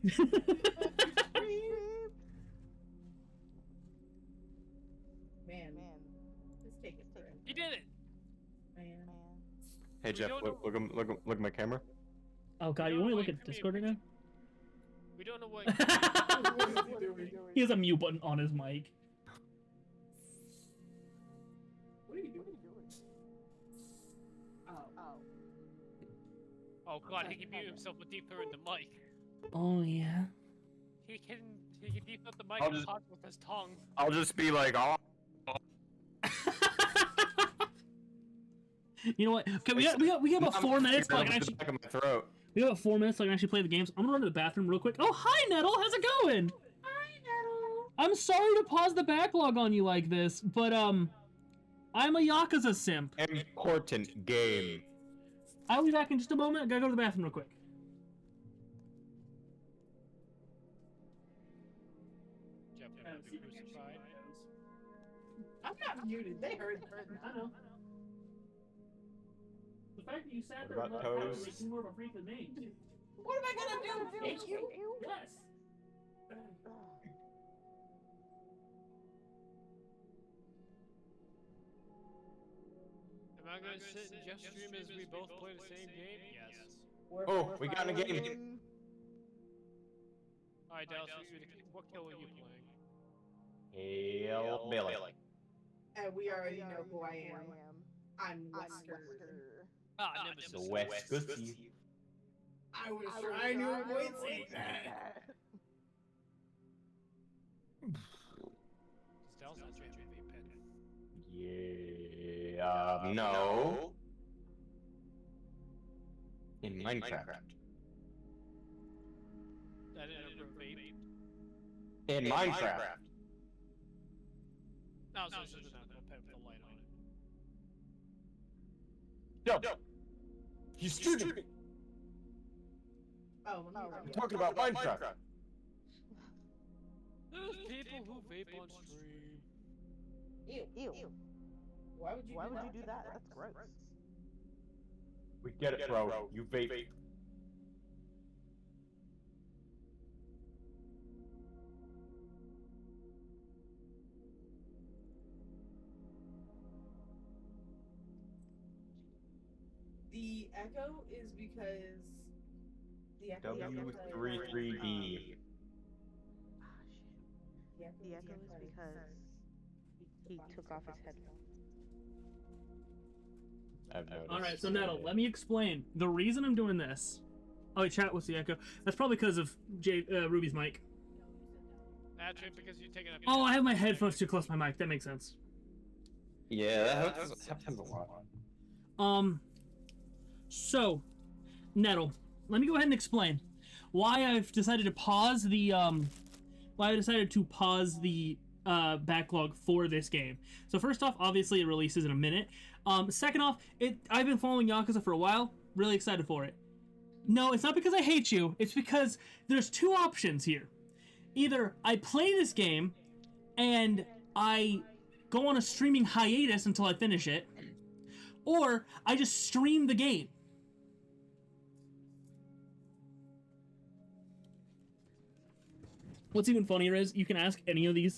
Man, it's taking forever. He did it! Man. Hey Jeff, look at my camera. Oh god, you want me to look at Discord right now? We don't know what. He has a mute button on his mic. What are you doing? Oh god, he can mute himself with deeper in the mic. Oh yeah. He can deep up the mic I'll and just- talk with his tongue. I'll just be like, oh. You know what? Okay, we got about 4 minutes. So I can actually. Back of my throat. We got about 4 minutes. So I can actually play the games. I'm gonna run to the bathroom real quick. Oh hi Nettle, how's it going? Hi, Nettle. I'm sorry to pause the backlog on you like this, but I'm a Yakuza simp. Important game. I'll be back in just a moment. I gotta go to the bathroom real quick. Jeff, you're gonna be crucified. I'm not muted. They heard. I know. The fact that you sat there What about toes? makes you more of a freak than me. What am I gonna do? Hit you? Yes. Am I gonna sit and just stream as we both play the same game? Yes. Oh, we got in a game. Alright, Dallas, what kill are you playing? Hail Billy. And we already know who I am. I'm Wesker. Ah, Nemesis. The West Gussie. I was trying to avoid saying that. Dallas not trying to be a pet. Yeah. No. In Minecraft. That didn't ever vape. In Minecraft. No, so it's just not a pet with a light on it. No. He's shooting me. Oh, no. I'm talking about Minecraft. There's people who vape on stream. Ew. Why would you do that? That's gross. We get it, bro. You vape. The echo is because the echo W33D. The echo is because he took off his headphones. I've noticed. All right, so Nettle, let me explain the reason I'm doing this. Oh, wait, chat, what's the echo? That's probably because of Ruby's mic. Actually, because you're taking a. Oh, I have my headphones too close to my mic. That makes sense. Yeah, that happens a lot. So, Nettle, let me go ahead and explain why I've decided to pause the backlog for this game. So first off, obviously it releases in a minute. Second off, I've been following Yakuza for a while. Really excited for it. No, it's not because I hate you. It's because there's two options here. Either I play this game and I go on a streaming hiatus until I finish it, or I just stream the game. What's even funnier is you can ask any of the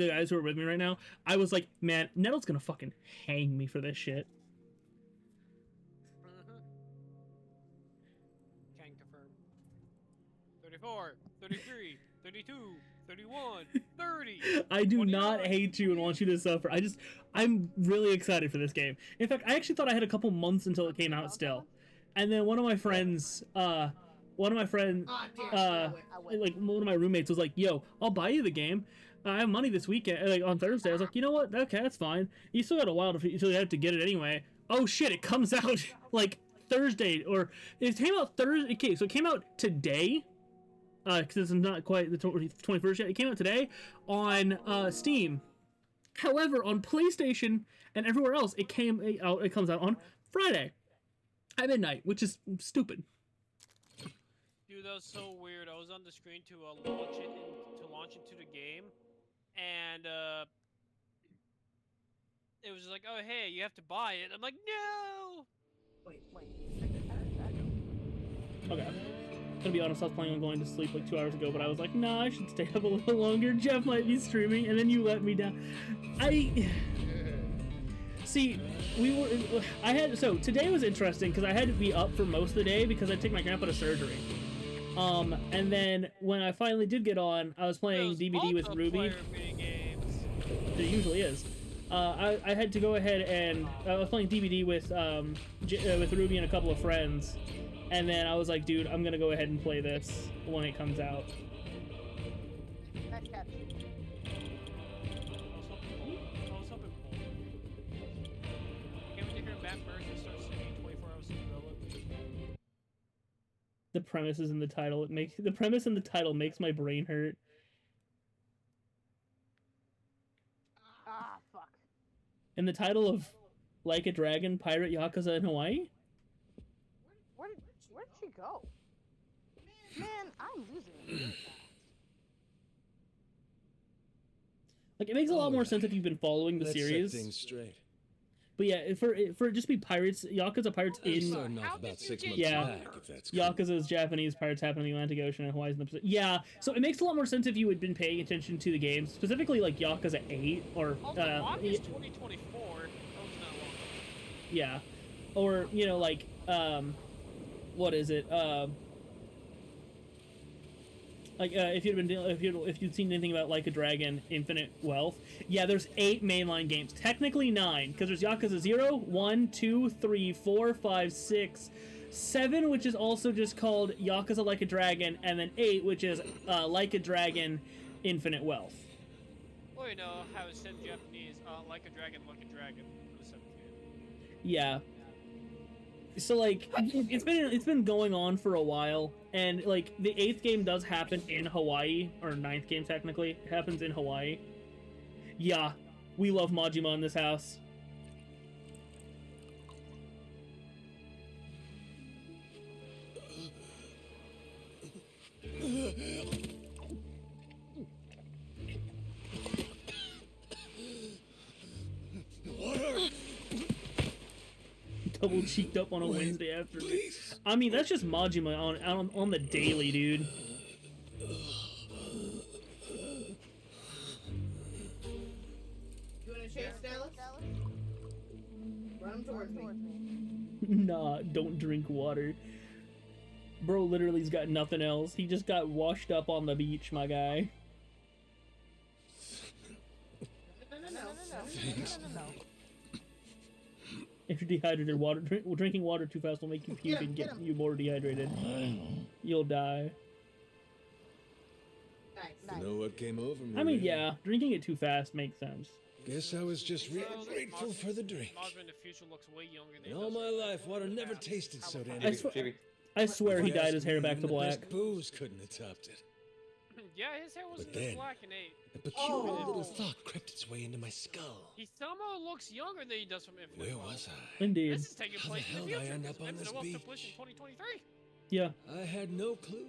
guys who are with me right now. I was like, man, Nettle's gonna fucking hang me for this shit. Can confirm. 34, 33, 32, 31, 30. I do 29. not hate you and want you to suffer. I'm really excited for this game. In fact, I actually thought I had a couple months until it came out still. And then one of my one of my roommates was like, yo, I'll buy you the game. I have money this weekend, like on Thursday. I was like, you know what? Okay, that's fine. You still got a while until you have to get it anyway. Oh shit, it comes out like Thursday, or it came out Thursday. Okay, so it came out today. Because it's not quite the 21st yet. It came out today on Steam. However, on PlayStation and everywhere else, it comes out on Friday at midnight, which is stupid. Dude, that was so weird. I was on the screen to launch into the game, and it was like, oh hey, you have to buy it. I'm like, no. Wait. Okay. gonna be honest, I was planning on going to sleep like 2 hours ago, but I was like, nah, I should stay up a little longer. Jeff might be streaming, and then you let me down. See, so today was interesting because I had to be up for most of the day because I take my grandpa to surgery. And then when I finally did get on, I was playing DBD with Ruby. It usually is. I had to go ahead and I was playing DBD with Ruby and a couple of friends, and then I was like, dude, I'm gonna go ahead and play this when it comes out. The premise is in the title. The premise in the title makes my brain hurt. Ah, fuck. In the title of Like a Dragon, Pirate Yakuza in Hawaii? Where did she go? Man, I'm losing it. Like, it makes a lot more sense if you've been following the series. Set things straight. But yeah, for it just be pirates, Yakuza pirates in... Starting off about 6 months Yeah. back, if that's cool. Yakuza's Japanese pirates happen in the Atlantic Ocean and Hawaii's in the Pacific. Yeah, so it makes a lot more sense if you had been paying attention to the games, specifically like Yakuza 8 or... August 2024. Yeah. Or, you know, like, what is it? If you'd seen anything about Like a Dragon, Infinite Wealth, yeah, there's 8 mainline games. Technically 9, because there's Yakuza 0, 1, 2, 3, 4, 5, 6, 7, which is also just called Yakuza Like a Dragon, and then 8, which is Like a Dragon, Infinite Wealth. Well, you know how it's said in Japanese, like a dragon, like a dragon. For the 7th game. Yeah. So like it's been going on for a while, and like the 8th game does happen in Hawaii, or 9th game technically happens in Hawaii. Yeah, we love Majima in this house. Double cheeked up on a Wednesday afternoon. Please. I mean, that's just Majima on the daily, dude. You want to chase Dallas? Run him towards me. Nah, don't drink water. Bro literally's got nothing else. He just got washed up on the beach, my guy. No. If you're dehydrated, drinking water too fast will make you puke and get you more dehydrated. You'll die. Nice. You know what came over me? I mean, really? yeah, drinking it too fast makes sense. Guess I was just real grateful for the drink. Majima in the future looks way younger than In he all does my right now. life, water never tasted so damn I, good. sw- I swear he dyed his hair back to Even the black. best booze couldn't have topped it. Yeah, his hair wasn't But as then- black in 8. A peculiar Oh. little thought crept its way into my skull. He somehow looks younger than he does from Infinite Where Wealth. was I? Indeed. This is taking How the place in hell the did I future. end up on Infinite this Wealth took beach? place in 2023. Yeah, I had no clue.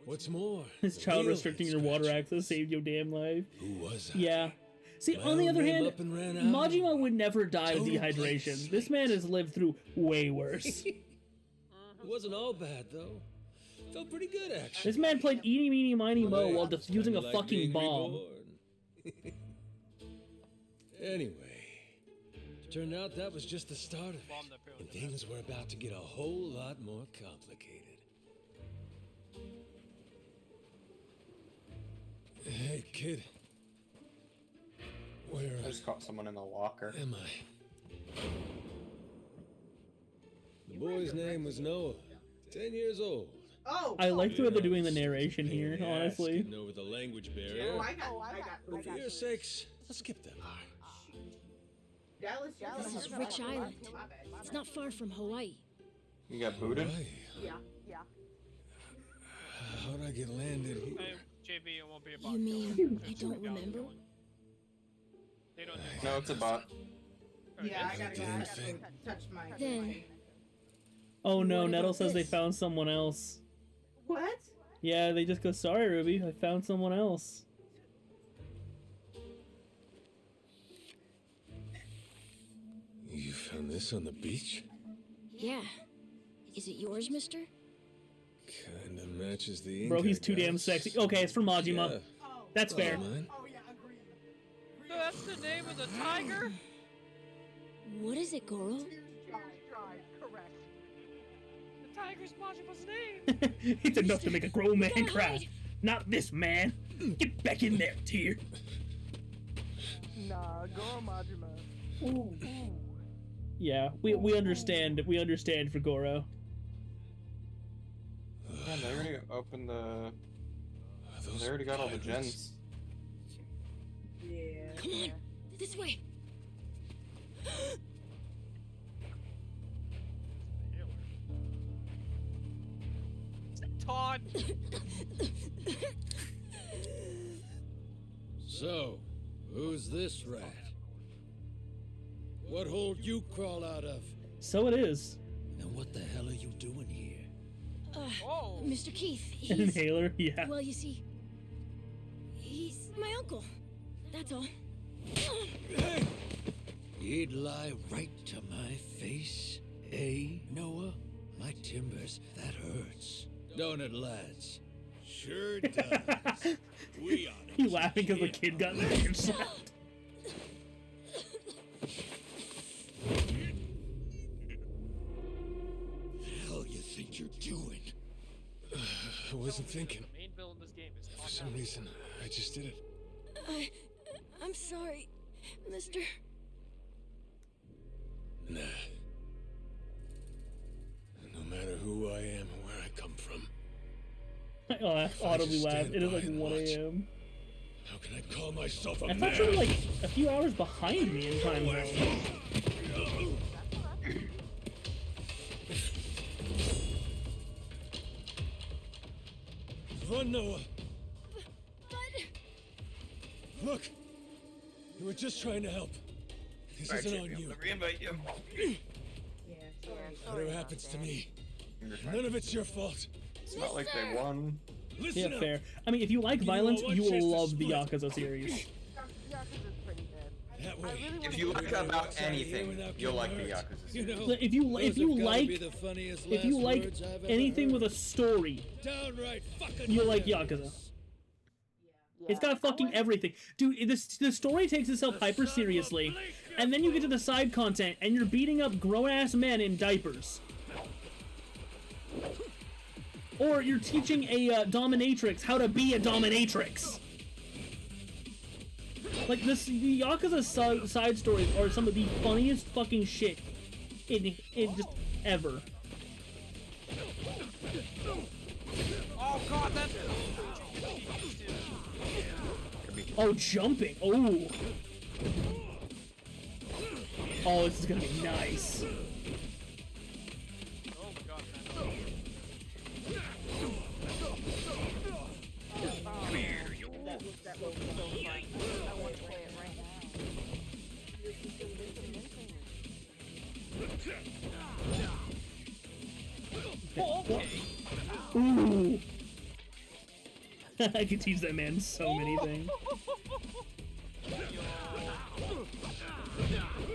What's more, his the child real restricting your water head-scratcher access saved your damn life. Who was I? Yeah. See, My on the own other name hand, up and ran out. Majima would never die of Total dehydration. blank This man slate. has lived through way worse. It wasn't all bad though. Felt pretty good actually. This man played Eeny, Meeny, Miny, Mo Hey, while defusing kinda a like fucking being bomb. reborn. Anyway, turned out that was just the start of it, Bomb that apparently and things were about to get a whole lot more complicated. Hey, kid. Where I just caught someone in the locker. am I? The boy's name was Noah. 10 years old. Oh. I like the way they're Yeah, doing the it's narration pain here, in the ass honestly. Getting over the language barrier. Oh, I got. But for your sakes, let's skip that part. Dallas. This is Rich Island. It's not far from Hawaii. You got booted? Hawaii. Yeah. How'd I get landed here? Hey, JB, it won't be a bot. You mean I don't remember? They don't do No, it's a bot. Yeah, I Damn gotta thing. touch my. Then Oh no, What Nettle about says they this? found someone else. What? Yeah, they just go, sorry, Ruby, I found someone else. You found this on the beach? yeah. Is it yours, mister? Kinda matches the ink, Bro, he's I too damn guess. sexy. Okay, it's for Majima. Yeah. That's fair. Mine. So that's the name of the tiger? What is it, Goro? The tiger's Majima's name. It's enough to make a grown man Gotta cry. hide. Not this man. Get back in there, Tyr. Nah, Goro Majima. Yeah, we understand. We understand for Goro. Man, they already opened the. Those They already got all the pirates. gens. Yeah. Come on, this way. Todd. So, who's this rat? What hole you crawl out of? So it is. And what the hell are you doing here? Oh. Mr. Keith, An he's... inhaler, yeah. Well, you see, he's my uncle. That's all. He'd lie right to my face, eh, Noah? My timbers, that hurts. Don't it, lads? Sure does. We ought to He laughing because the kid got their hand slapped. the hell you think you're doing? I wasn't thinking. The main villain in this game is For some reason, I just did it. I'm sorry, mister. Nah. No matter who I am or where I come from, Oh, I audibly just laughed. stand It is by like and 1 watch. a.m. how can I call myself a I man? thought you were like a few hours behind me in time zone. Run, Noah! But Look! You were just trying to help. This isn't on you. Yeah. Whatever happens to me, none of it's your fault. It's not like they won. Listen Yeah, up. fair. I mean, if you like Give you violence, all one you will chance to love the split. Yakuza series. Yakuza's pretty good. That way. If you like about anything, you'll like the Yakuza series. If you like anything with a story, downright fucking you'll like hilarious. Yakuza. It's got fucking everything. Dude, the story takes itself hyper seriously, and then you get to the side content, and you're beating up grown-ass men in diapers. Or you're teaching a dominatrix how to be a dominatrix. Like, the Yakuza side stories are some of the funniest fucking shit in just ever. Oh god, that's... Oh, jumping. Oh. Oh, this is gonna be nice. Oh my god, man. That was so fun. I want to play it right Ooh. I could teach that man so many things.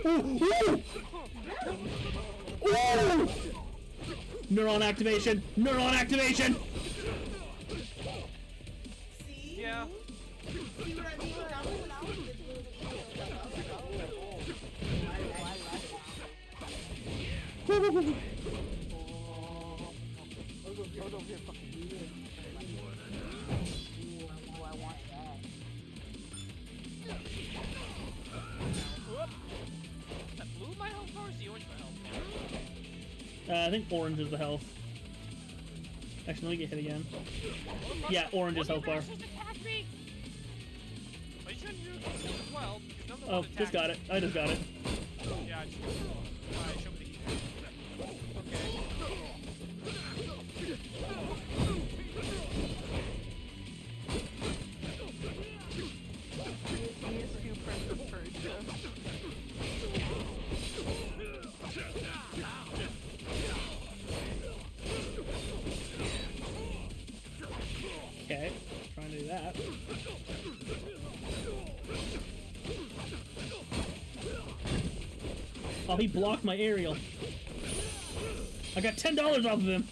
Ooh, ooh. Ooh. Neuron activation! Neuron activation! See? Yeah. See what I mean? That blue my health bar or is the orange my health bar? I think orange is the health. Actually, let me get hit again. Yeah, orange is health bar. Are you trying to do this as well? Because none of the Oh, ones just got it. attacking I just got it. me. Yeah, I just... Alright, show me the key. PS2 Prince of Persia. Okay, trying to do that. Oh, he blocked my aerial. I got $10 off of him.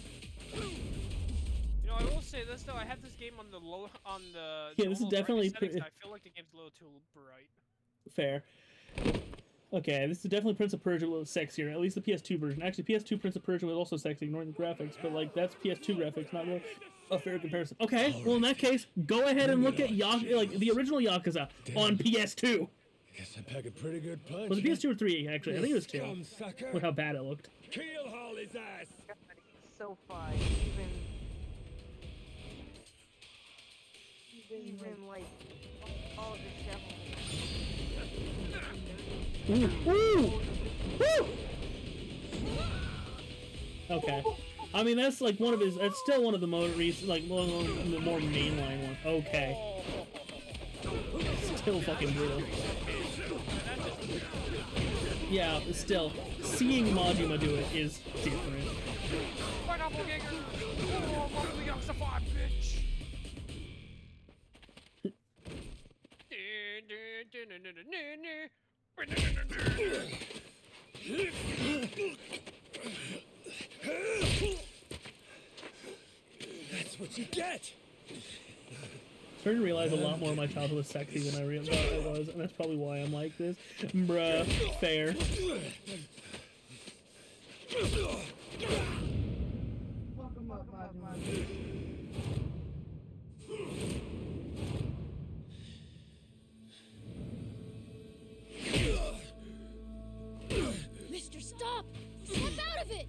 though, I have this game on the low Yeah, this is normal definitely brightness settings, pre- and I feel like the game's a little too bright. Fair. Okay, this is definitely Prince of Persia a little sexier. At least the PS2 version. Actually, PS2 Prince of Persia was also sexy, ignoring the graphics. But like, that's PS2 graphics, not really a fair comparison. Okay, well in that case, go ahead and look at the original Yakuza on PS2. Guess I pack a pretty good punch. Was it PS2 or 3 actually? I think it was 2. Scum-sucker. Look how bad it looked. Keel haul his ass. So fine. Even like all the Ooh, ooh, woo! Okay. I mean, that's like one of his. That's still one of the more recent, like one of the more mainline ones. Okay. Still fucking brutal. Yeah, but still, seeing Majima do it is different. Pineapple Ganger! Oh, welcome to Yakuza 5, bitch! That's what you get. Starting to realize a lot more of my childhood was sexy than I thought it was, and that's probably why I'm like this. Bruh, fair. Welcome up, Majima. Mister, stop! Snap out of it!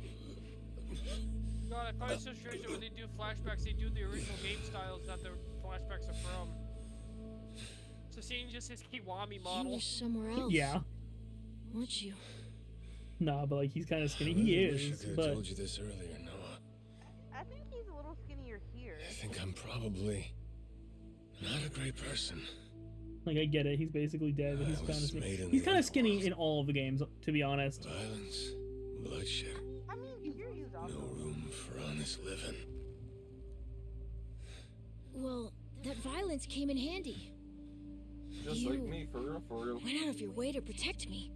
God, I find it so strange that when they do flashbacks, they do the original game styles that the flashbacks are from. So seeing just his Kiwami You model. were somewhere else. Yeah. Weren't you? Nah, but like he's kind of skinny. He I wish I is, could have but told you this earlier, Noah. I think he's a little skinnier here. I think I'm probably not a great person. like I get it. He's basically dead, but he's I kind of was skinny. made in He's the kind of skinny underworld. in all of the games, to be honest. Violence, bloodshed, I mean, Kiryu's also. no room for honest living. Well, that violence came in handy. Just You like me, for real, for real. went out of your way to protect me.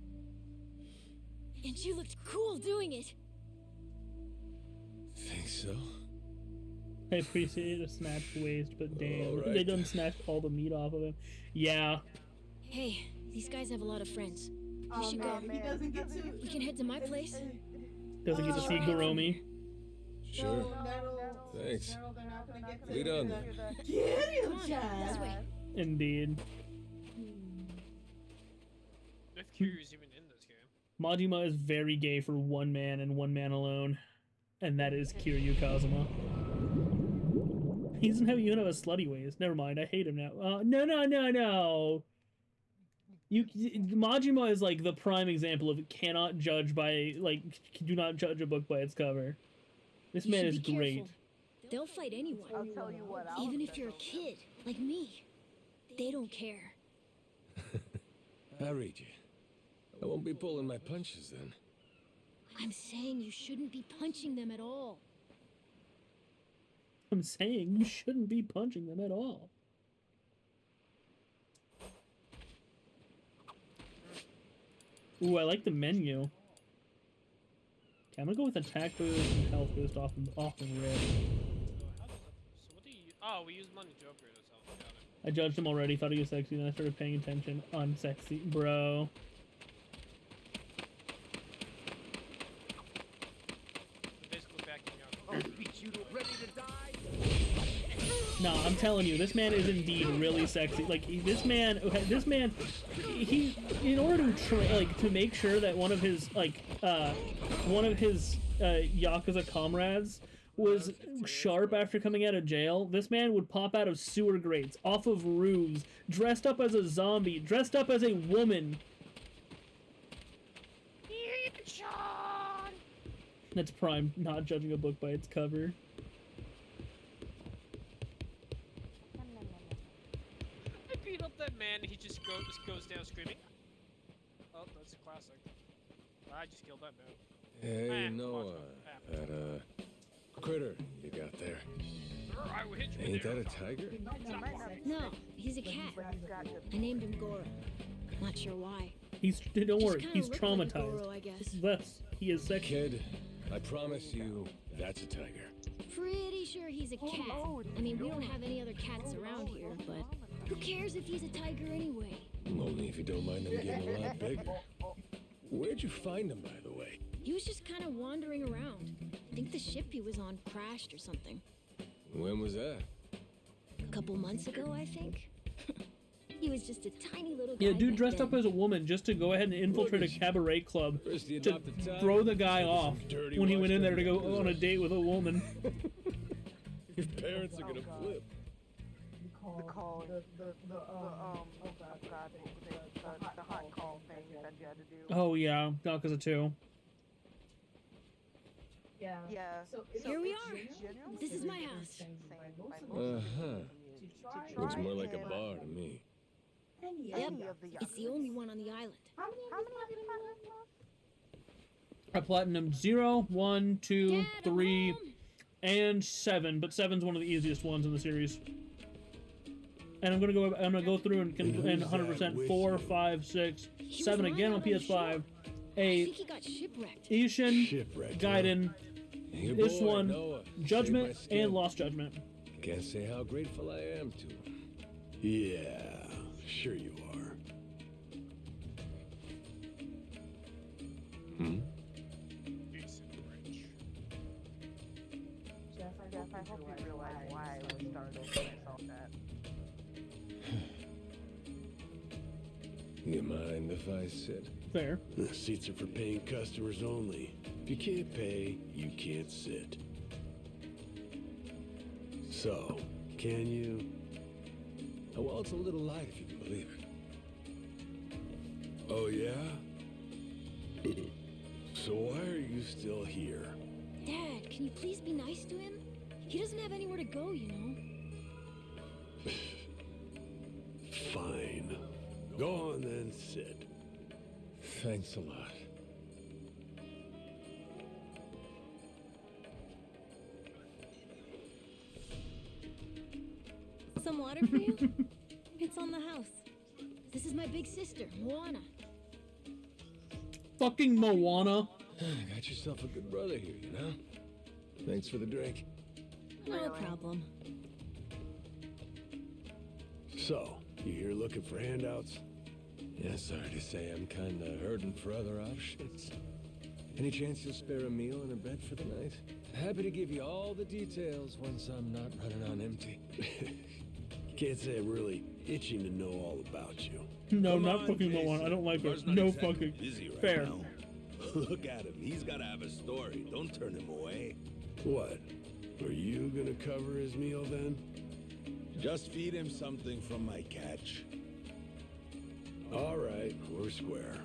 And you looked cool doing it. Think so? I appreciate a snatched waist, but damn, Alright. they done snatched all the meat off of him. Yeah. Hey, these guys have a lot of friends. Oh We should go. man, he doesn't get to. We can head to my place. Doesn't get to see Goromi. Sure. No, Thanks. no, they're not gonna get to. Lead on then. Get Come him, on, Chad. this way. Indeed. If Kiryu's even in this game. Majima is very gay for one man and one man alone, and that is Kiryu Kazuma. He doesn't have even have a slutty waist. Never mind, I hate him now. No. Majima is like the prime example of cannot judge by do not judge a book by its cover. This You man should is be great. careful. They'll fight anyone. I'll tell you what. I'll Even if you're a kid, like me. They don't care. I read you. I won't be pulling my punches then. I'm saying you shouldn't be punching them at all. I'm saying you shouldn't be punching them at all. Ooh, I like the menu. Okay, I'm gonna go with attack boost and health boost off and rip. So how does that? So what do you? Oh, we use money to upgrade ourselves. Got it. I judged him already, thought he was sexy, then I started paying attention. Unsexy, bro. So basically backing up. No, I'm telling you, this man is indeed really sexy. Like this man, he in order to make sure that one of his Yakuza comrades was sharp after coming out of jail, this man would pop out of sewer grates, off of roofs, dressed up as a zombie, dressed up as a woman. That's prime, not judging a book by its cover. I beat up that man and he just goes down screaming. Oh, that's a classic. I just killed that man. Hey, Ah, Noah. watch That, critter you got there. I will hit you Ain't with that it. a tiger? No, he's a cat. I named him Goro. Not sure why. Don't Just worry, kinda he's looked like a traumatized. Goro, I guess. Thus, he is sexy. Kid, I promise you, that's a tiger. pretty sure he's a cat. I mean, we don't have any other cats around here, but who cares if he's a tiger anyway? Only if you don't mind them getting a lot bigger. Where'd you find him, by the way? He was just kind of wandering around. I think the ship he was on crashed or something. When was that? A couple months ago, I think. He was just a tiny little guy. Yeah, dude back dressed then. up as a woman just to go ahead and infiltrate a cabaret club First he to adopted Ty, throw the guy then off some dirty when he went in there to go watchdog on a date with a woman. Your parents are gonna flip. The call, the hot call thing that you had to do. Oh yeah, Yakuza 2. Yeah. Yeah. So Here we it's are. generally This is my considered house. things by most of Uh-huh. to Looks try more like a and- bar to me. Yep, it's the only one on the island. How many have you found? I platinum 0, 1, 2, Dad, I'm 3, home. and 7, but 7's one of the easiest ones in the series. And I'm gonna go through and 100% 4, 5, 6, He 7 was again lying on on the PS5. I 8, think he got shipwrecked. Ishin, Shipwrecked. Gaiden, Your this boy, one, Noah, saved my Judgment, skin. and Lost Judgment. Can't say how grateful I am to him. Yeah, sure you are. Hmm? Jeff, I hope you realize why we started when I saw that. You mind if I sit? Fair. The seats are for paying customers only. If you can't pay, you can't sit. So, can you? Oh, well, it's a little light if you can believe it. Oh, yeah? So why are you still here? Dad, can you please be nice to him? He doesn't have anywhere to go, you know. Fine. Go on then, sit. Thanks a lot. Some water for you? It's on the house. This is my big sister, Moana. Fucking Moana. Got yourself a good brother here, you know? Thanks for the drink. No problem. So, you here looking for handouts? Yeah, sorry to say I'm kinda hurting for other options. Any chance you'll spare a meal and a bed for the night? Happy to give you all the details once I'm not running on empty. Can't say I'm really itching to know all about you. No, Come not on, fucking Jason. Moana. I don't like her. Bart's not No exactly fucking. busy right Fair. now. Look at him. He's got to have a story. Don't turn him away. What? Are you gonna cover his meal then? Just feed him something from my catch. All right, we're square.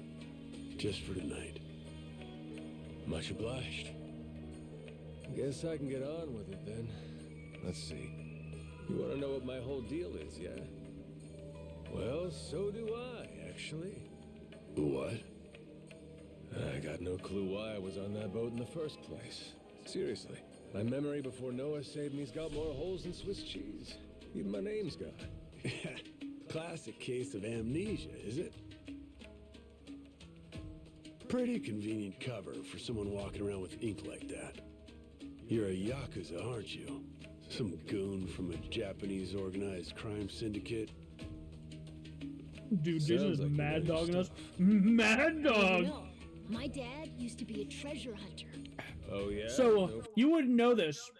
Just for tonight. Much obliged. Guess I can get on with it then. Let's see. You want to know what my whole deal is, yeah? Well, so do I, actually. What? I got no clue why I was on that boat in the first place. Seriously. My memory before Noah saved me's got more holes than Swiss cheese. Even my name's got. Classic case of amnesia, is it? Pretty convenient cover for someone walking around with ink like that. You're a Yakuza, aren't you? Some goon from a Japanese organized crime syndicate? Dude, Jason is Sounds like mad you know your dogging us. stuff. Mad dog. No, my dad used to be a treasure hunter. Oh, yeah? So, No you wouldn't know this,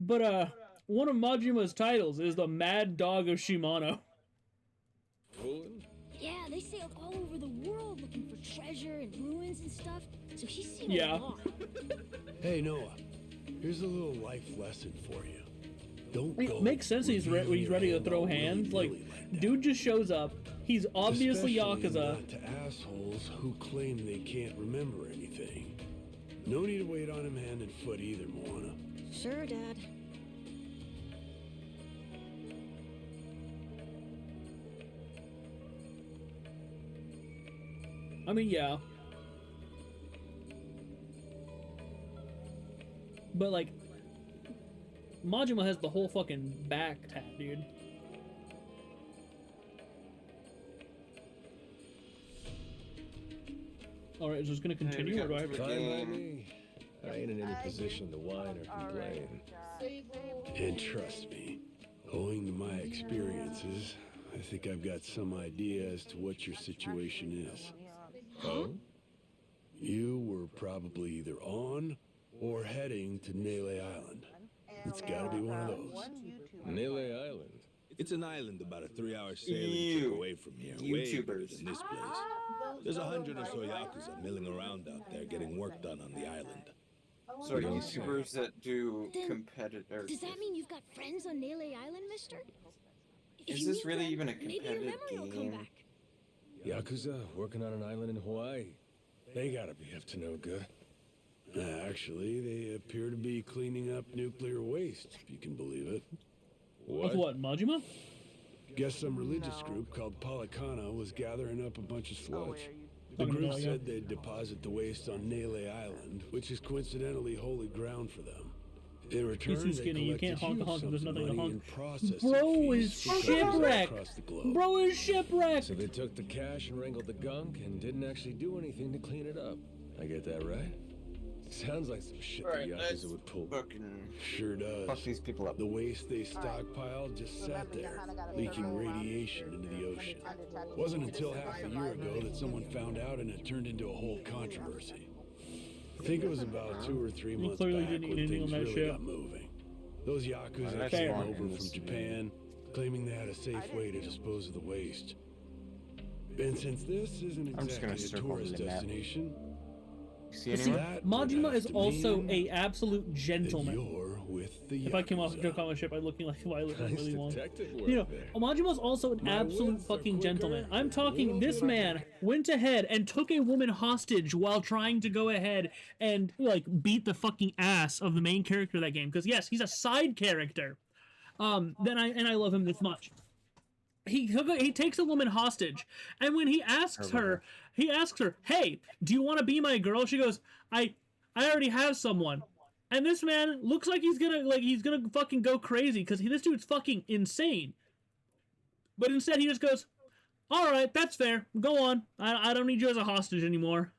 but, one of Majima's titles is the Mad Dog of Shimano. fooling? Yeah, they sailed all over the world looking for treasure and ruins and stuff. So he's seen Yeah. a lot. Hey, Noah. Here's a little life lesson for you. Don't It go makes sense he's revealing he's your ready to hand throw all hands. Like, willy-nilly that. dude just shows up. He's obviously Especially Yakuza. not to assholes who claim they can't remember anything. No need to wait on him hand and foot either, Moana. Sure, Dad. I mean, yeah. But, like, Majima has the whole fucking back tat, dude. Alright, is this gonna continue, or do I have to... Fine by me. I ain't in any position to whine or complain. And trust me, owing to my experiences, I think I've got some idea as to what your situation is. Oh? You were probably either on or heading to Nele Island. It's gotta be one of those. Nele Island. It's an island about a 3-hour sailing trip away from here, way bigger than this place. There's 100 or so Yakuza milling around out there getting work done on the island. So are YouTubers that do competitive... Does that mean you've got friends on Nele Island, mister? If Is you this meet really them, even a maybe your competitive memory will come game? back. Yakuza working on an island in Hawaii. They gotta be up to no good. Actually, they appear to be cleaning up nuclear waste, if you can believe it. With what, Majima? Guess some religious group called Palakana was gathering up a bunch of sludge. The Talking group about, said they'd deposit the waste on Nele Island, which is coincidentally holy ground for them. In return, He's too skinny, you can't honk a honk if there's nothing to honk. Bro is shipwrecked! Bro is shipwrecked! So they took the cash and wrangled the gunk and didn't actually do anything to clean it up. I get that right? Sounds like some shit the Yakuza would pull. Sure does. Fuck these people up. The waste they stockpiled just sat there, leaking radiation into the ocean. Wasn't until half a year ago that someone found out and it turned into a whole controversy. I think it was about 2 or 3 months back clearly when didn't eat anything things on that really ship. got moving. Those Yakuza That's came smart. over from Japan, claiming they had a safe way to dispose of the waste. And since this isn't I'm just gonna exactly a circle tourist the map. destination, See See, anyone? that would Majima have is to also mean a absolute that gentleman. you're with the If I came off Yakuza. joke on my ship, I'd looking like I look Nice really long. detective work You know, there. Majima's also an My absolute wits are fucking gentleman. quicker, I'm talking, a this little man went ahead and took a woman hostage while trying to go ahead and, like, beat the fucking ass of the main character of that game. Because, yes, he's a side character. I love him this much. He takes a woman hostage, and when he asks her, "Hey, do you want to be my girl?" She goes, "I already have someone." And this man looks like he's gonna fucking go crazy because this dude's fucking insane. But instead, he just goes, "All right, that's fair. Go on. I don't need you as a hostage anymore."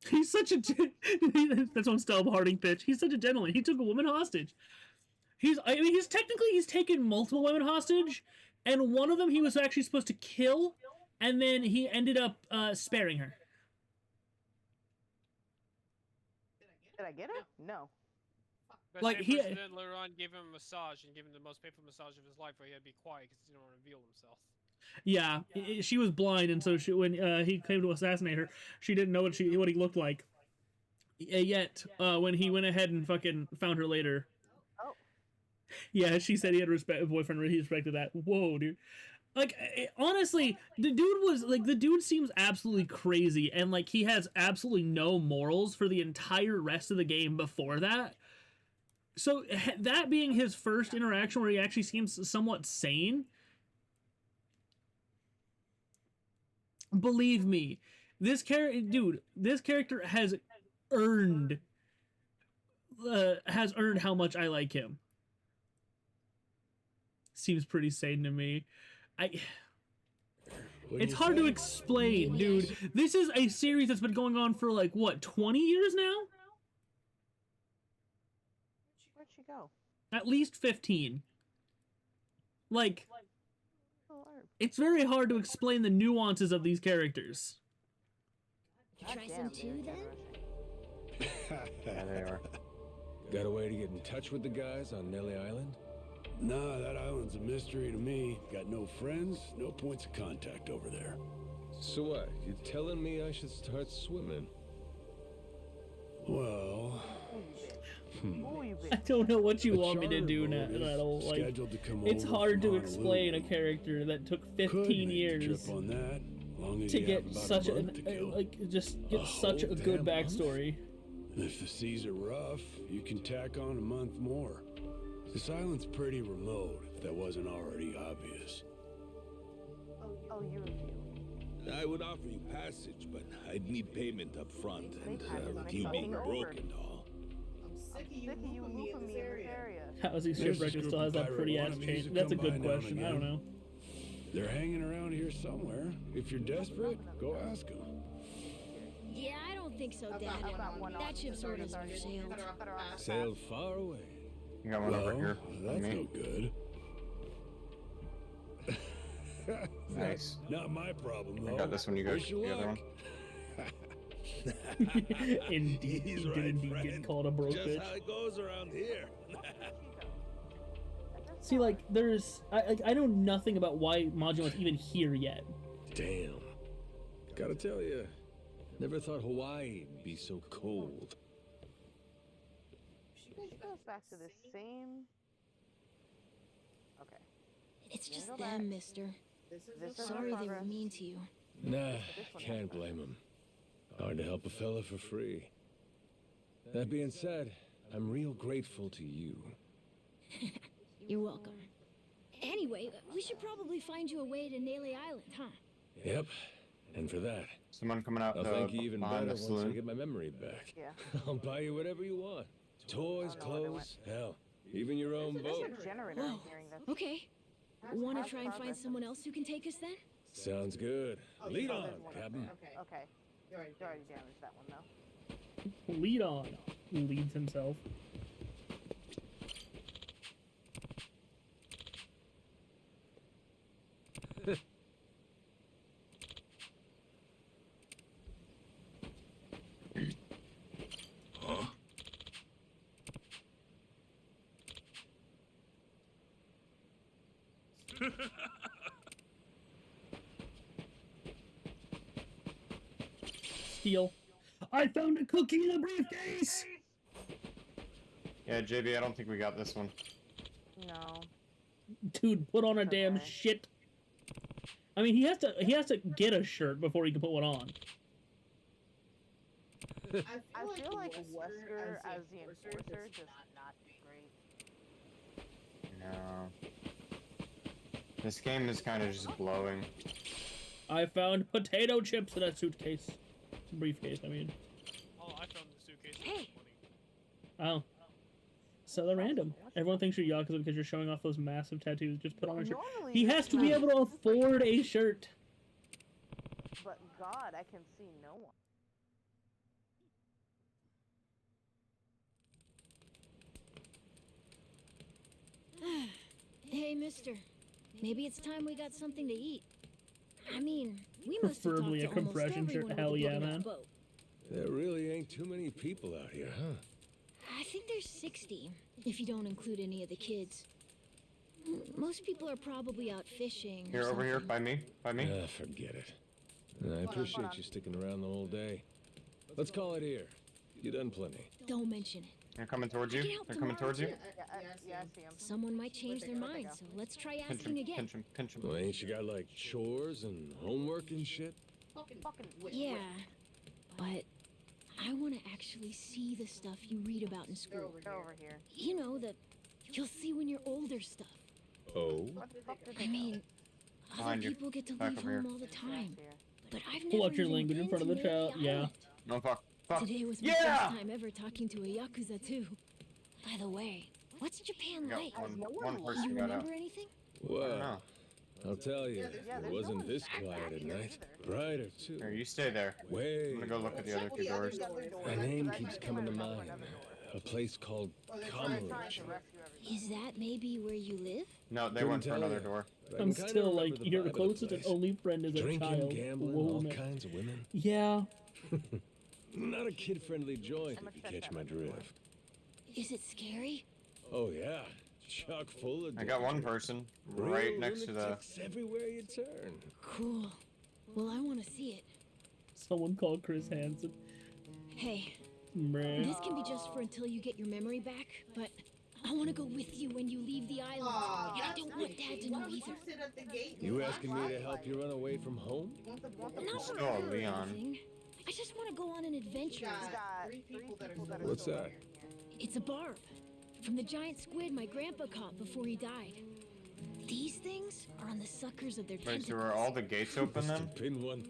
He's such a... That's one Stella Harding pitch. He's such a gentleman. He took a woman hostage. He's taken multiple women hostage, and one of them he was actually supposed to kill, and then he ended up sparing her. Did I get it? No. That Like, same he- person then later on gave him a massage and gave him the most painful massage of his life where he had to be quiet because he didn't want to reveal himself. Yeah, she was blind, and so when he came to assassinate her, she didn't know what he looked like. Yet, when he went ahead and fucking found her later, Oh. yeah, she said he had a boyfriend. He respected that. Whoa, dude. Like, honestly, the dude seems absolutely crazy, and like he has absolutely no morals for the entire rest of the game before that. So that being his first interaction where he actually seems somewhat sane. Believe me, this character has earned how much I like him. Seems pretty sane to me. It's hard to explain, dude. This is a series that's been going on for like what, 20 years now? Where'd she go? At least 15. Like, Oh, Arb. it's very hard to explain the nuances of these characters. You try some too, then? Yeah, they are. Got a way to get in touch with the guys on Nelly Island? Nah, that island's a mystery to me. Got no friends, no points of contact over there. So what? You telling me I should start swimming? Well, Oh, you I bitch. don't know what you a want me to charter do boat now. is Like, scheduled to come it's over hard from to explain a Honolulu. character that took Could 15 make the years trip on that, long as to you get have about such a month to kill. such a whole good damn month? backstory. And if the seas are rough, you can tack on a month more. This island's pretty remote, if that wasn't already obvious. Oh, you review. I would offer you passage, but I'd need payment up front, and with you being broke and all. I'm sick of Sick of you moving me in moving this me in this area. area. How is he There's a shipwrecked and group still of has that pirate pretty ass wannabes chain? that That's a come by good now and question. I don't again. know. They're hanging around here somewhere. If you're desperate, go ask them. Yeah, I don't think so, Dad. That ship's already sailed. Sailed far away. You got one over here. That's Me. no good. Nice. Not my problem, though. I got this one. You got Wish you the other luck. one. Indeed, He's he did right, indeed friend. get called a broke Just bitch. how it goes around here. See, like, I know nothing about why Majumon's even here yet. Damn. Gotta tell you, never thought Hawaii'd be so cold. She goes back to the same. Okay. It's just Go them, back. mister. This is Sorry they were progress. mean to you. Nah, can't blame him. Hard to help a fella for free. That being said, I'm real grateful to you. You're welcome. Anyway, we should probably find you a way to Nele Island, huh? Yep, and for that, Someone coming out I'll thank you even behind better the once I saloon. get my memory back. Yeah. I'll buy you whatever you want. Toys, clothes, hell, even your own There's boat. a generator Whoa. I'm hearing that's Okay. Want to try and find someone else who can take us then? Sounds good. Lead on, Captain. okay. You already damaged that one though. Lead on. Leads himself. Steal. I found a cookie in a briefcase! Yeah, JB, I don't think we got this one. No. Dude, put on a damn Okay. shit. I mean, he has to get a shirt before he can put one on. I feel like Wesker as the enforcer does not do great. No. This game is kind of just blowing. I found potato chips in a suitcase. Briefcase, I mean. Oh, I found the suitcase. Hey. Oh. So they're random. Everyone thinks you're Yakuza because you're showing off those massive tattoos. Just put on a shirt. Normally He this has to is be not- able to afford a shirt. But God, I can see no one. Hey, mister. Maybe it's time we got something to eat. I mean, we must have Preferably talked a to almost compression shirt. everyone Hell with a yeah, boat in that man. boat. There really ain't too many people out here, huh? I think there's 60, if you don't include any of the kids. Most people are probably out fishing. or Here, over here, something. by me, by me. Ah, forget it. I appreciate you sticking around the whole day. Let's call it here. You done plenty. Don't mention it. They're coming towards you. I can help They're coming tomorrow, towards you. too. Yeah, I see him. Someone might change their mind, so let's try Pinch asking him, again. pinch him, pinch him. Well, ain't you got like chores and homework and shit? Fucking Yeah, but I want to actually see the stuff you read about in school. They're over here. You know, that you'll see when you're older stuff. Oh? What the fuck did I mean, other Behind you. people get to Back leave over here. home all the time, here? but I've Pull never out your even language in been front of to the Nele child. Yeah. Island. No, fuck. Fuck. Today was my Yeah! first time ever talking to a Yakuza too. By the way, what's Japan Got like? one You person got out. remember anything? Well, No. I'll tell you, there's it no wasn't one this back quiet at here night. either. Brighter, too. Here, you stay there. Way. I'm gonna go look at the other two the other doors. doors. A name keeps coming to mind. A place called Commerce. Is that maybe where you live? No, they Couldn't went for tell another ya. door. But I I'm can kinda still like, remember the you're vibe the of closest and place. only friend is a Drinking, child. gambling, Whoa, all man. kinds of women. Yeah. Not a kid-friendly joint, if you catch my drift. Is it scary? Oh, yeah. Chock full of I got one danger. person Real right next to the. lunatics everywhere you turn. Cool. Well, I want to see it. Someone called Chris Hansen. Hey, Bruh. this can be just for until you get your memory back, but I want to go with you when you leave the island. Aw, And I that's don't want nice. Dad to Why know would you either. sit at the gate? You asking me to help you run away from home? Not Still for a Leon. anything. I just want to go on an adventure. Got three people that are What's that? It's a barb from the giant squid my grandpa caught before he died. These things are on the suckers of their Wait, tentacles. so are all the gates open Must then? have been one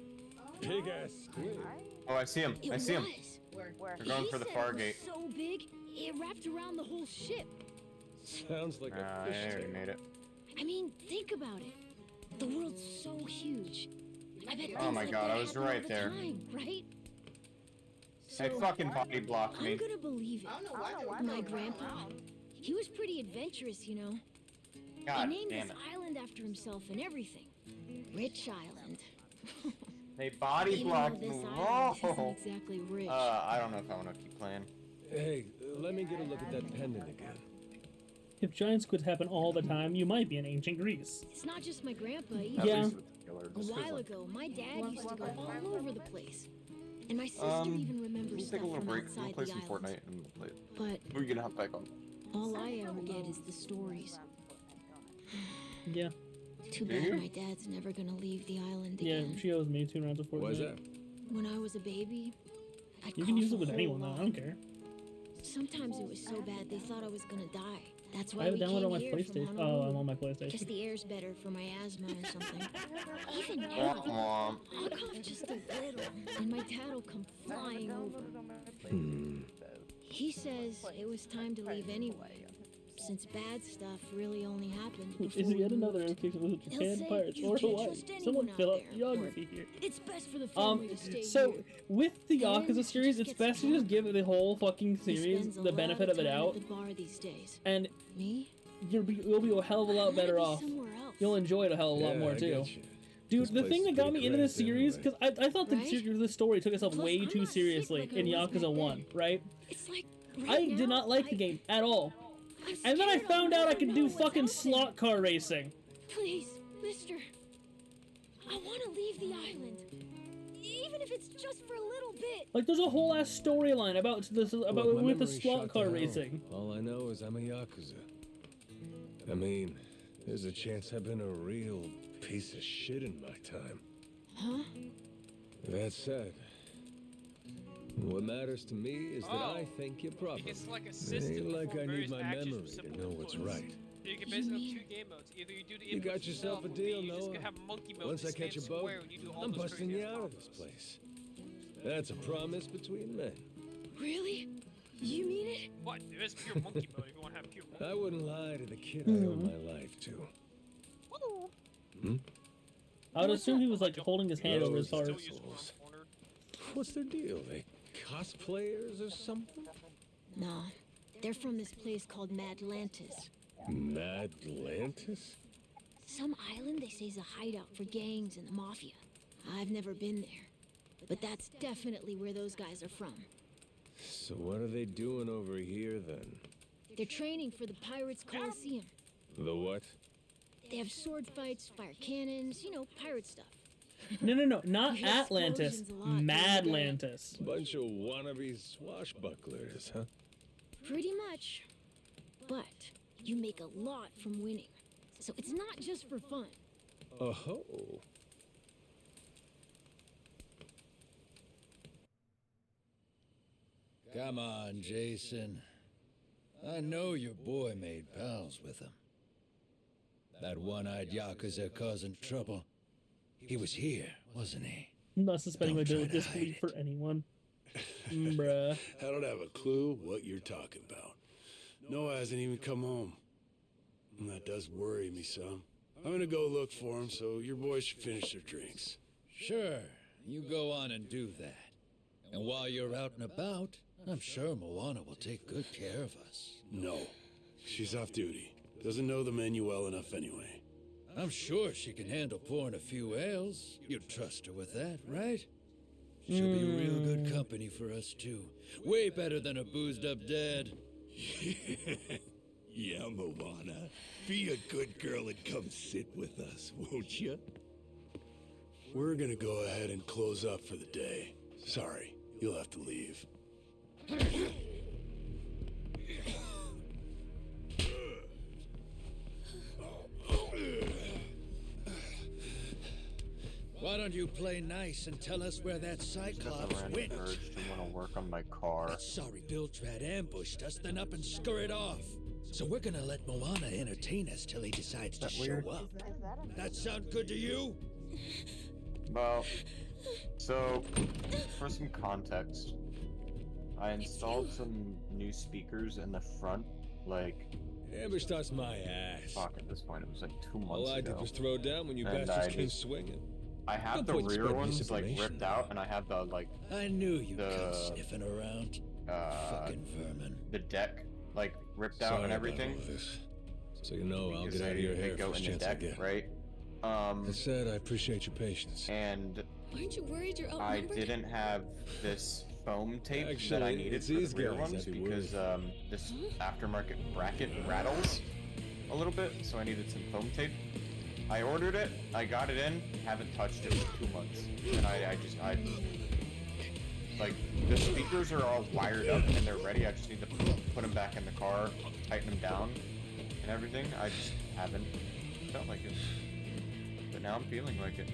big-ass squid. Oh, I see him. It I see him. was. Where? They're going He for the said far it was gate. so big, it wrapped around the whole ship. Sounds like a I fish already tail. made it. I mean, think about it. The world's so huge. I bet Oh things my like God, that I was happen all right the there. time, right? They So, fucking body blocked me. I'm gonna believe it. I don't know why they were My going grandpa, around. he was pretty adventurous, you know. God He named damn this it. island after himself and everything. Rich Island. They body Even though blocked this me. island isn't Whoa. exactly rich. I don't know if I want to keep playing. Hey, let me get a look at that pendant again. If giant squids happen all the time, you might be in ancient Greece. It's not just my grandpa At either. Yeah. least with the killer, A just 'cause, while like, ago, my dad used to go all over the place. And my sister even Let remembers me stuff take a little from break. We'll outside play the some island. Fortnite and we'll play. But We're gonna hop back on. all I ever get is the stories. Yeah. Too bad my dad's never gonna leave the island Yeah, again. she owes me 2 rounds of Fortnite. Why's that? When I was a baby, I'd You can cough use a it with whole anyone though, I lot. don't care. Sometimes it was so bad they thought I was gonna die. That's I why have we it downloaded came on my here from PlayStation. Honolulu. Oh, I'm on my Guess PlayStation. the air's better for my asthma or something. Even Womp now, womp. I'll cough just a little, and my dad'll come flying over. He says it was time to leave anyway, since bad stuff really only happened before Is we yet another moved. notification with They'll Japan, say Pirates, you or can't Hawaii? trust anyone Someone out fill out there, geography here. It's best for the family to stay So here. with the Then Yakuza he series, just it's gets best to just give the whole fucking He series spends a the lot benefit of the time doubt, at the bar these days. and Me? you'll be a hell of a lot better off. Somewhere else. You'll enjoy it a hell of a lot Yeah, more I too. get you. Dude, This the place thing is that got pretty me into this cramped series, anyway. because I thought Right? the story took itself Plus, way I'm too not sick seriously like I in was Yakuza back 1, then. right? It's like I right did now, not like the game at all. I'm And then I scared I'll found out I never could know do what's fucking out there. slot car racing. Please, mister. I want to leave the island. Even if it's just for a little bit. Like, there's a whole ass storyline about this Look, about my with the memory's slot shot car to hell. racing. All I know is I'm a Yakuza. I mean, there's a chance I've been a real piece of shit in my time. Huh? That said, what matters to me is that Oh. I think you're proper. It's like a It system ain't like for I need various my actions memory with to simple know what's inputs. right. You can basically have two game modes. Either you do the You inputs got yourself a or deal, you just Noah. can have monkey mode. Once I that catch a stands boat, square and you do all I'm those busting crazy you out of this combos. place. That's a promise between men. Really? You mean it? What? There's pure monkey mode if you want to have pure monkey. I wouldn't lie to the kid I owe my life to. I would assume he was like holding his hand over his Those heart. assholes. What's their deal? They cosplayers or something? No. They're from this place called Madlantis. Madlantis? Some island they say is a hideout for gangs and the mafia. I've never been there. But that's definitely where those guys are from. So what are they doing over here then? They're training for the Pirates Coliseum. The what? They have sword fights, fire cannons, you know, pirate stuff. No, not You hear Atlantis, explosions a lot during the day. Madlantis. Bunch of wannabe swashbucklers, huh? Pretty much. But you make a lot from winning. So it's not just for fun. Oh. Come on, Jason. I know your boy made pals with him. That one-eyed Yakuza causing trouble. He was here, wasn't he? I'm not suspending my Don't try bit of to disbelief hide for anyone. Bruh. I don't have a clue what you're talking about. Noah hasn't even come home. And that does worry me some. I'm gonna go look for him, so your boys should finish their drinks. Sure, you go on and do that. And while you're out and about, I'm sure Moana will take good care of us. No. She's off duty. Doesn't know the menu well enough anyway. I'm sure she can handle pouring a few ales. You'd trust her with that, right? She'll be real good company for us, too. Way better than a boozed-up dad. Yeah, Moana. Be a good girl and come sit with us, won't you? We're gonna go ahead and close up for the day. Sorry, you'll have to leave. Why don't you play nice and tell us where that Just got Cyclops the went? random urge to want to work on my car. That sorry Biltrad ambushed us, then up and scurried off. So we're gonna let Moana entertain us till he decides to That show weird? up. That sound good to you? Well, so for some context, I installed some new speakers in the front, like Amberstadt's my ass. Fuck, at this point, it was like 2 months All I ago. did was throw down when you And bastards I came just- swinging. I have No the point in rear spreading ones like misinformation ripped out, now. and I have the like I knew you'd come the sniffing around. Fucking vermin. the deck like ripped out Sorry and about everything. all this. So you know I'll Because get out of your they hair go first in the chance I deck, get. right? That said, I appreciate your patience. And Aren't you worried you're I outnumbered? didn't have this foam tape that I Actually, needed it's for the these rear guys ones I'd be because this aftermarket bracket rattles a little bit, so I needed some foam tape. I ordered it, I got it in, haven't touched it for 2 months, and I like the speakers are all wired up and they're ready. I just need to put them back in the car, tighten them down, and everything. I just haven't felt like it, but now I'm feeling like it.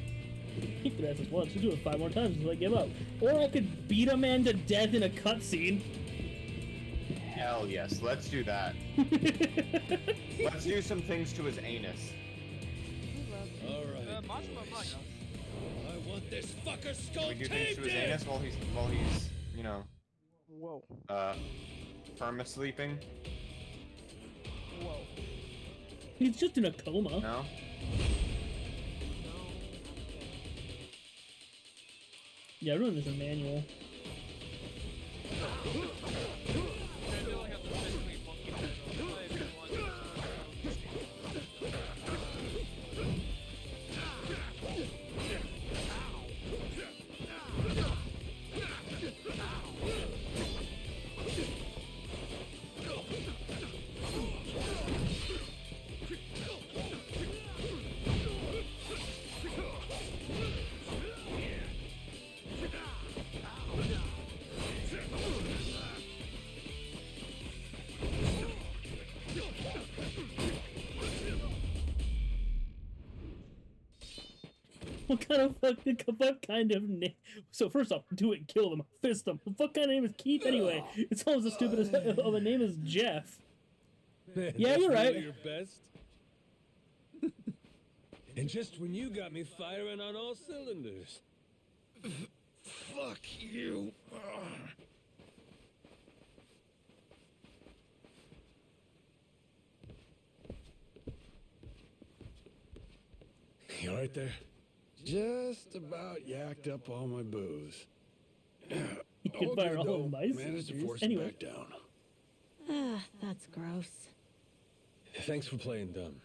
Kick their asses once. Just do it 5 more times until I give up. Or I could beat a man to death in a cutscene. Hell yes, let's do that. Let's do some things to his anus. All right, Majima might. boys. I want this fucker Can skull we do things taped to his in! anus while he's, you know, Whoa. firm sleeping? Whoa. He's just in a coma. No? Yeah, everyone is a manual. What kind of name? So first off, do it, kill them, fist them. What kind of name is Keith anyway? It's almost as stupid as of a name as Jeff. Man, Yeah, that's you're right. really your best. And just when you got me firing on all cylinders. Fuck you. You all right there? Just about yacked up all my booze. You can fire all of my Managed to cylinders. force it Anyway. back down. Ah, that's gross. Thanks for playing dumb.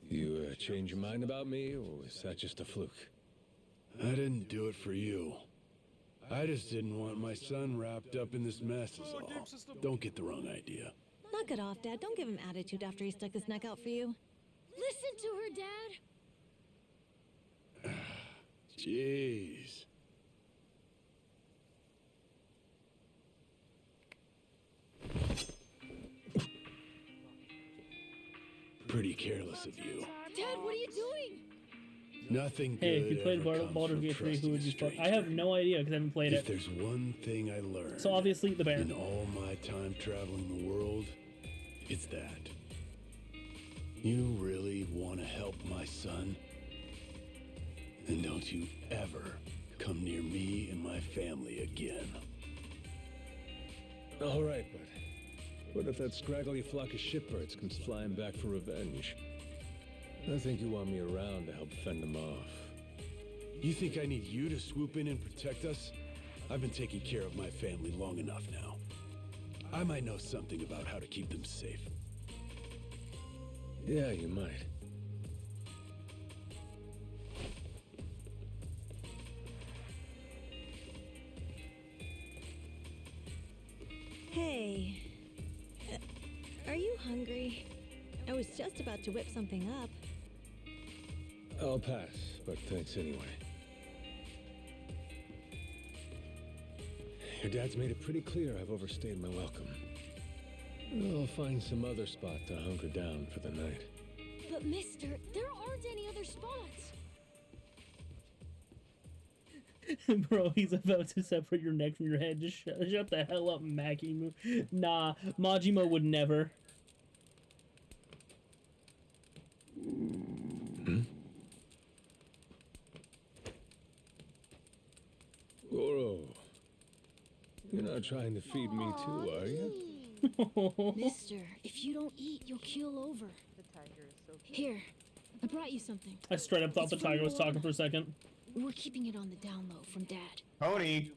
You change your mind about me, or was that just a fluke? I didn't do it for you. I just didn't want my son wrapped up in this mess is all. Don't get the wrong idea. Knock it off, Dad. Don't give him attitude after he stuck his neck out for you. Listen to her, Dad. Jeez. Pretty careless of you. Dad, what are you doing? Nothing Hey, good if you played ever comes Baldur's from Gate 3, who trusting would a you fuck? I stranger. have no idea because I haven't played If it. there's one thing I learned So obviously the bear. in all my time traveling the world, it's that. You really want to help my son? Then don't you ever come near me and my family again. All right, but what if that scraggly flock of shitbirds comes flying back for revenge? I think you want me around to help fend them off. You think I need you to swoop in and protect us? I've been taking care of my family long enough now. I might know something about how to keep them safe. Yeah, you might. Hey. Are you hungry? I was just about to whip something up. I'll pass, but thanks anyway. Your dad's made it pretty clear I've overstayed my welcome. I'll find some other spot to hunker down for the night. But mister, there aren't any other spots. Bro, he's about to separate your neck from your head. Just shut the hell up, Mackie. Nah, Majima would never. Goro, you're not trying to feed me too, are you? Mister, if you don't eat, you'll keel over. The tiger is so cute. Here, I brought you something. I straight up thought the tiger was talking for a second. We're keeping it on the down low from Dad. Cody!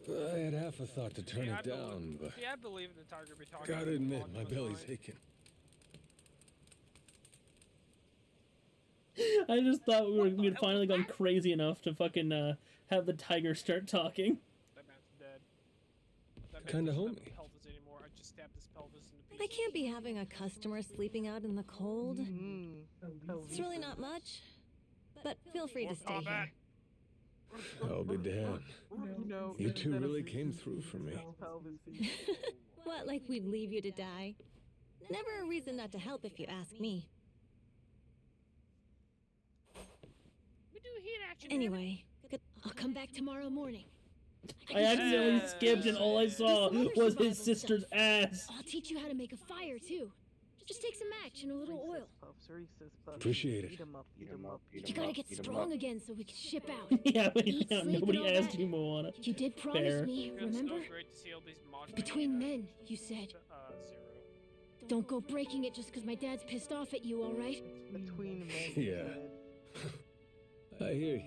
I had half a thought to turn it down, but Yeah, I believe in the tiger be talking. gotta admit, talking my all the belly's time. aching. I just thought we had finally gone crazy enough to fucking have the tiger start talking. That man's dead. That man Kinda doesn't have homey. a pelvis anymore. I just stabbed his pelvis into They pieces. can't be having a customer sleeping out in the cold. It's really not much, but feel free to stay here. I'll be damned. You two really came through for me. What, like we'd leave you to die? Never a reason not to help if you ask me. We do heat action. Anyway, good. I'll come back tomorrow morning. I accidentally skipped and all I saw was his sister's ass. I'll teach you how to make a fire too. Just take some match and a little oil. Appreciate it. You gotta get strong again so we can ship out. Yeah, but Eat, yeah, sleep, nobody and all asked that. you, Moana. You did promise Fair. me, remember? Great to see all these mods. Between men, you said. Zero. Don't go breaking it just because my dad's pissed off at you, all right? Between men. Yeah. I hear you.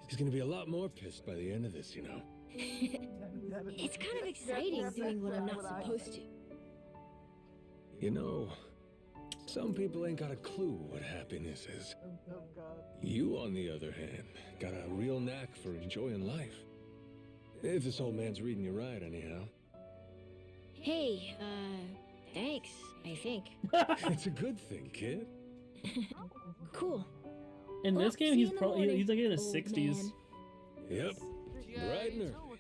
He's gonna be a lot more pissed by the end of this, you know. It's kind of exciting doing what I'm not supposed to. You know, some people ain't got a clue what happiness is. You, on the other hand, got a real knack for enjoying life. If this old man's reading you right, anyhow. Hey, thanks, I think. It's a good thing, kid. Cool. In this Well, game, see he's you in the probably morning, he's like in his old 60s. man. Yep. Bright and early.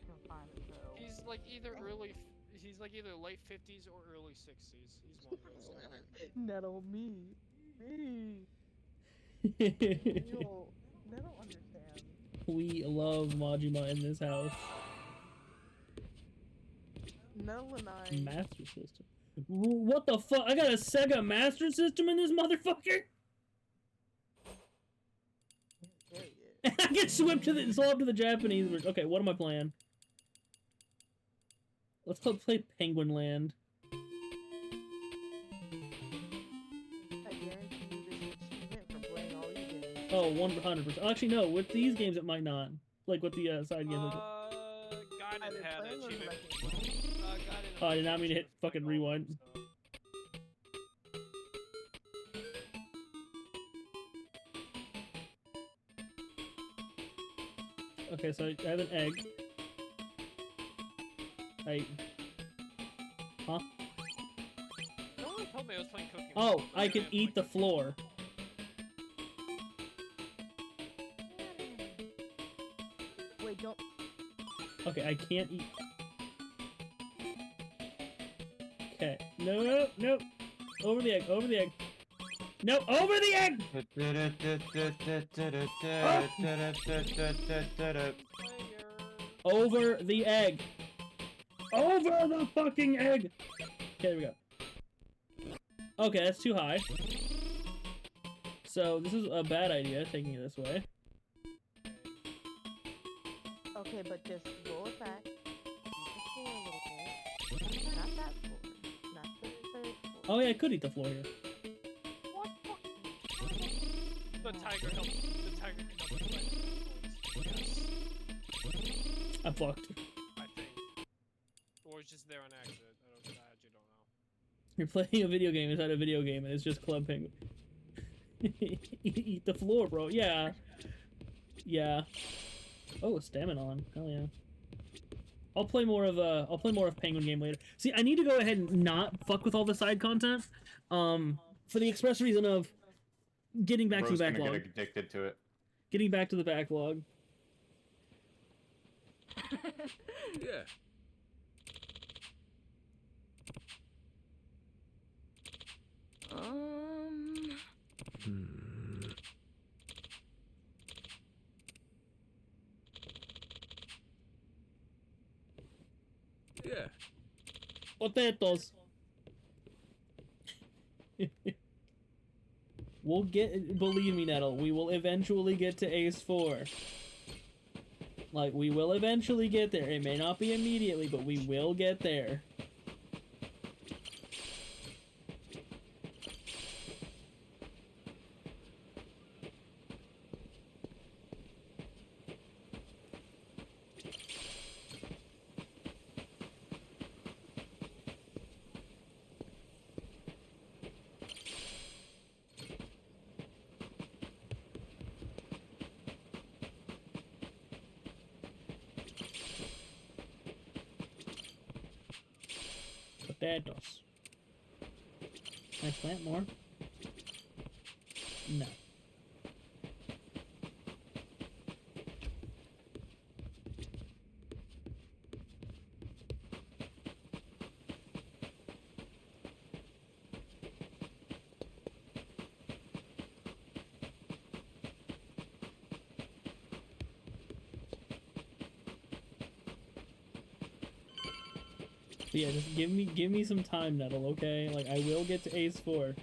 He's like he's like either late 50s or early 60s. He's one of those. Not on me. They don't understand. We love Majima in this house. No, and I. Master System. What the fuck? I got a Sega Master System in this motherfucker? I get swept to the sold to the Japanese version. Okay, what am I playing? Let's play Penguin Land. I guarantee you this achievement for playing all these games. Oh, 100%. Actually, no. With these games, it might not. Like with the side games. Gaiden had an achievement. Oh, I did not mean to hit fucking rewind. Okay, so I have an egg. Huh? No one told me I was playing cooking. Oh, I can eat the floor. Wait, don't. Okay, I can't eat. Okay. No. Over the egg, over the egg. No, over the egg! Over the egg. Over the fucking egg! Okay, there we go. Okay, that's too high. So, this is a bad idea, taking it this way. Okay, but just roll it back. Eat the floor a little bit. Not that floor. Not the third floor. Oh yeah, I could eat the floor here. The tiger helps. The tiger can help you play. Yes. I'm fucked. I think. Or it's just there on accident. I actually don't know. You're playing a video game inside a video game, and it's just Club Penguin. Eat the floor, bro. Yeah. Yeah. Oh, a stamina on. Hell yeah. I'll play more of Penguin game later. See, I need to go ahead and not fuck with all the side content. For the express reason of getting back to the backlog. Get addicted to it. Getting back to the backlog. Yeah. Yeah. Potatoes. We'll get, believe me, Nettle, we will eventually get to Ace 4. Like, we will eventually get there. It may not be immediately, but we will get there. potatoes. Can I plant more? No. But yeah, just give me some time, Nettle, okay? Like, I will get to Ace 4.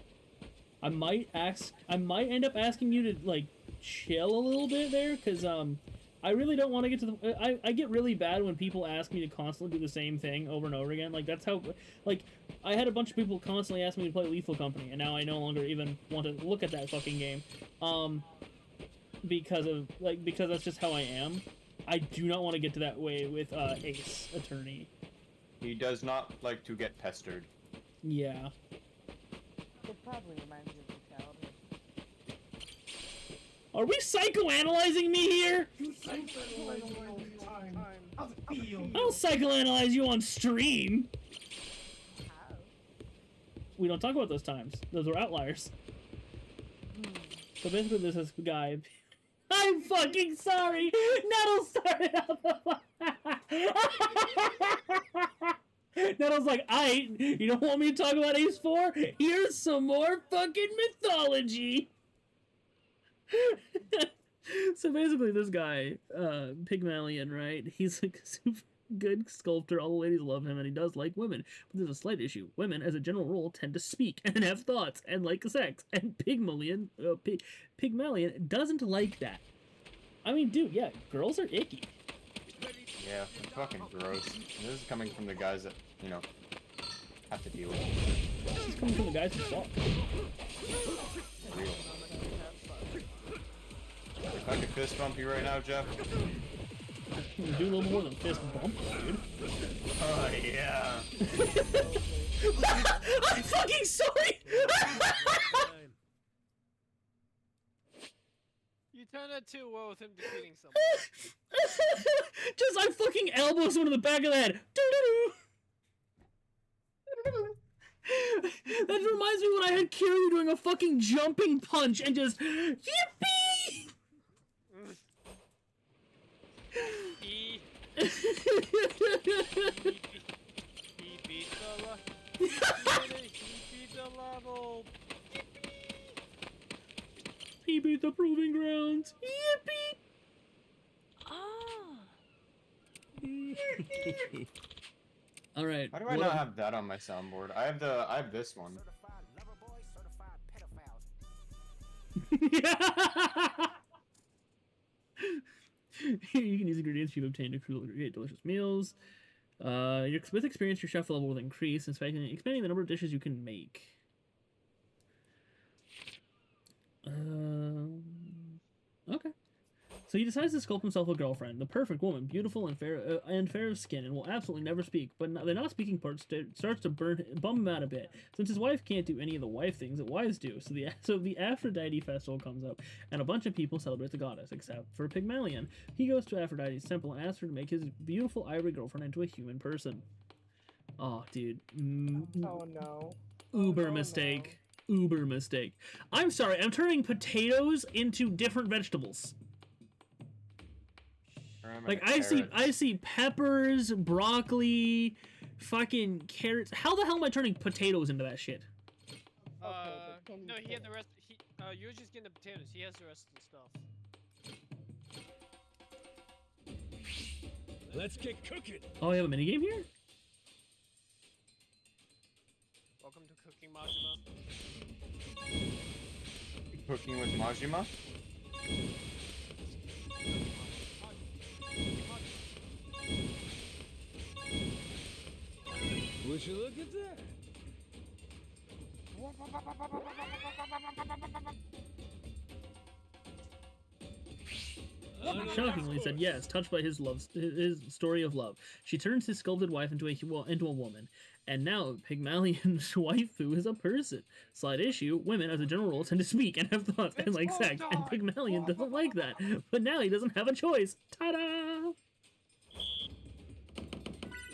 I might end up asking you to, like, chill a little bit there, because, I really don't want to get to the... I get really bad when people ask me to constantly do the same thing over and over again. Like, that's how... Like, I had a bunch of people constantly ask me to play Lethal Company, and now I no longer even want to look at that fucking game. Because that's just how I am. I do not want to get to that way with, Ace Attorney. He does not like to get pestered. Yeah. It probably reminds you of your childhood. Are we psychoanalyzing me here? How's it feel? I don't psychoanalyze you on stream. How? We don't talk about those times. Those are outliers. So basically this is guy. I'm fucking sorry! Nettle started out the... Nettle's like, you don't want me to talk about Ace 4? Here's some more fucking mythology! So basically this guy, Pygmalion, right? He's like a super good sculptor, all the ladies love him, and he does like women. But there's a slight issue. Women, as a general rule, tend to speak and have thoughts and like sex. And Pygmalion doesn't like that. I mean, dude, yeah, girls are icky. Yeah, it's fucking gross. This is coming from the guys that, you know, have to deal with it. This is coming from the guys who suck. Real. If I could fist bump you right now, Jeff. You do a little more than fist bump, dude. Oh, yeah. I'm fucking sorry! You turned out too well with him defeating someone. Just, I fucking elbow someone in the back of the head. That reminds me when I had Kiryu doing a fucking jumping punch and just, yippee! He beat the level. He beat the proving grounds. Yippee! All right. Why do I not have that on my soundboard? I have this one. You can use ingredients you've obtained to create delicious meals. With experience, your chef level will increase, expanding the number of dishes you can make. Okay. So he decides to sculpt himself a girlfriend, the perfect woman, beautiful and fair of skin, and will absolutely never speak. But the not speaking part starts to bum him out a bit, since his wife can't do any of the wife things that wives do. So the Aphrodite festival comes up, and a bunch of people celebrate the goddess, except for Pygmalion. He goes to Aphrodite's temple and asks her to make his beautiful ivory girlfriend into a human person. Oh, dude. Oh no. Uber mistake. No. Uber mistake. I'm sorry. I'm turning potatoes into different vegetables. Like I see peppers, broccoli, fucking carrots. How the hell am I turning potatoes into that shit? No, he had the rest. You're just getting the potatoes. He has the rest of the stuff. Let's get cooking. Oh, I have a minigame here? Welcome to Cooking Majima. Cooking with Majima? Would you look at that? Shockingly said yes, touched by his story of love. She turns his sculpted wife into a woman, and now Pygmalion's waifu is a person. Slight issue: women, as a general rule, tend to speak and have thoughts and like sex, and Pygmalion doesn't like that. But now he doesn't have a choice. Ta-da!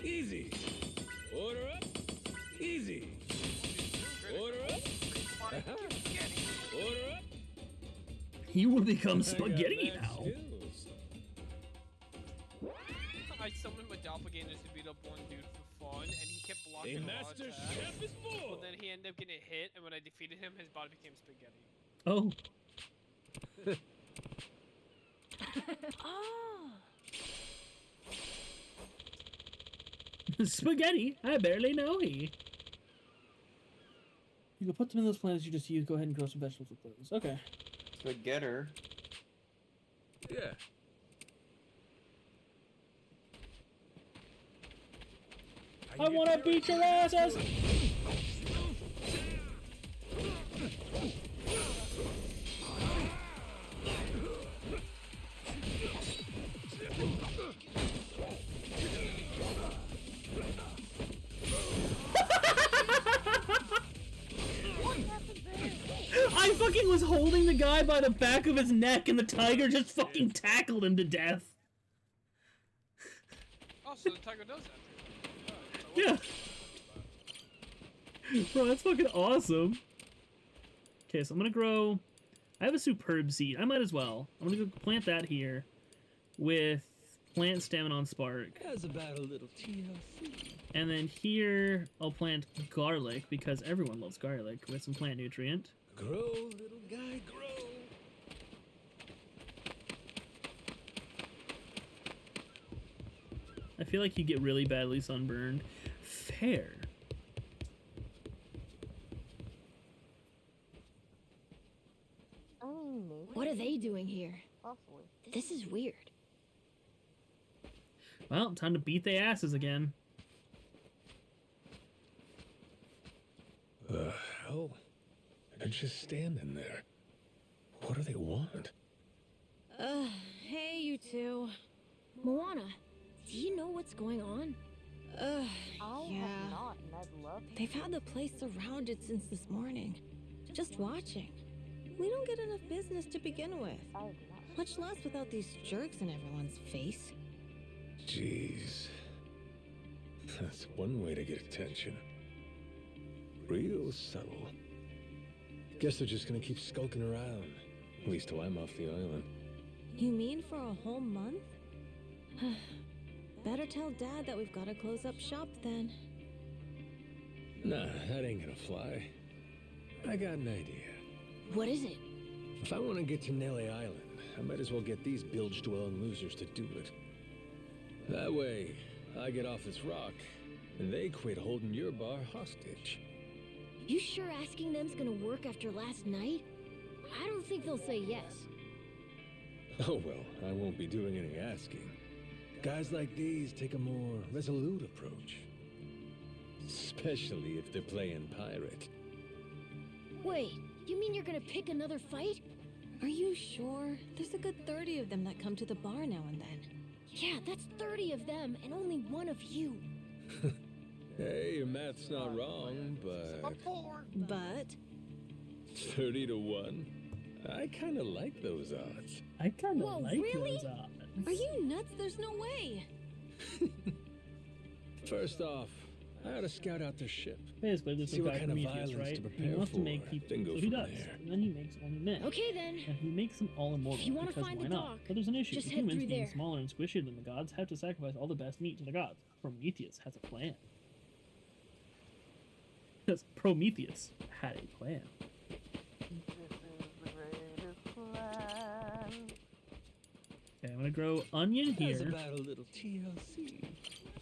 Easy. Order up. He will become spaghetti now. I summoned my doppelgangers to beat up one dude for fun, and he kept blocking a lot of attacks. Well, then he ended up getting hit, and when I defeated him, his body became spaghetti. Oh. Spaghetti? I barely know he. You can put them in those plants you just used. Go ahead and grow some vegetables with those. Okay. Spaghetti. Yeah. I wanna beat your asses! I fucking was holding the guy by the back of his neck and the tiger just fucking tackled him to death. Oh, so the tiger does that. Yeah. Bro, that's fucking awesome. Okay, so I'm gonna grow... I have a superb seed. I might as well. I'm gonna go plant that here with plant stamina on spark. How's about a little TLC? And then here I'll plant garlic because everyone loves garlic with some plant nutrient. Grow, little guy, grow. I feel like you get really badly sunburned. Fair. What are they doing here? This is weird. Well, time to beat their asses again. The hell? They're just standing there. What do they want? Hey, you two. Moana, do you know what's going on? Yeah. They've had the place surrounded since this morning. Just watching. We don't get enough business to begin with. Much less without these jerks in everyone's face. Jeez. That's one way to get attention. Real subtle. Guess they're just gonna keep skulking around. At least till I'm off the island. You mean for a whole month? Better tell Dad that we've got to close up shop then. Nah, that ain't gonna fly. I got an idea. What is it? If I want to get to Nelly Island, I might as well get these bilge-dwelling losers to do it. That way, I get off this rock, and they quit holding your bar hostage. You sure asking them's gonna work after last night? I don't think they'll say yes. Oh well, I won't be doing any asking. Guys like these take a more resolute approach. Especially if they're playing pirate. Wait, you mean you're gonna pick another fight? Are you sure? There's a good 30 of them that come to the bar now and then. Yeah, that's 30 of them and only one of you. Hey, your math's not wrong, but 30 to 1? I kinda like those odds. I kinda Whoa, like really? those odds. Are you nuts? There's no way. First off, I ought to scout out their ship. Basically, this is See a what guy kind of Prometheus, violence right? to He prepare wants to for, make people, then go so he from does. there. And then he makes all the men. Okay then. And he makes them all immortal. If you wanna because find why the not? dock, But there's an issue. just The head humans through being there. smaller and squishier than the gods have to sacrifice all the best meat to the gods. Prometheus has a plan. Because Prometheus had a plan. Okay, I'm gonna grow onion How's here. about a little TLC?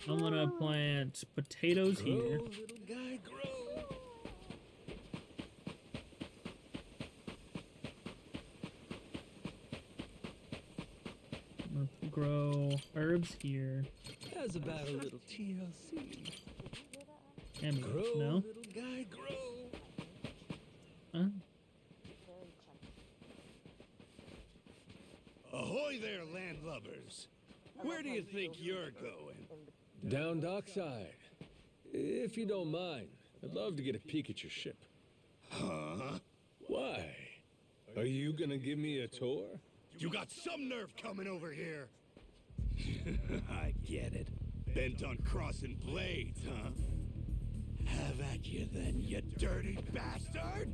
I'm gonna plant potatoes Grow, here. little guy, grow. I'm gonna grow herbs here. How's about a little TLC? And Grow, no? little guy, grow. Huh? Ahoy there, landlubbers! Where do you think you're going? Down dockside. If you don't mind, I'd love to get a peek at your ship. Huh? Why? Are you gonna give me a tour? You got some nerve coming over here! I get it. Bent on crossing blades, huh? Have at you then, you dirty bastard!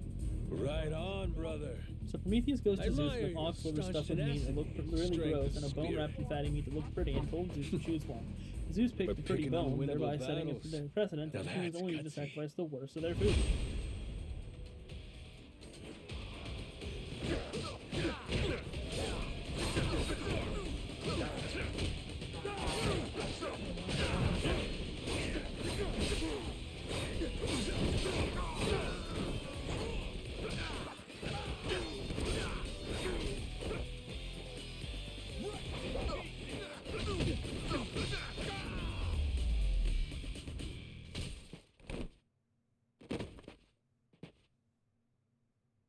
Right on, brother. So Prometheus goes to I Zeus admire with your ox liver staunch stuffed with meat that looked tenacity, really strength gross of and a bone spirit. wrapped in fatty meat that looked pretty and told Zeus to choose one. Zeus picked We're the pretty picking bone, unwinnable thereby setting a battles. precedent Now that humans that's only need to gutsy. sacrifice the worst of their food.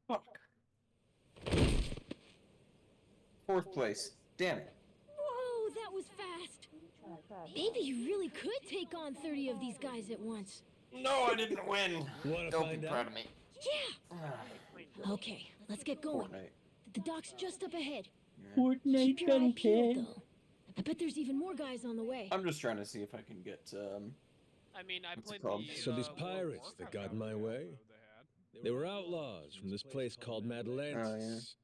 Fuck. 4th place. Damn it. Whoa, that was fast. Maybe you really could take on 30 of these guys at once. No, I didn't win. Wanna Don't be find proud out? of me. Yeah. Okay, let's get going. Fortnite. The dock's just up ahead. Fortnite Keep your eye battle peeled, cat. though. I bet there's even more guys on the way. I'm just trying to see if I can get, I mean, I What's it played called? the. So these World of pirates that got in my Warcraft way, they had. they were outlaws from this place called Madlantis.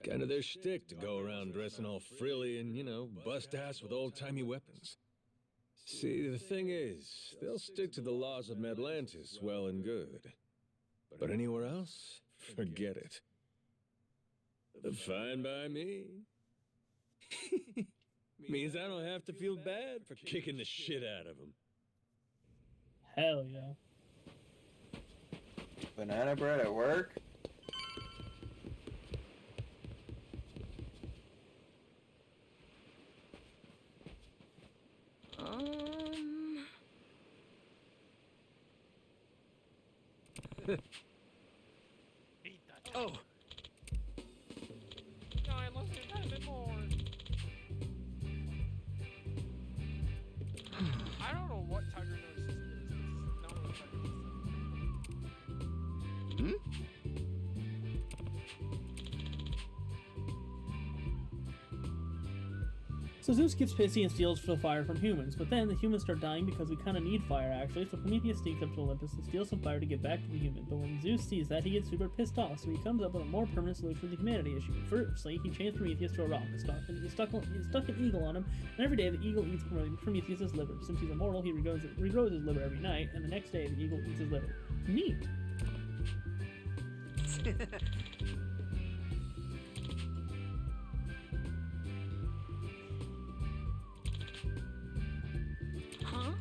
Kind of their shtick to go around dressing all frilly and, you know, bust ass with old-timey weapons. See, the thing is, they'll stick to the laws of Madlantis well and good. But anywhere else, forget it. Fine by me. Means I don't have to feel bad for kicking the shit out of them. Hell yeah. banana bread at work. Eat that. Oh! No, let's get a bit more. I don't know what Tiger Nose system is. This is not what Tiger Nose system. So Zeus gets pissy and steals the fire from humans, but then the humans start dying because we kind of need fire actually, so Prometheus sneaks up to Olympus and steals some fire to get back to the humans, but when Zeus sees that, he gets super pissed off, so he comes up with a more permanent solution to the humanity issue. Firstly, he chains Prometheus to a rock and stuck an eagle on him, and every day the eagle eats Prometheus' liver. Since he's immortal, he regrows his liver every night, and the next day the eagle eats his liver. Neat! Huh?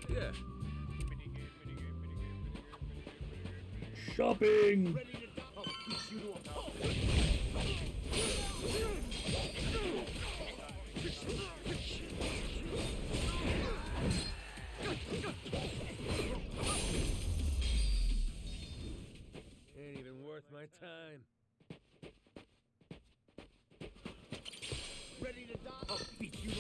Yeah. Shopping! Ain't even worth my time. Ready to die? I'll beat you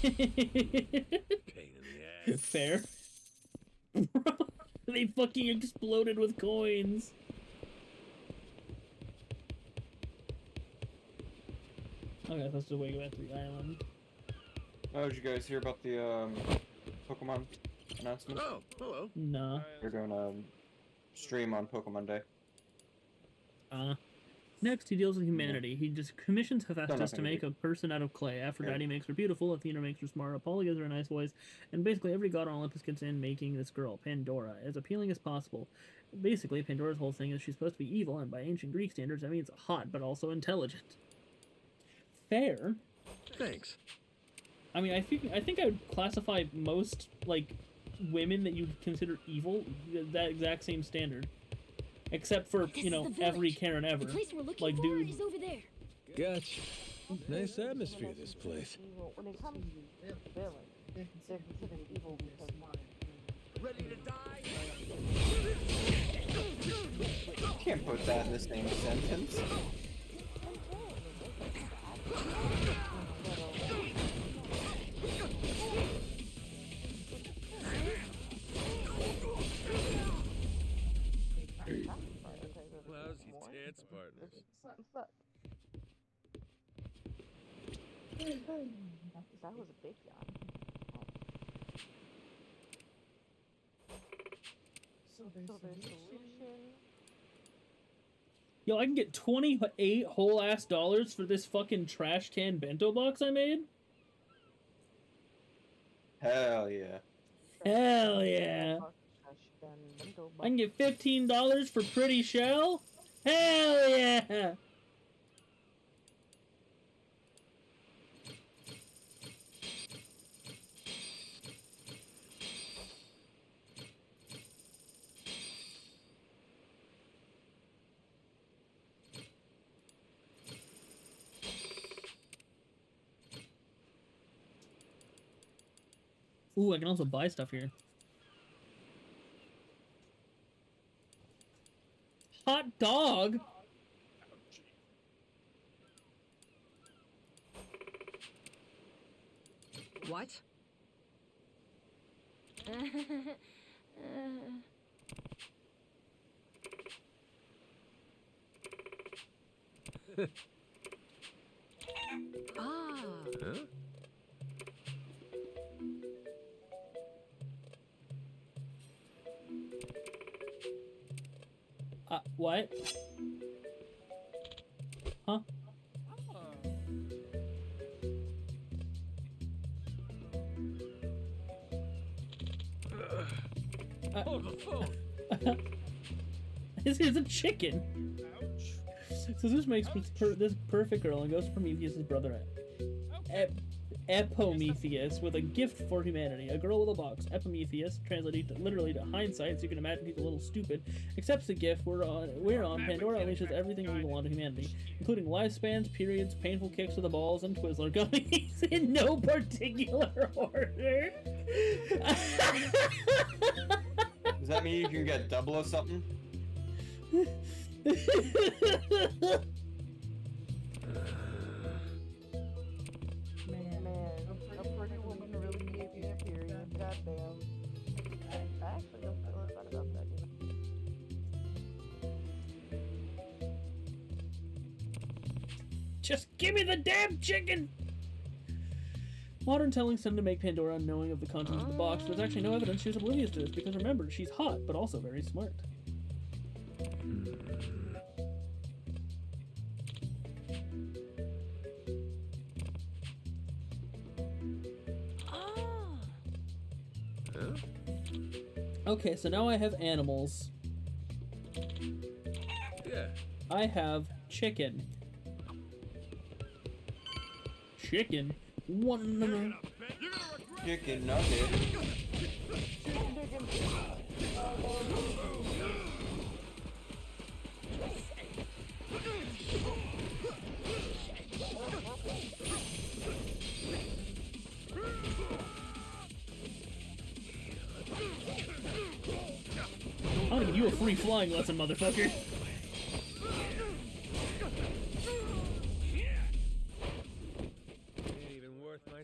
Pain in the ass. Fair. They fucking exploded with coins. Okay, let's just wait back to the island. Oh, did you guys hear about the Pokemon announcement? Oh, hello. Nah. They're doing a stream on Pokemon Day. Next, he deals with humanity. He just commissions Hephaestus to nothing make a person out of clay. Aphrodite makes her beautiful, Athena makes her smart, Apollo gives her a nice voice, and basically every god on Olympus gets in making this girl, Pandora, as appealing as possible. Basically, Pandora's whole thing is she's supposed to be evil, and by ancient Greek standards, that means hot, but also intelligent. Fair. Thanks. I mean, I think I would classify most, like, women that you'd consider evil that exact same standard. Except for, This you know, is the every village. Karen ever. The place we're looking Like, for dude. is over there. Gotcha. Nice atmosphere, this place. Evil. When it comes to the villain, they're considered evil because Ready to die? You can't put that in the same sentence. dance partners. That was a big yawn. So there's solution. Yo, I can get 28 whole ass dollars for this fucking trash can bento box I made? Hell yeah. Hell yeah. I can get $15 for Pretty Shell? Hell yeah. Ooh, I can also buy stuff here. Hot dog? What? Ah. Huh? What? Huh? Hold the phone. This is a chicken. Ouch. So this makes this perfect girl and goes to Prometheus' brother Epimetheus with a gift for humanity. A girl with a box. Epimetheus, translated literally to hindsight, so you can imagine he's a little stupid, accepts the gift. We're on Pandora unleashes everything evil onto humanity, including lifespans, periods, painful kicks to the balls, and Twizzler gummies in no particular order. Does that mean you can get double or something? Man, a pretty woman really gave you a period. Goddamn. I actually don't feel as bad about that, you know. Just give me the damn chicken! Modern tellings tend to make Pandora unknowing of the contents of the box, but there's actually no evidence she was oblivious to this, because remember, she's hot, but also very smart. Okay, so now I have animals. Yeah. I have chicken. Chicken? One. Chicken nugget. I'm gonna give you a free flying lesson, motherfucker.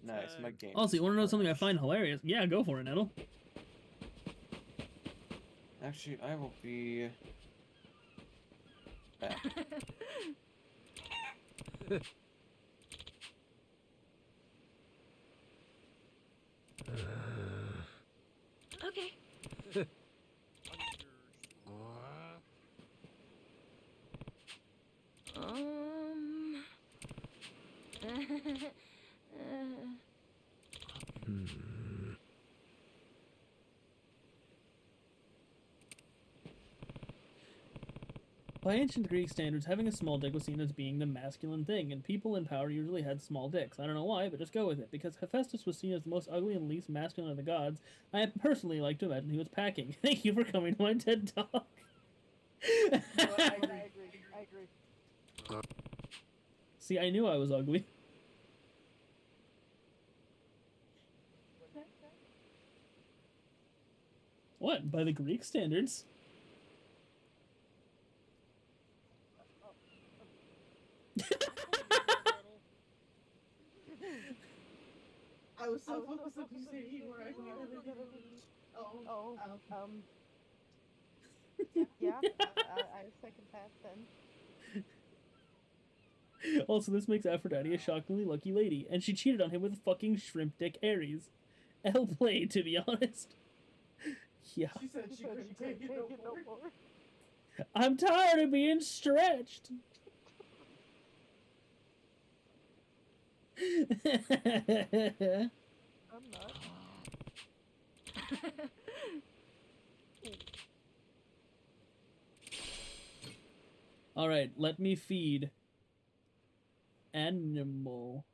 Nice, my game. Also, you wanna know something I find hilarious? Yeah, go for it, Nettle. Actually, I will be back. Okay. By ancient Greek standards, having a small dick was seen as being the masculine thing, and people in power usually had small dicks. I don't know why, but just go with it. Because Hephaestus was seen as the most ugly and least masculine of the gods, I personally like to imagine he was packing. Thank you for coming to my TED Talk. I agree. See, I knew I was ugly. What? By the Greek standards? I was so focused on you saying you were ugly. Yeah, I second that then. Also, this makes Aphrodite a shockingly lucky lady, and she cheated on him with fucking shrimp dick Ares. L played, to be honest. Yeah. She said she couldn't take it no more. I'm tired of being stretched. I'm not. All right, let me feed animal.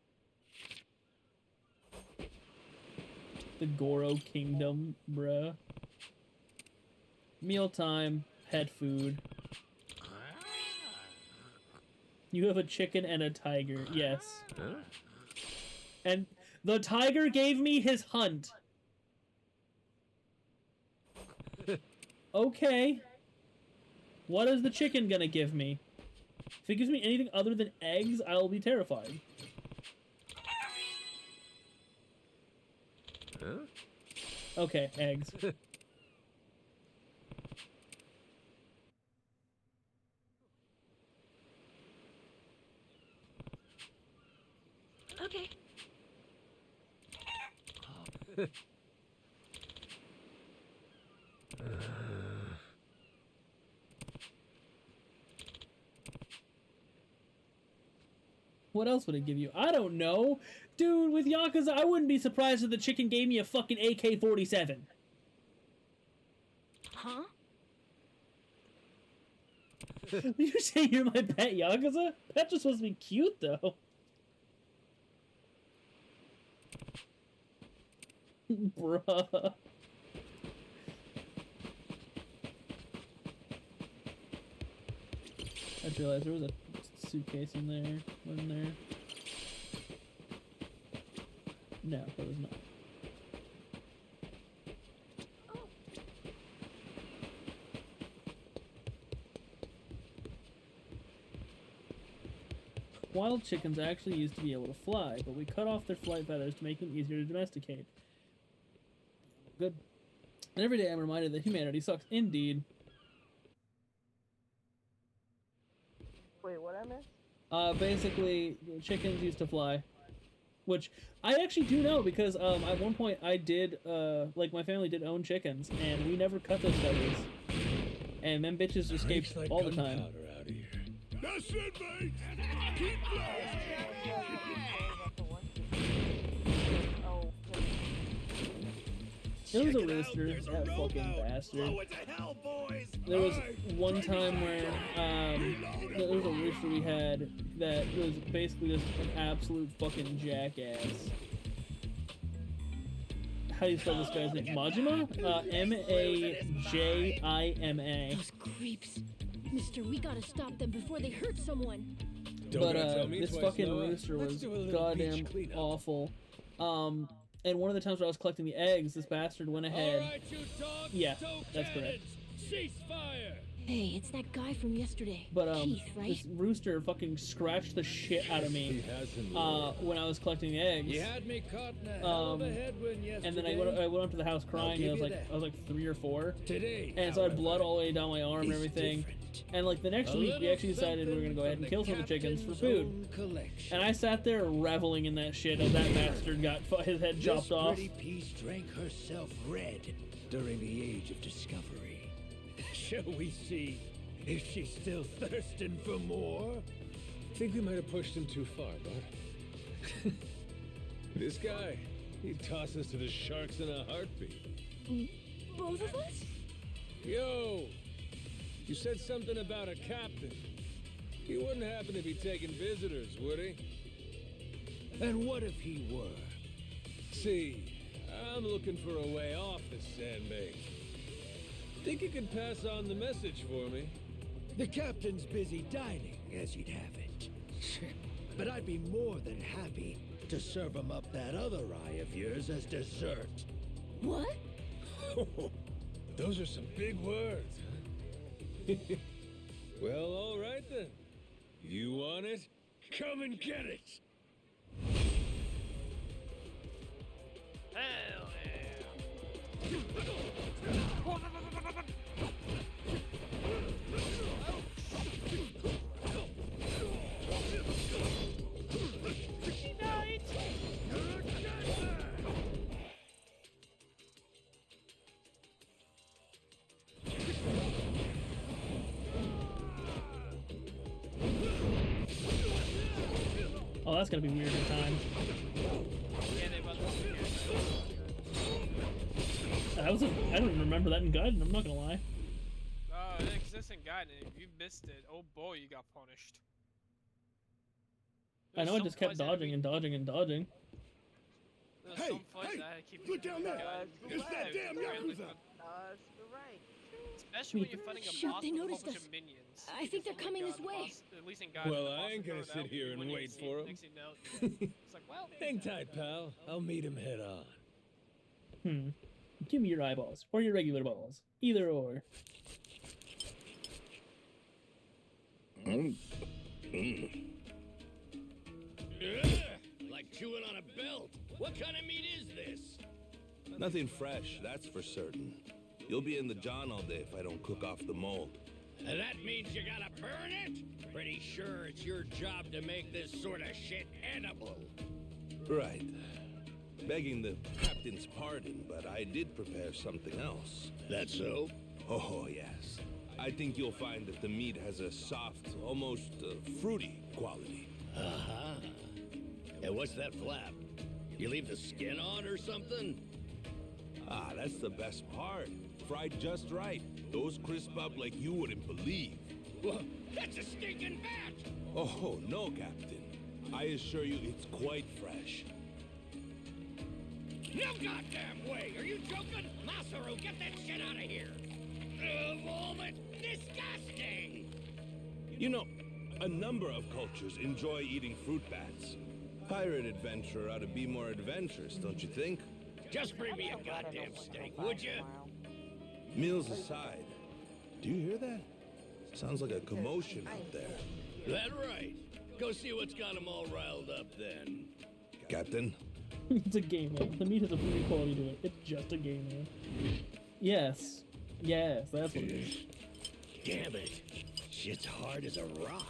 The Goro Kingdom, bruh. Mealtime, pet food. You have a chicken and a tiger, yes. Huh? And the tiger gave me his hunt. Okay. What is the chicken gonna give me? If it gives me anything other than eggs, I'll be terrified. Huh? Okay, eggs. Okay. What else would it give you? I don't know. Dude, with Yakuza, I wouldn't be surprised if the chicken gave me a fucking AK-47. Huh? You say you're my pet Yakuza? That's just supposed to be cute, though. Bruh. I just realized there was a suitcase in there, wasn't there? No, there was not. Wild chickens actually used to be able to fly, but we cut off their flight feathers to make them easier to domesticate. Good. And every day I'm reminded that humanity sucks indeed. Wait, what I missed? Basically, chickens used to fly. Which, I actually do know, because, at one point I did, like, my family did own chickens, and we never cut those feathers. And them bitches escaped Like all the time. gunpowder out here. That's it, mate! Keep There was a rooster, that fucking bastard. There was one time where, there was a rooster we had that was basically just an absolute fucking jackass. How do you spell this guy's name? Majima? M-A-J-I-M-A. Those creeps. Mister, we gotta stop them before they hurt someone. But, this fucking rooster was goddamn awful. And one of the times when I was collecting the eggs, this bastard went ahead. Yeah, that's correct. Ceasefire! Hey, it's that guy from yesterday. But Keith, right? this rooster fucking scratched the shit out of me when I was collecting the eggs. You had me caught in a hell of a headwind yesterday. And then I went up to the house crying. And I was like 3 or 4. Today, and so I had blood all the way down my arm and everything. And like the next week, we actually decided we were gonna go ahead and kill some of the chickens for food. And I sat there reveling in that shit as that bastard got his head chopped off. This pretty piece drank herself red during the age of discovery. Shall we see if she's still thirsting for more? I think we might have pushed him too far, bud. This guy, he'd toss us to the sharks in a heartbeat. Both of us? Yo! You said something about a captain. He wouldn't happen to be taking visitors, would he? And what if he were? See, I'm looking for a way off this sandbag. Think you could pass on the message for me? The captain's busy dining, as he'd have it. But I'd be more than happy to serve him up that other eye of yours as dessert. What? Those are some big words, huh? Well, all right then. You want it? Come and get it! Hell yeah. that's gonna be weird in time. Yeah, they about I don't even remember that in Guide, I'm not gonna lie. Oh, it exists in Guide, and if you missed it, oh boy, you got punished. I know I just kept dodging and dodging and dodging. There's some fights that I had to keep look down there. It's that damn Yakuza. To the right. Especially when you're fighting a Shoot, boss they with a whole noticed bunch us. of minions. I think they're coming this way. At least in Guide, Well, the I boss ain't gonna throws sit out, here and when you wait see- for 'em. Next thing you know, yeah. It's like, well, Hang tight, pal. I'll meet him head on. Give me your eyeballs. Or your regular balls. Either or. Like chewing on a belt. What kind of meat is this? Nothing fresh, that's for certain. You'll be in the John all day if I don't cook off the mold. And that means you gotta burn it? Pretty sure it's your job to make this sort of shit edible. Right. Begging the captain's pardon, but I did prepare something else. That so? Oh, yes. I think you'll find that the meat has a soft, almost fruity quality. Uh-huh. And what's that flap? You leave the skin on or something? Ah, that's the best part. Fried just right. Those crisp up like you wouldn't believe. Well, that's a stinking bat! Oh, no, Captain. I assure you it's quite fresh. No goddamn way! Are you joking? Masaru, get that shit out of here! Oh, that's disgusting! You know, a number of cultures enjoy eating fruit bats. Pirate adventure ought to be more adventurous, don't you think? Just bring me a goddamn steak, would you? Meals aside, do you hear that? Sounds like a commotion out there. That right. Go see what's got them all riled up then. Captain? It's a game, man. The meat has a pretty quality to it. It's just a game, man. Yes. Yes, that's what it is. Damn it. Shit's hard as a rock.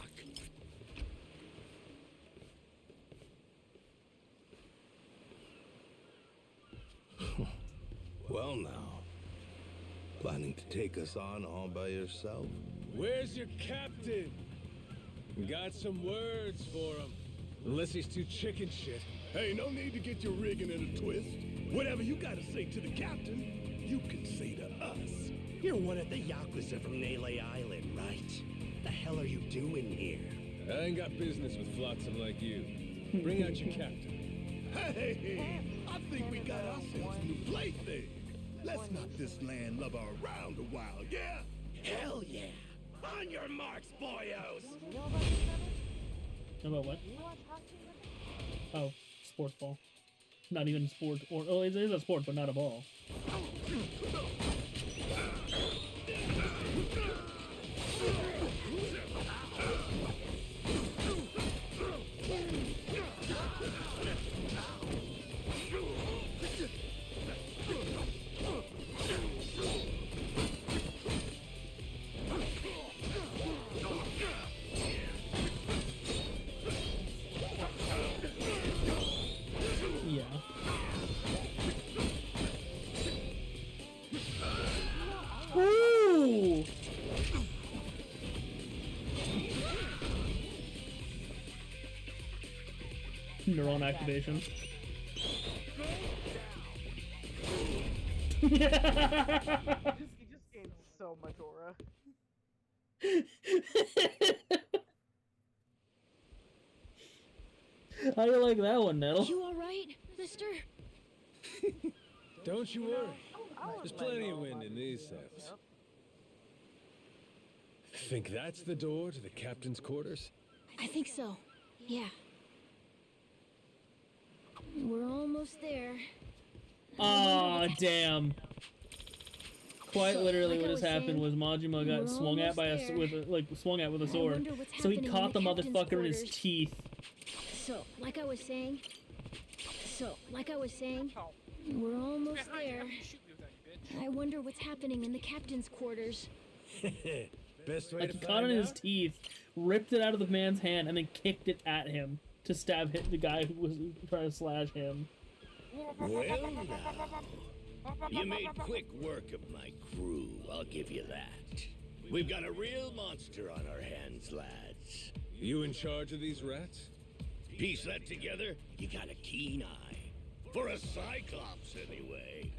Well now, planning to take us on all by yourself? Where's your captain? Got some words for him. Unless he's too chicken shit. Hey, no need to get your rigging in a twist. Whatever you gotta say to the captain, you can say to us. You're one of the Yakuza from Nele Island, right? The hell are you doing here? I ain't got business with flotsam like you. Bring out your captain. Hey, I think we got ourselves a new plaything. Let's knock this landlubber around a while, yeah? Hell yeah! On your marks, boyos! About what? Oh, sports ball. Not even sport, or oh, it is a sport, but not a ball. Yeah. Ooh! Neuron activation. He just gained so much aura. How do you like that one, Nettle? You all right, mister? Don't you worry. There's plenty of wind in these sails. Think that's the door to the captain's quarters? I think so. Yeah. We're almost there. Aw, damn. Quite literally, like what I just was happened was saying, Majima got we're swung at by almost there. swung at with a I sword. wonder what's So he happening caught the in the captain's motherfucker in his quarters. teeth. So, like I was saying, we're almost there. I wonder what's happening in the captain's quarters. Best way Like to he caught it find in his out? teeth, ripped it out of the man's hand, and then kicked it at him to stab the guy who was trying to slash him. Well now, you made quick work of my crew, I'll give you that. We've got a real monster on our hands, lads. You in charge of these rats? Piece that together, you got a keen eye. For a Cyclops, anyway.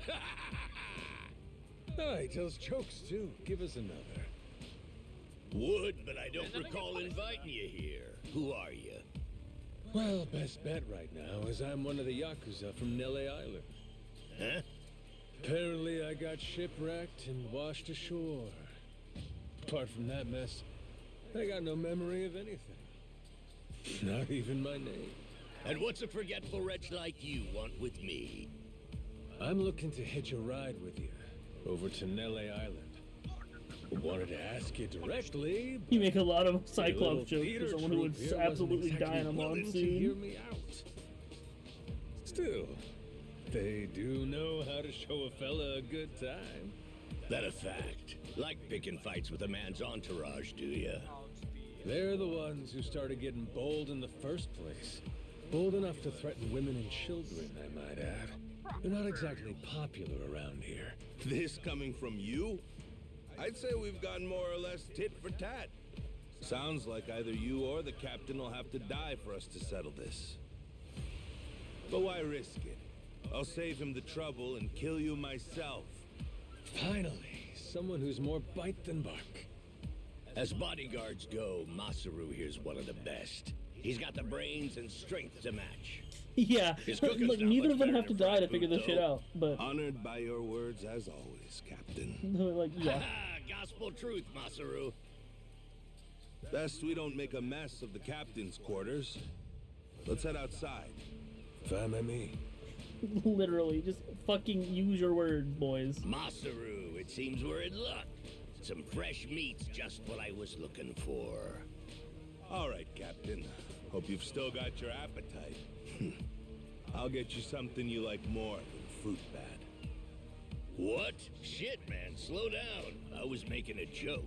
Oh, he tells jokes too. Give us another. Would, but I don't recall inviting you here. Who are you? Well, best bet right now is I'm one of the Yakuza from Nele Island. Huh? Apparently I got shipwrecked and washed ashore. Apart from that mess, I got no memory of anything. Not even my name. And what's a forgetful wretch like you want with me? I'm looking to hitch a ride with you over to Nele Island. Wanted to ask you directly. You make a lot of Your Cyclops little jokes for theater someone who would troupe here wasn't absolutely die exactly in a willing to hear monsoon. me out. Still, they do know how to show a fella a good time. That a fact? Like picking fights with a man's entourage, do ya? They're the ones who started getting bold in the first place. Bold enough to threaten women and children, I might add. They're not exactly popular around here. This coming from you? I'd say we've gone more or less tit for tat. Sounds like either you or the captain will have to die for us to settle this. But why risk it? I'll save him the trouble and kill you myself. Finally, someone who's more bite than bark. As bodyguards go, Masaru here's one of the best. He's got the brains and strength to match. Yeah, His like cooking's not neither much of them better have to than die to fried figure food, this shit though. out, but Honored by your words as always, Captain. like, yeah. Gospel truth, Masaru. Best we don't make a mess of the captain's quarters. Let's head outside. Fine by me. Literally, just fucking use your words, boys. Masaru, it seems we're in luck. Some fresh meat's just what I was looking for. All right, Captain. Hope you've still got your appetite. I'll get you something you like more than fruit bat. What? Shit, man, slow down. I was making a joke.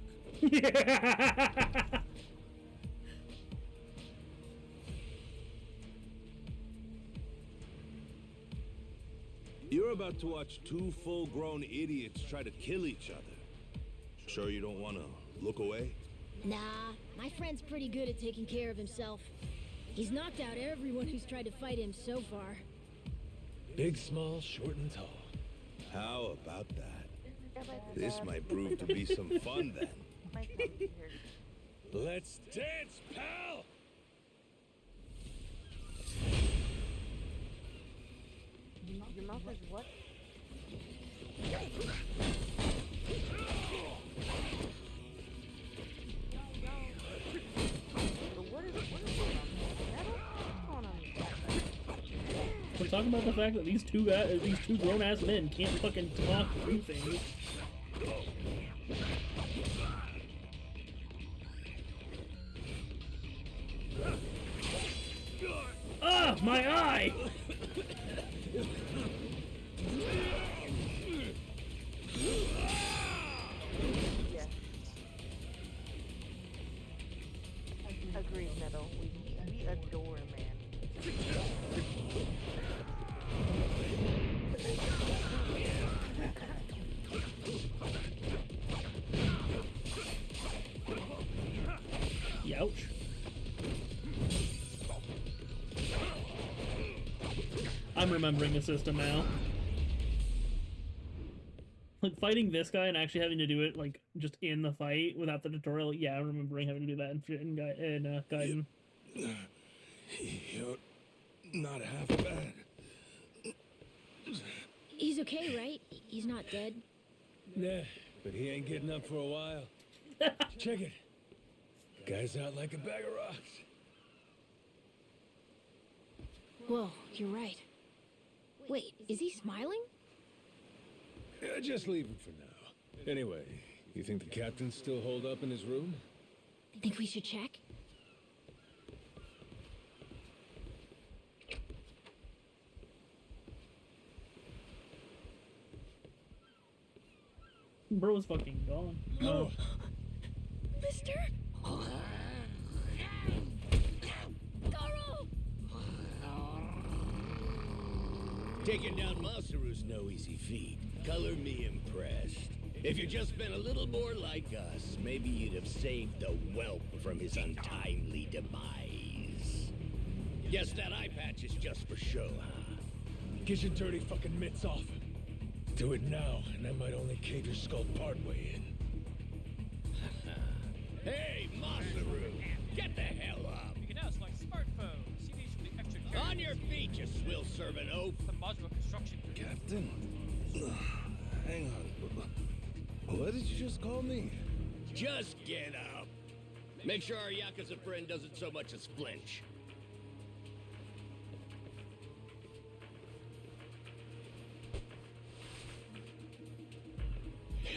You're about to watch two full-grown idiots try to kill each other. Sure you don't want to look away? Nah, my friend's pretty good at taking care of himself. He's knocked out everyone who's tried to fight him so far. Big, small, short, and tall. How about that? This might prove to be some fun then. Let's dance, pal! Your mouth is what? We're talking about the fact that these two grown-ass men can't fucking talk through things. Ah, my eye! Yes. Agreed, Meadow. We adore man. Youch. I'm remembering the system now. Like, fighting this guy and actually having to do it, like, just in the fight without the tutorial. Yeah, I'm remembering having to do that in Gaiden. You're not half bad. He's okay, right? He's not dead? Nah, but he ain't getting up for a while. Check it. Guy's out like a bag of rocks. Whoa, you're right. Wait, is he smiling? Yeah, just leave him for now. Anyway, you think the captain's still holed up in his room? Think we should check? Bro's fucking gone. Oh. Mister? Garo! Taking down Masaru's no easy feat. Color me impressed. If you'd just been a little more like us, maybe you'd have saved the whelp from his untimely demise. Guess that eye patch is just for show, huh? Get your dirty fucking mitts off. Do it now, and I might only cave your skull partway in. Hey, Masaru! Get the hell up! You can now select smartphone. See these for the extra On your feet, you swill servant oaf! The modular construction. Captain? Hang on. What did you just call me? Just get up! Make sure our Yakuza friend doesn't so much as flinch.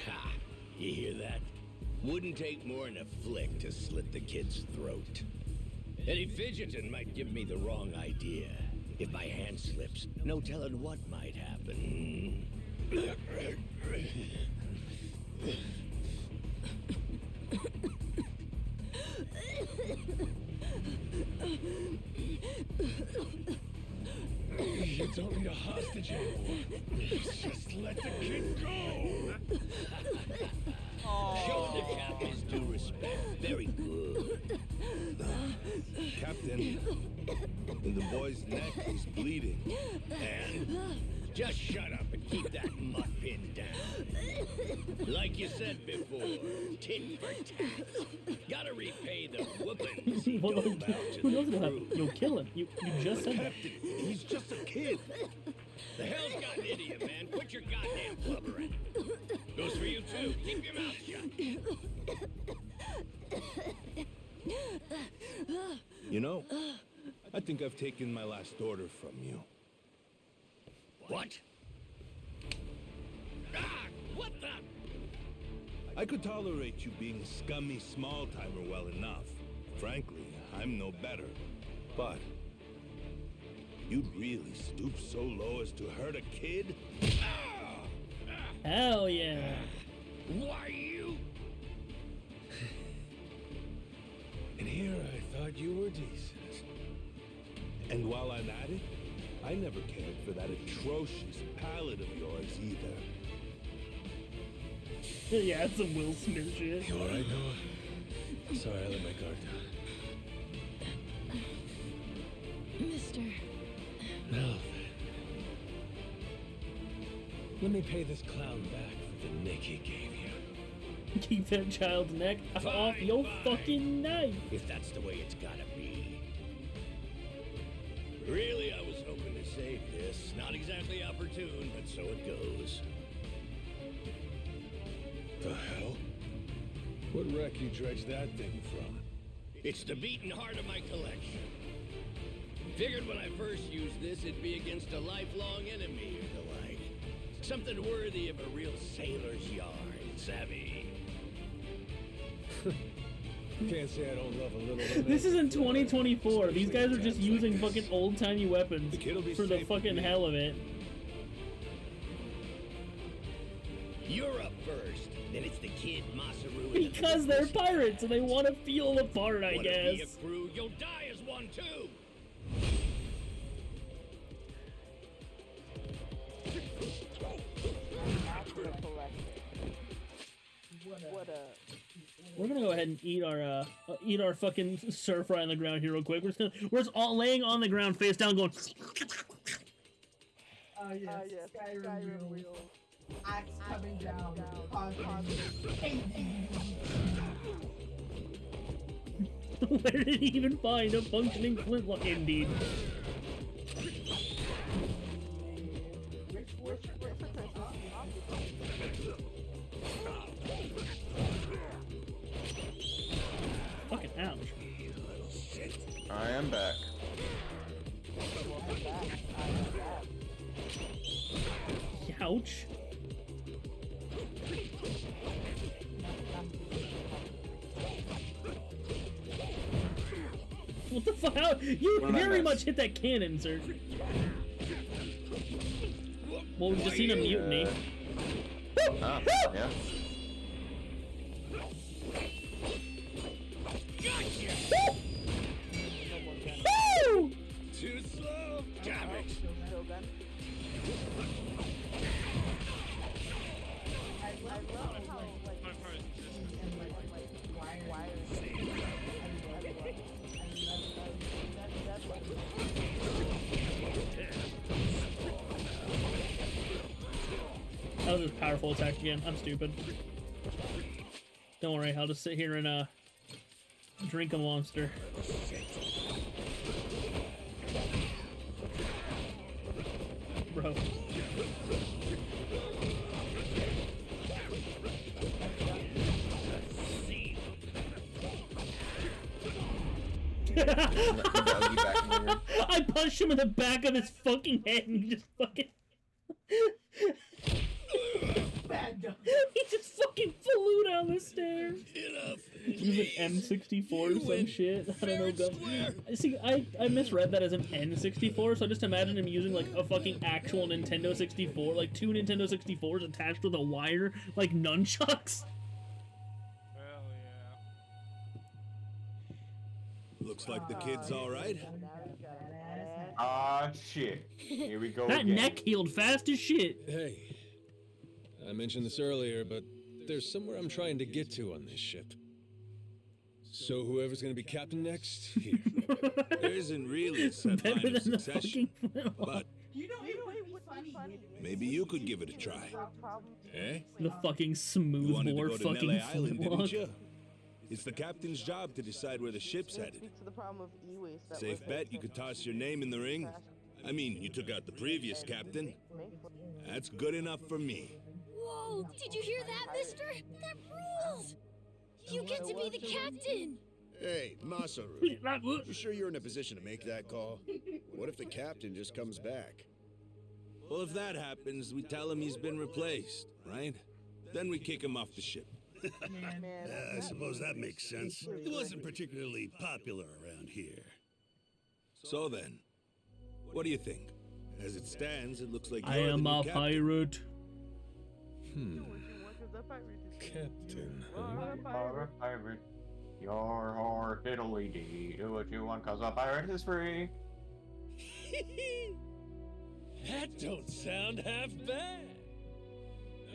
Ha! You hear that? Wouldn't take more than a flick to slit the kid's throat. Any fidgeting might give me the wrong idea. If my hand slips, no telling what might happen. You don't need a hostage anymore. Just let the kid go. Showing the cap his due respect. Very good. Captain, the boy's neck is bleeding. And just shut up and keep that mutt pinned down. Like you said before, tit for tat. Gotta repay the whoopings he Well, doled out to who knows the what happened? crew. You'll kill him. You just said that. Captain, he's just a kid. The hell's gotten into you, man? Quit your goddamn blubbering. Goes for you too. Keep your mouth shut. You know, I think I've taken my last order from you. What? Ah! What the? I could tolerate you being scummy small-timer well enough. Frankly, I'm no better. But you'd really stoop so low as to hurt a kid? Hell yeah. Why you? And here I thought you were decent. And while I'm at it, I never cared for that atrocious palate of yours either. Yeah, it's some Will Smith shit. You alright, Noah? Sorry, I let my guard down. Mister. Now then. Let me pay this clown back for the nick he gave you. Keep that child's neck off Fine, your fine. fucking knife. If that's the way it's gotta be. Really, I was hoping to save this. Not exactly opportune, but so it goes. The hell? What wreck you dredged that thing from? It's the beating heart of my collection. Figured when I first used this, it'd be against a lifelong enemy or the like. Something worthy of a real sailor's yarn, savvy? Can't say I don't love a little. This is in 2024. These guys are just using fucking old-timey weapons The kid'll be for the safe fucking with me. hell of it. You're up first. Then it's the kid, Masaru. and the Because they're Business. pirates and they want to feel the part, I Wanna be a guess. crew? You'll die as one too. What a... We're gonna go ahead and eat our fucking stir fry on the ground here real quick. We're just all laying on the ground face down going. yes, Skyrim wheels. Axe coming down. Where did he even find a functioning flintlock? Indeed. Fucking ouch. I am back. Ouch. What the fuck? How? You What did I very miss? much hit that cannon, sir. Well, we've just seen a mutiny. Ah, yeah. Woo! Too slow. Damn it. Still gun. I love how, like, wires. That was his powerful attack again. I'm stupid. Don't worry, I'll just sit here and drink a monster. Bro. I punched him in the back of his fucking head and he just fucking... Bad guy. He just fucking flew down the stairs. Enough. Use an M64 or some shit. I don't know. See, I misread that as an N64, so I just imagine him using like a fucking actual Nintendo 64, like 2 Nintendo 64s attached with a wire, like nunchucks. Hell yeah. Looks like the kid's all right. Ah, shit. Here we go That again. neck healed fast as shit. Hey, I mentioned this earlier, but there's somewhere I'm trying to get to on this ship. So whoever's gonna be captain next, here. There isn't really a set Better line of than the succession, fucking but You know it would be funny. maybe you could give it a try. Eh? The fucking You smooth wanted to bore go to fucking Melee Island, didn't flintlock. you? It's the captain's job to decide where the ship's headed. To the problem of e-waste that Safe was bet you could toss your name in the ring. I mean, you took out the previous captain. That's good enough for me. Whoa! Did you hear that, mister? That rules! You get to be the captain! Hey, Masaru, you sure you're in a position to make that call? What if the captain just comes back? Well, if that happens, we tell him he's been replaced, right? Then we kick him off the ship. I suppose that makes sense. He wasn't particularly popular around here. So then, what do you think? As it stands, it looks like I you're the am new a captain. pirate. Captain. Pirate. Your whore diddly dee. Do what you want, cause a pirate is free. That don't sound half bad.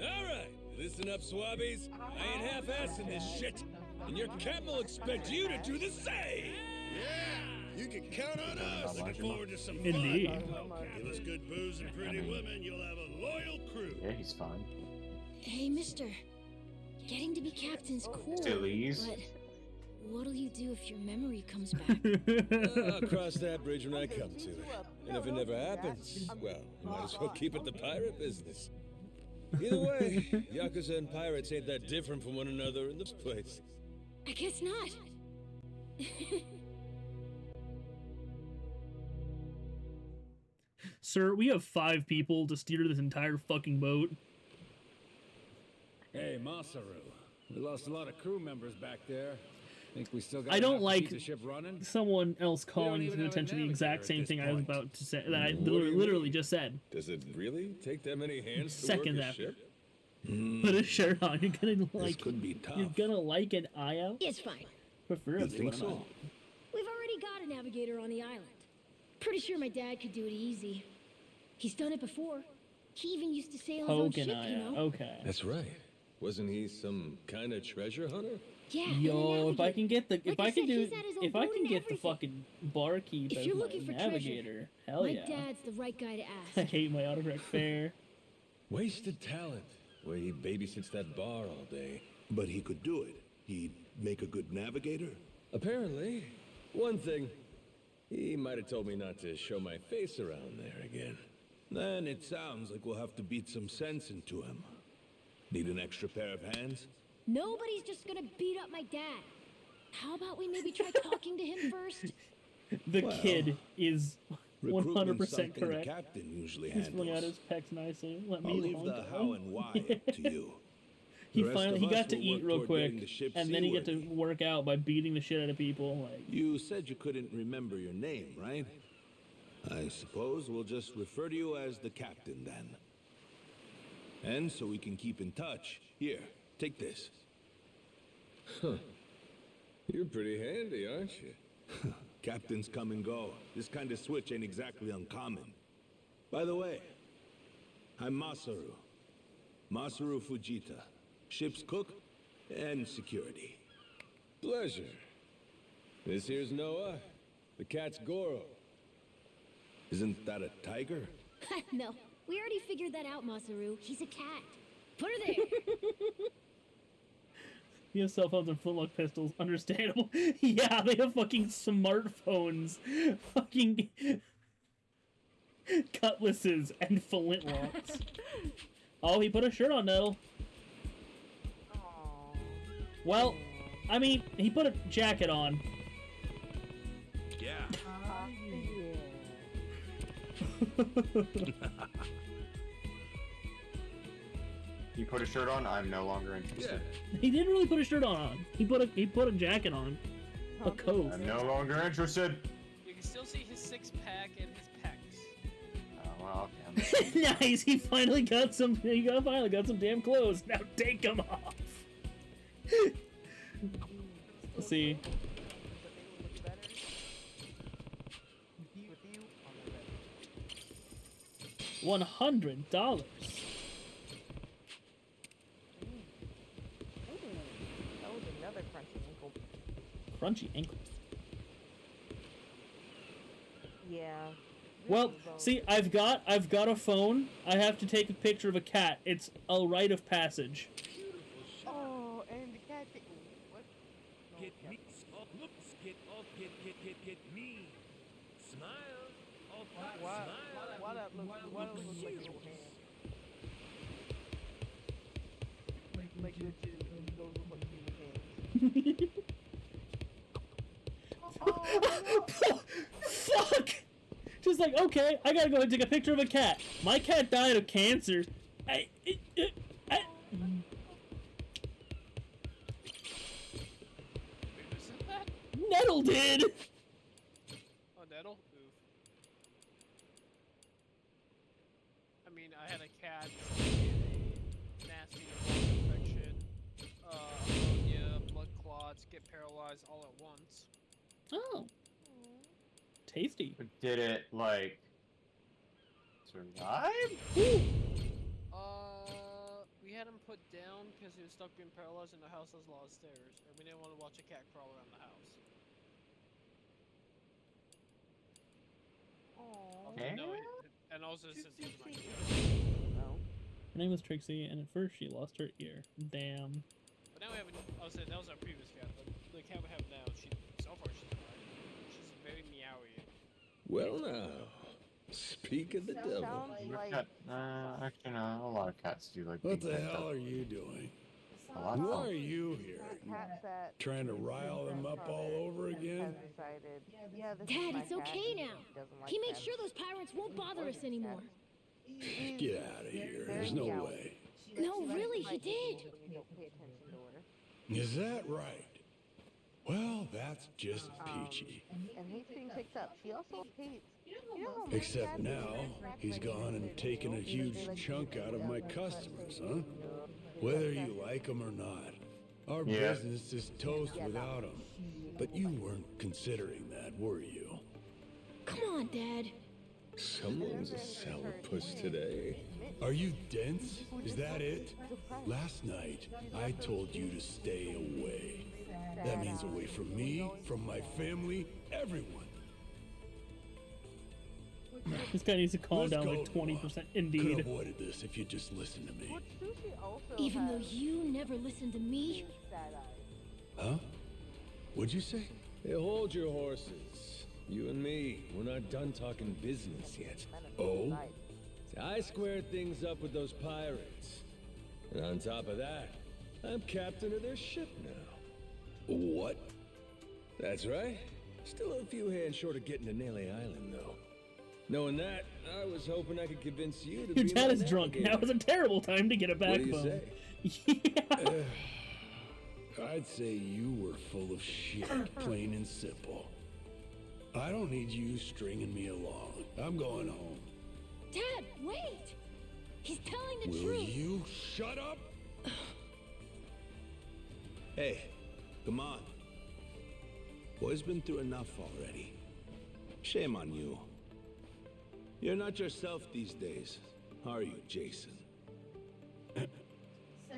All right, listen up, swabbies. I ain't half-assing this shit, and your captain will expect you to do the same. Yeah, you can count on us. Looking forward to some fun. Indeed. Give us good booze and pretty women, you'll have a loyal crew. Yeah, he's fine. Hey, mister. Getting to be captain's cool, Sillies. but what'll you do if your memory comes back? I'll cross that bridge when I come to it. And if it never happens, well, might as well keep it the pirate business. Either way, Yakuza and pirates ain't that different from one another in this place. I guess not. Sir, we have 5 people to steer this entire fucking boat. Hey, Masaru. We lost a lot of crew members back there. Think we still got I don't enough to like keep the ship running? someone else calling even his have a attention to the exact navigator same at thing this I was point. about to say, that I What do you literally mean? just said. Does it really take that many hands to Second work a after. ship? Put a shirt on. You're gonna This like. could be tough. You're gonna like an eye out. It's fine. Preferably. You think but I'm so? not. We've already got a navigator on the island. Pretty sure my dad could do it easy. He's done it before. He even used to sail his own Poke an ship, eye you out. know? Okay. That's right. Wasn't he some kind of treasure hunter? Yeah. and a Yo, if I navigator. can get the, if Like I I can said, do, he's had his own if I boat can and get the everything. fucking barkeep If as you're my looking for navigator, treasure, hell my yeah. dad's the right guy to I ask. hate my autocorrect fair. Wasted talent. Where he babysits that bar all day. But he could do it. He'd make a good navigator. Apparently. One thing. He might have told me not to show my face around there again. Then it sounds like we'll have to beat some sense into him. Need an extra pair of hands? Nobody's just gonna beat up my dad. How about we maybe try talking to him first? The Well, kid is 100% Recruitment's something the correct. captain usually He's pulling out handles. his pecs nicely. Let I'll me leave honk the on. how and why up to you. He The rest finally of he us got to will eat work real toward quick, getting the ship and then he got to seaworthy. work out by beating the shit out of people. Like, You said you couldn't remember your name, right? I suppose we'll just refer to you as the captain then. And so we can keep in touch, here, take this. Huh. You're pretty handy, aren't you? Captains come and go. This kind of switch ain't exactly uncommon. By the way, I'm Masaru. Masaru Fujita. Ship's cook and security. Pleasure. This here's Noah. The cat's Goro. Isn't that a tiger? No, we already figured that out, Masaru. He's a cat. Put her there. You have cell phones and flintlock pistols. Understandable. Yeah, they have fucking smartphones. Fucking cutlasses and flintlocks. Oh, he put a shirt on, Nettle. Well, I mean, he put a jacket on. Yeah. You put a shirt on, I'm no longer interested. He didn't really put a shirt on. He put a jacket on. A coat. I'm no longer interested. You can still see his six-pack and his pecs. Oh, well, okay. Nice. He finally got some. Finally got some damn clothes. Now take them off. Let's see. $100. That was another crunchy ankle. Crunchy ankle. Yeah. Well, see, I've got a phone. I have to take a picture of a cat. It's a rite of passage. Oh, and the cat. What? Get me. Oh, looks. Get me. Smile. Oh, Why that look like a little hand? Like those look like human hands. Fuck! Just like, okay, I gotta go and take a picture of a cat. My cat died of cancer. Nettle did! Oh, Nettle? Oof. I mean, I had a cat with a nasty infection, ammonia, blood clots, get paralyzed all at once. Oh. Tasty. But did it, like, survive? We had him put down because he was stuck being paralyzed and the house has a lot of stairs, and we didn't want to watch a cat crawl around the house. Okay. No, and also since he was my Her name was Trixie, and at first she lost her ear. Damn. But now we have I was saying that was our previous cat, but the cat we have now, so far she's alright. She's very meowy. Well now, speak of the devil. Actually, no, a lot of cats do like. What being the pet hell up. are you doing? A lot of Why fun. are you here? Trying to rile them up all over again? Dad, it's okay now. He made sure those pirates won't bother us anymore. Get out of here. There's no way. No, really, he did. Is that right? Well, that's just peachy. And he's being picked up. She also hates. Except now, he's gone and taken a huge chunk out of my customers, huh? Whether you like them or not. Our business is toast without them. But you weren't considering that, were you? Come on, Dad. Someone's a sourpuss today. Are you dense? Is that it? Last night, I told you to stay away. That means away from me, from my family, everyone. This guy needs to calm down like 20%. Could Indeed. have avoided this if you just listened to me. Even though you never listened to me. Huh? What'd you say? Hey, hold your horses. You and me, we're not done talking business yet. Oh? See, I squared things up with those pirates. And on top of that, I'm captain of their ship now. What? That's right. Still a few hands short of getting to Nelly Island, though. Knowing that, I was hoping I could convince you to Your be dad my is drunk. Now navigator. is a terrible time to get a What do you backbone. say? I'd say you were full of shit, plain and simple. I don't need you stringing me along. I'm going home. Dad, wait! He's telling the Will truth. you shut up? Hey, come on. Boy's been through enough already. Shame on you. You're not yourself these days, are you, Jason?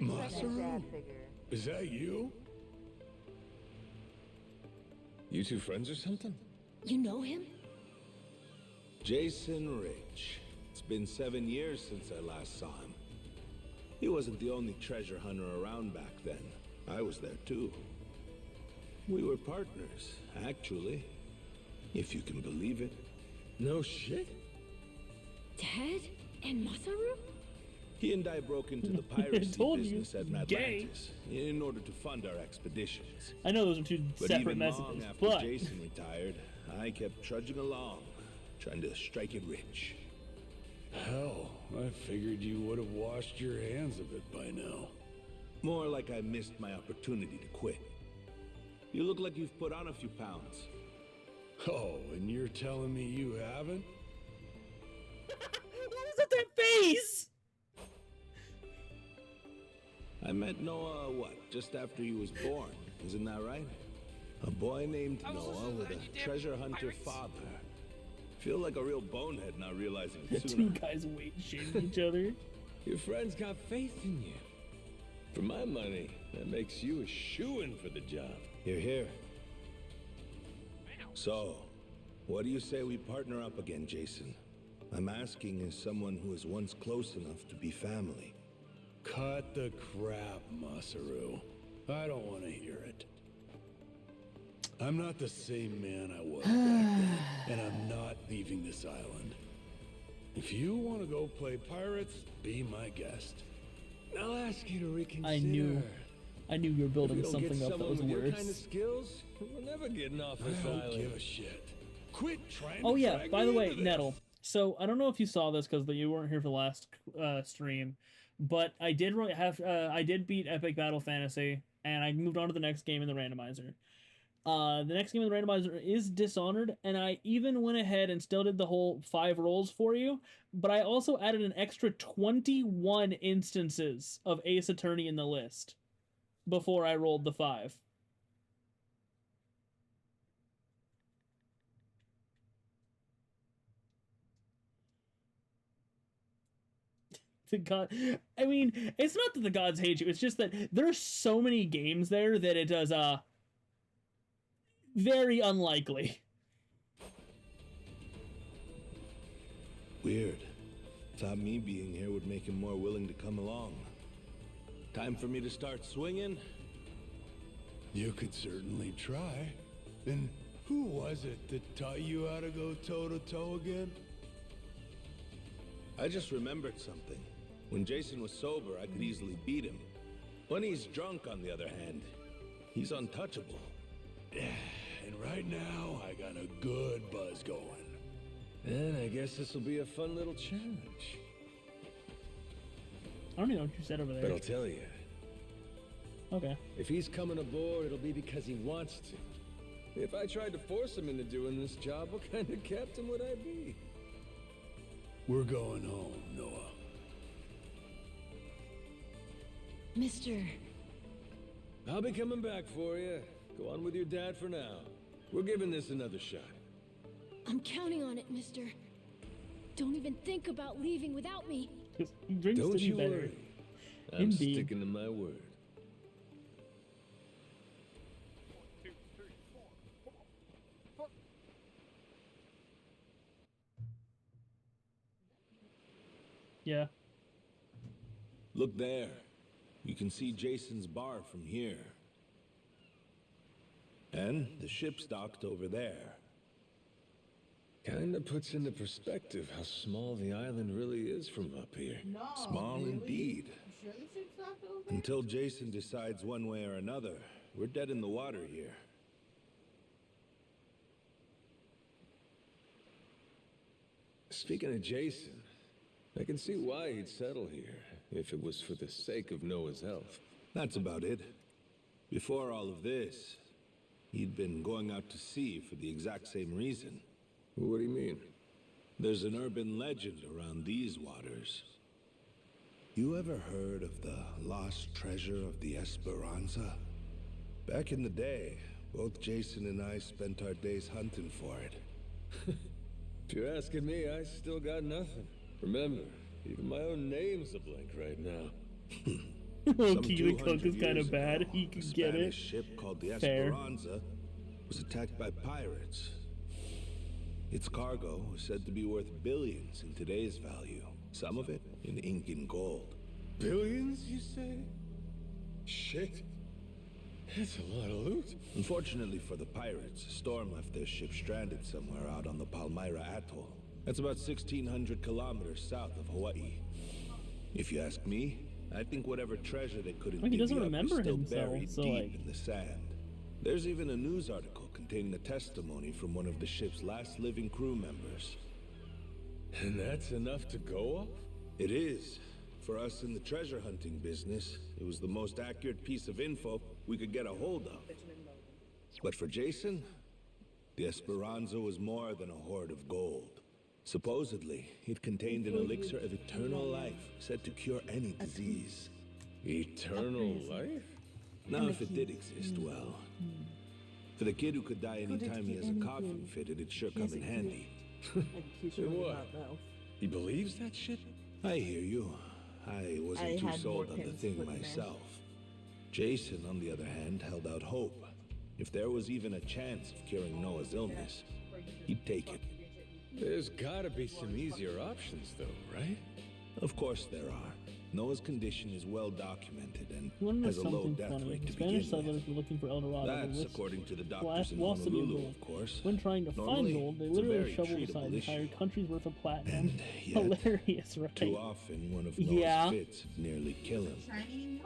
Masaru? Is that you? You two friends or something? You know him? Jason Ridge. It's been 7 years since I last saw him. He wasn't the only treasure hunter around back then. I was there too. We were partners, actually. If you can believe it. No shit? Dad and Masaru? He and I broke into the piracy business at Atlantis in order to fund our expeditions. I know those are two But separate even messages, long after but Jason retired, I kept trudging along, trying to strike it rich. Hell, I figured you would have washed your hands of it by now. More like I missed my opportunity to quit. You look like you've put on a few pounds. Oh, and you're telling me you haven't? what was at that face? I met Noah, just after he was born, isn't that right? A boy named Noah with a treasure hunter father. Feel like a real bonehead not realizing it The sooner. two guys weight shaming each other. Your friend's got faith in you. For my money, that makes you a shoo-in for the job. You're here. So, what do you say we partner up again, Jason? I'm asking as someone who was once close enough to be family. Cut the crap, Masaru. I don't want to hear it. I'm not the same man I was back then, and I'm not leaving this island. If you want to go play pirates, be my guest. I'll ask you to reconsider. I knew you were building something up that was with worse. your kind of skills, we're never getting off this I don't island. give a shit. Quit trying Oh to yeah, drag by me the way, into this. Nettle. So I don't know if you saw this because you weren't here for the last stream, but I did I did beat Epic Battle Fantasy, and I moved on to the next game in the randomizer. The next game in the randomizer is Dishonored, and I even went ahead and still did the whole 5 rolls for you, but I also added an extra 21 instances of Ace Attorney in the list before I rolled the 5. The god, I mean, it's not that the gods hate you, it's just that there's so many games there that it does very unlikely. Weird. Thought me being here would make him more willing to come along. Time for me to start swinging? You could certainly try. And who was it that taught you how to go toe-to-toe again? I just remembered something. When Jason was sober, I could easily beat him. When he's drunk, on the other hand, he's untouchable. Yeah, and right now, I got a good buzz going. Then I guess this will be a fun little challenge. I don't even know what you said over But there. I'll tell you, Okay. if he's coming aboard, it'll be because he wants to. If I tried to force him into doing this job, what kind of captain would I be? We're going home, Noah. Mister. I'll be coming back for you. Go on with your dad for now. We're giving this another shot. I'm counting on it, mister. Don't even think about leaving without me. He drinks Don't to be you better. worry. I'm Indeed. sticking to my word. Yeah. Look there. You can see Jason's bar from here. And the ship's docked over there. Kinda puts into perspective how small the island really is from up here. No, Small really? indeed. You sure the ship's not over there? Until Jason decides one way or another, we're dead in the water here. Speaking of Jason, I can see why he'd settle here, if it was for the sake of Noah's health. That's about it. Before all of this, he'd been going out to sea for the exact same reason. What do you mean? There's an urban legend around these waters. You ever heard of the lost treasure of the Esperanza? Back in the day, both Jason and I spent our days hunting for it. If you're asking me, I still got nothing. Remember, even my own name's a blank right now. Well, Keely Cook is kind of bad. ago, He a can get Spanish it. ship called the Fair. Esperanza was attacked by pirates. Its cargo was said to be worth billions in today's value, some of it in ink and gold. Billions, you say? Shit. That's a lot of loot. Unfortunately for the pirates, a storm left their ship stranded somewhere out on the Palmyra Atoll. That's about 1,600 kilometers south of Hawaii. If you ask me, I think whatever treasure they couldn't Well, he divvy doesn't up is remember still himself, buried so, deep like... in the sand. There's even a news article containing a testimony from one of the ship's last living crew members. And that's enough to go off? It is. For us in the treasure hunting business, it was the most accurate piece of info we could get a hold of. But for Jason, the Esperanza was more than a hoard of gold. Supposedly, it contained an elixir of eternal life, said to cure any disease. Eternal life? Now, if it did exist, well... For the kid who could die anytime he has a coffin fitted, it'd sure come in handy. So what? He believes that shit? I hear you. I wasn't too sold on the thing myself. Jason, on the other hand, held out hope. If there was even a chance of curing Noah's illness, he'd take it. There's gotta be some easier options, though, right? Of course there are. Noah's condition is well documented and Wonder has a low something death funny. rate to Spanish begin with. settlers were looking for El Dorado. That's which according to the last doctors in lost to be Honolulu, gold. of course. When trying to Normally, find gold, they it's a literally very shoveled treatable aside entire issue. countries worth of platinum. And yet, Hilarious, right? too often, one of Noah's Yeah. fits nearly kill him.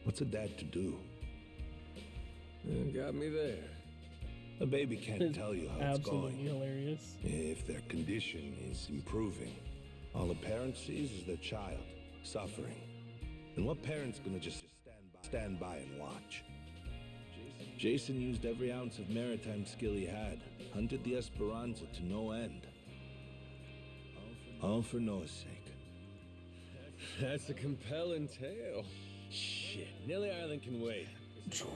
What's a dad to do? Got me there. A baby can't It's tell you how it's absolutely going. hilarious. If their condition is improving, all a parent sees is their child suffering. And what parent's gonna just stand by and watch? Jason used every ounce of maritime skill he had, hunted the Esperanza to no end. All for Noah's sake. That's a compelling tale. Shit, Nelly Island can wait.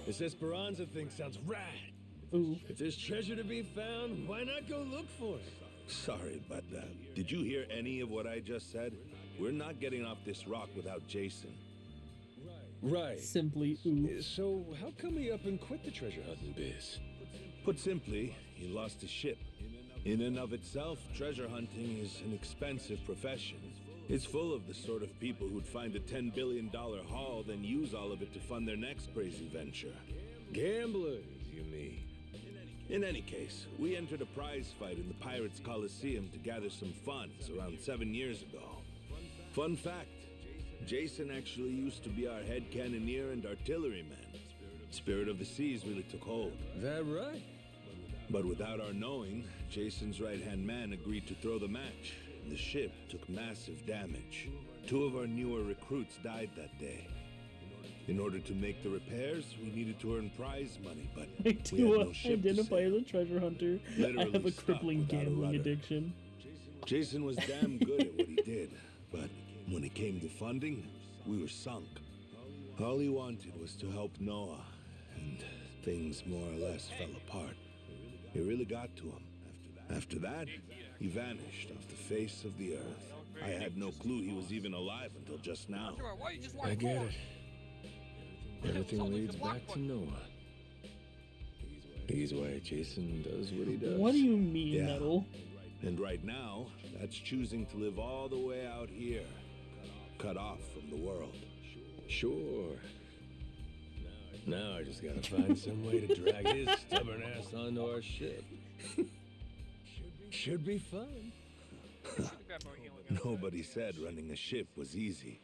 This Esperanza thing sounds rad. Ooh. If there's treasure to be found, why not go look for it? Sorry, but did you hear any of what I just said? We're not getting off this rock without Jason. Right. Simply ooh. So how come he up and quit the treasure hunting biz? Put simply, he lost his ship. In and of itself, treasure hunting is an expensive profession. It's full of the sort of people who'd find a $10 billion haul, then use all of it to fund their next crazy venture. Gamblers, you mean? In any case, we entered a prize fight in the Pirates Coliseum to gather some funds around 7 years ago. Fun fact, Jason actually used to be our head cannoneer and artilleryman. Spirit of the Seas really took hold. That right? But without our knowing, Jason's right-hand man agreed to throw the match. The ship took massive damage. 2 of our newer recruits died that day. In order to make the repairs, we needed to earn prize money, but I we had do no ship to identify as sail. a treasure hunter. I Literally have a stuck crippling without a gambling rudder. addiction. Jason was damn good at what he did, but when it came to funding, we were sunk. All he wanted was to help Noah, and things more or less fell apart. It really got to him. After that, he vanished off the face of the earth. I had no clue he was even alive until just now. I get it. Everything leads back to Noah. He's why Jason does what he does. What do you mean, Yeah. Metal? And right now, that's choosing to live all the way out here, cut off from the world. Sure. Now I just gotta find some way to drag his stubborn ass onto our ship. Should be fun. Nobody said running a ship was easy.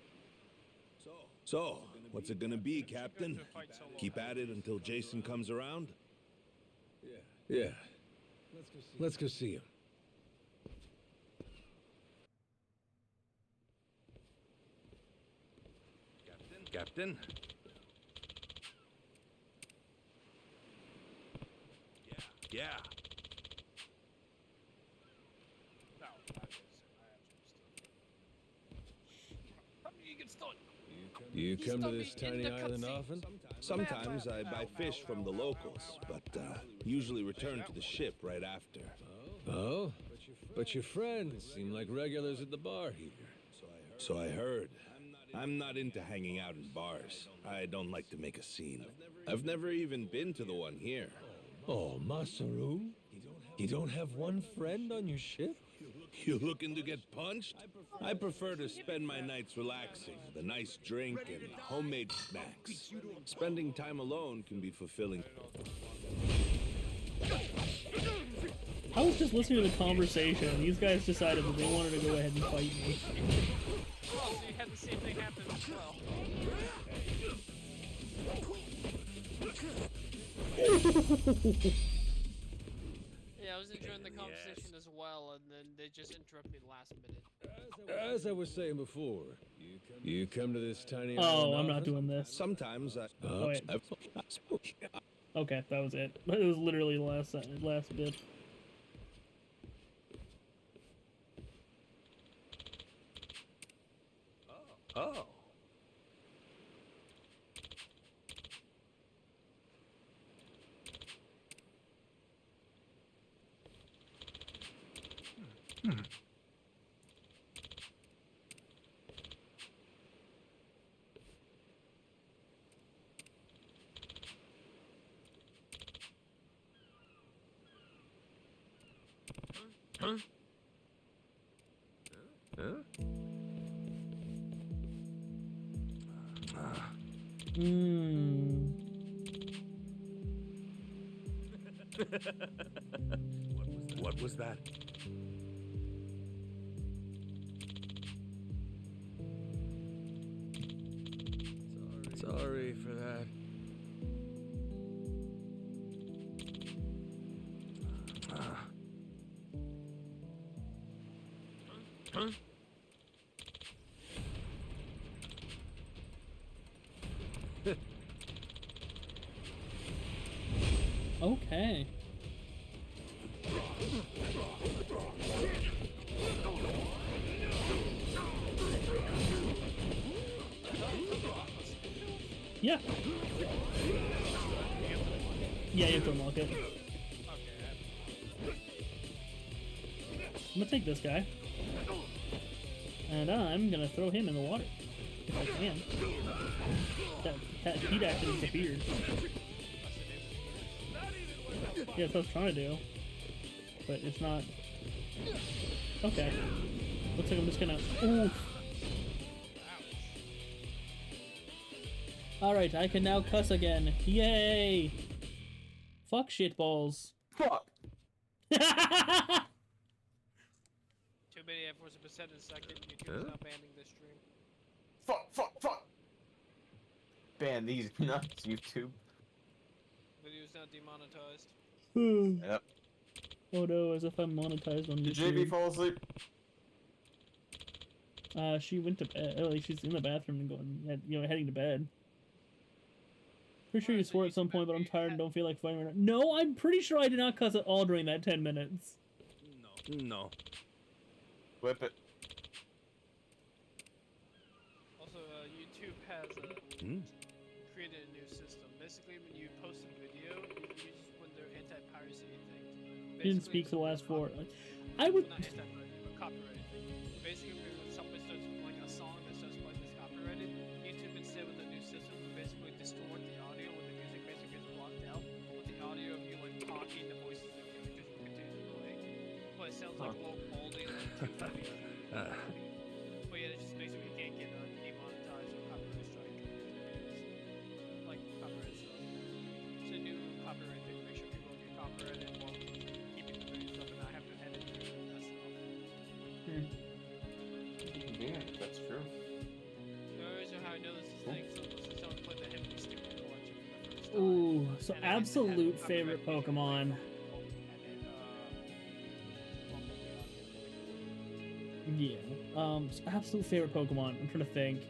So, what's it gonna be, Captain? Keep at it until Jason comes around? Yeah. Let's go see him. Captain? Yeah. You come to this tiny island often? Sometimes I buy fish from the locals, but usually return to the ship right after. Oh? But your friends seem like regulars at the bar here. So I heard. I'm not into hanging out in bars. I don't like to make a scene. I've never even been to the one here. Oh, Masaru? You don't have one friend on your ship? You looking to get punched? I prefer to spend my nights relaxing with a nice drink and homemade snacks. Spending time alone can be fulfilling. I was just listening to the conversation, and these guys decided that they wanted to go ahead and fight me. Oh, so you had the same thing happen as well. Yeah, I was enjoying the conversation as well, and then they just interrupt me last minute. As I was saying before, you come to this tiny Oh, island I'm not office? doing this. Sometimes I... Oh, wait. Okay, that was it. It was literally the last bit. Oh. Huh? Huh? What was that? Sorry for that. Huh? Okay. Yeah. Yeah, you have to unlock it. I'm gonna take this guy. And I'm gonna throw him in the water. If I can. That heat actually disappeared. Yeah, that's what I was trying to do. But it's not. Okay. Looks like I'm just gonna. Oof. Alright, I can now cuss again. Yay! Fuck shitballs. Fuck! Too many F words a percent in a second. YouTube's now banning this stream. Fuck! Ban these nuts, YouTube. Video's now demonetized. Yep. Oh no, as if I'm monetized on Did YouTube. JB fall asleep? She went to bed. Like, she's in the bathroom and going, heading to bed. Pretty sure you swore at some point, but I'm tired and don't feel like fighting right now. No, I'm pretty sure I did not cuss at all during that 10 minutes. No. Whip it. Also, YouTube has created a new system. Basically, when you post a video, you use when they're anti-piracy things. You didn't speak for the last 4. I would. Not anti-piracy, but copyrighted thing. Basically, when somebody starts like a song that starts playing that's copyrighted, YouTube instead with the new system would basically distort the audio when the music basically gets blocked out. With the audio of you like talking, the voices of characters will continue to play. But it sounds like low quality, like too funny. But yeah, it just basically you can't get demonetized or copyright strike. Like copyright stuff. It's a new copyright thing. Make sure people don't get copyrighted while keeping the video stuff and not have to edit through that stuff. Yeah, that's true. The only reason how I know this is thing, so someone played the Heavy Sticker collection for the first time. Ooh, so absolute favorite Pokemon. Yeah. So absolute favorite Pokemon. I'm trying to think.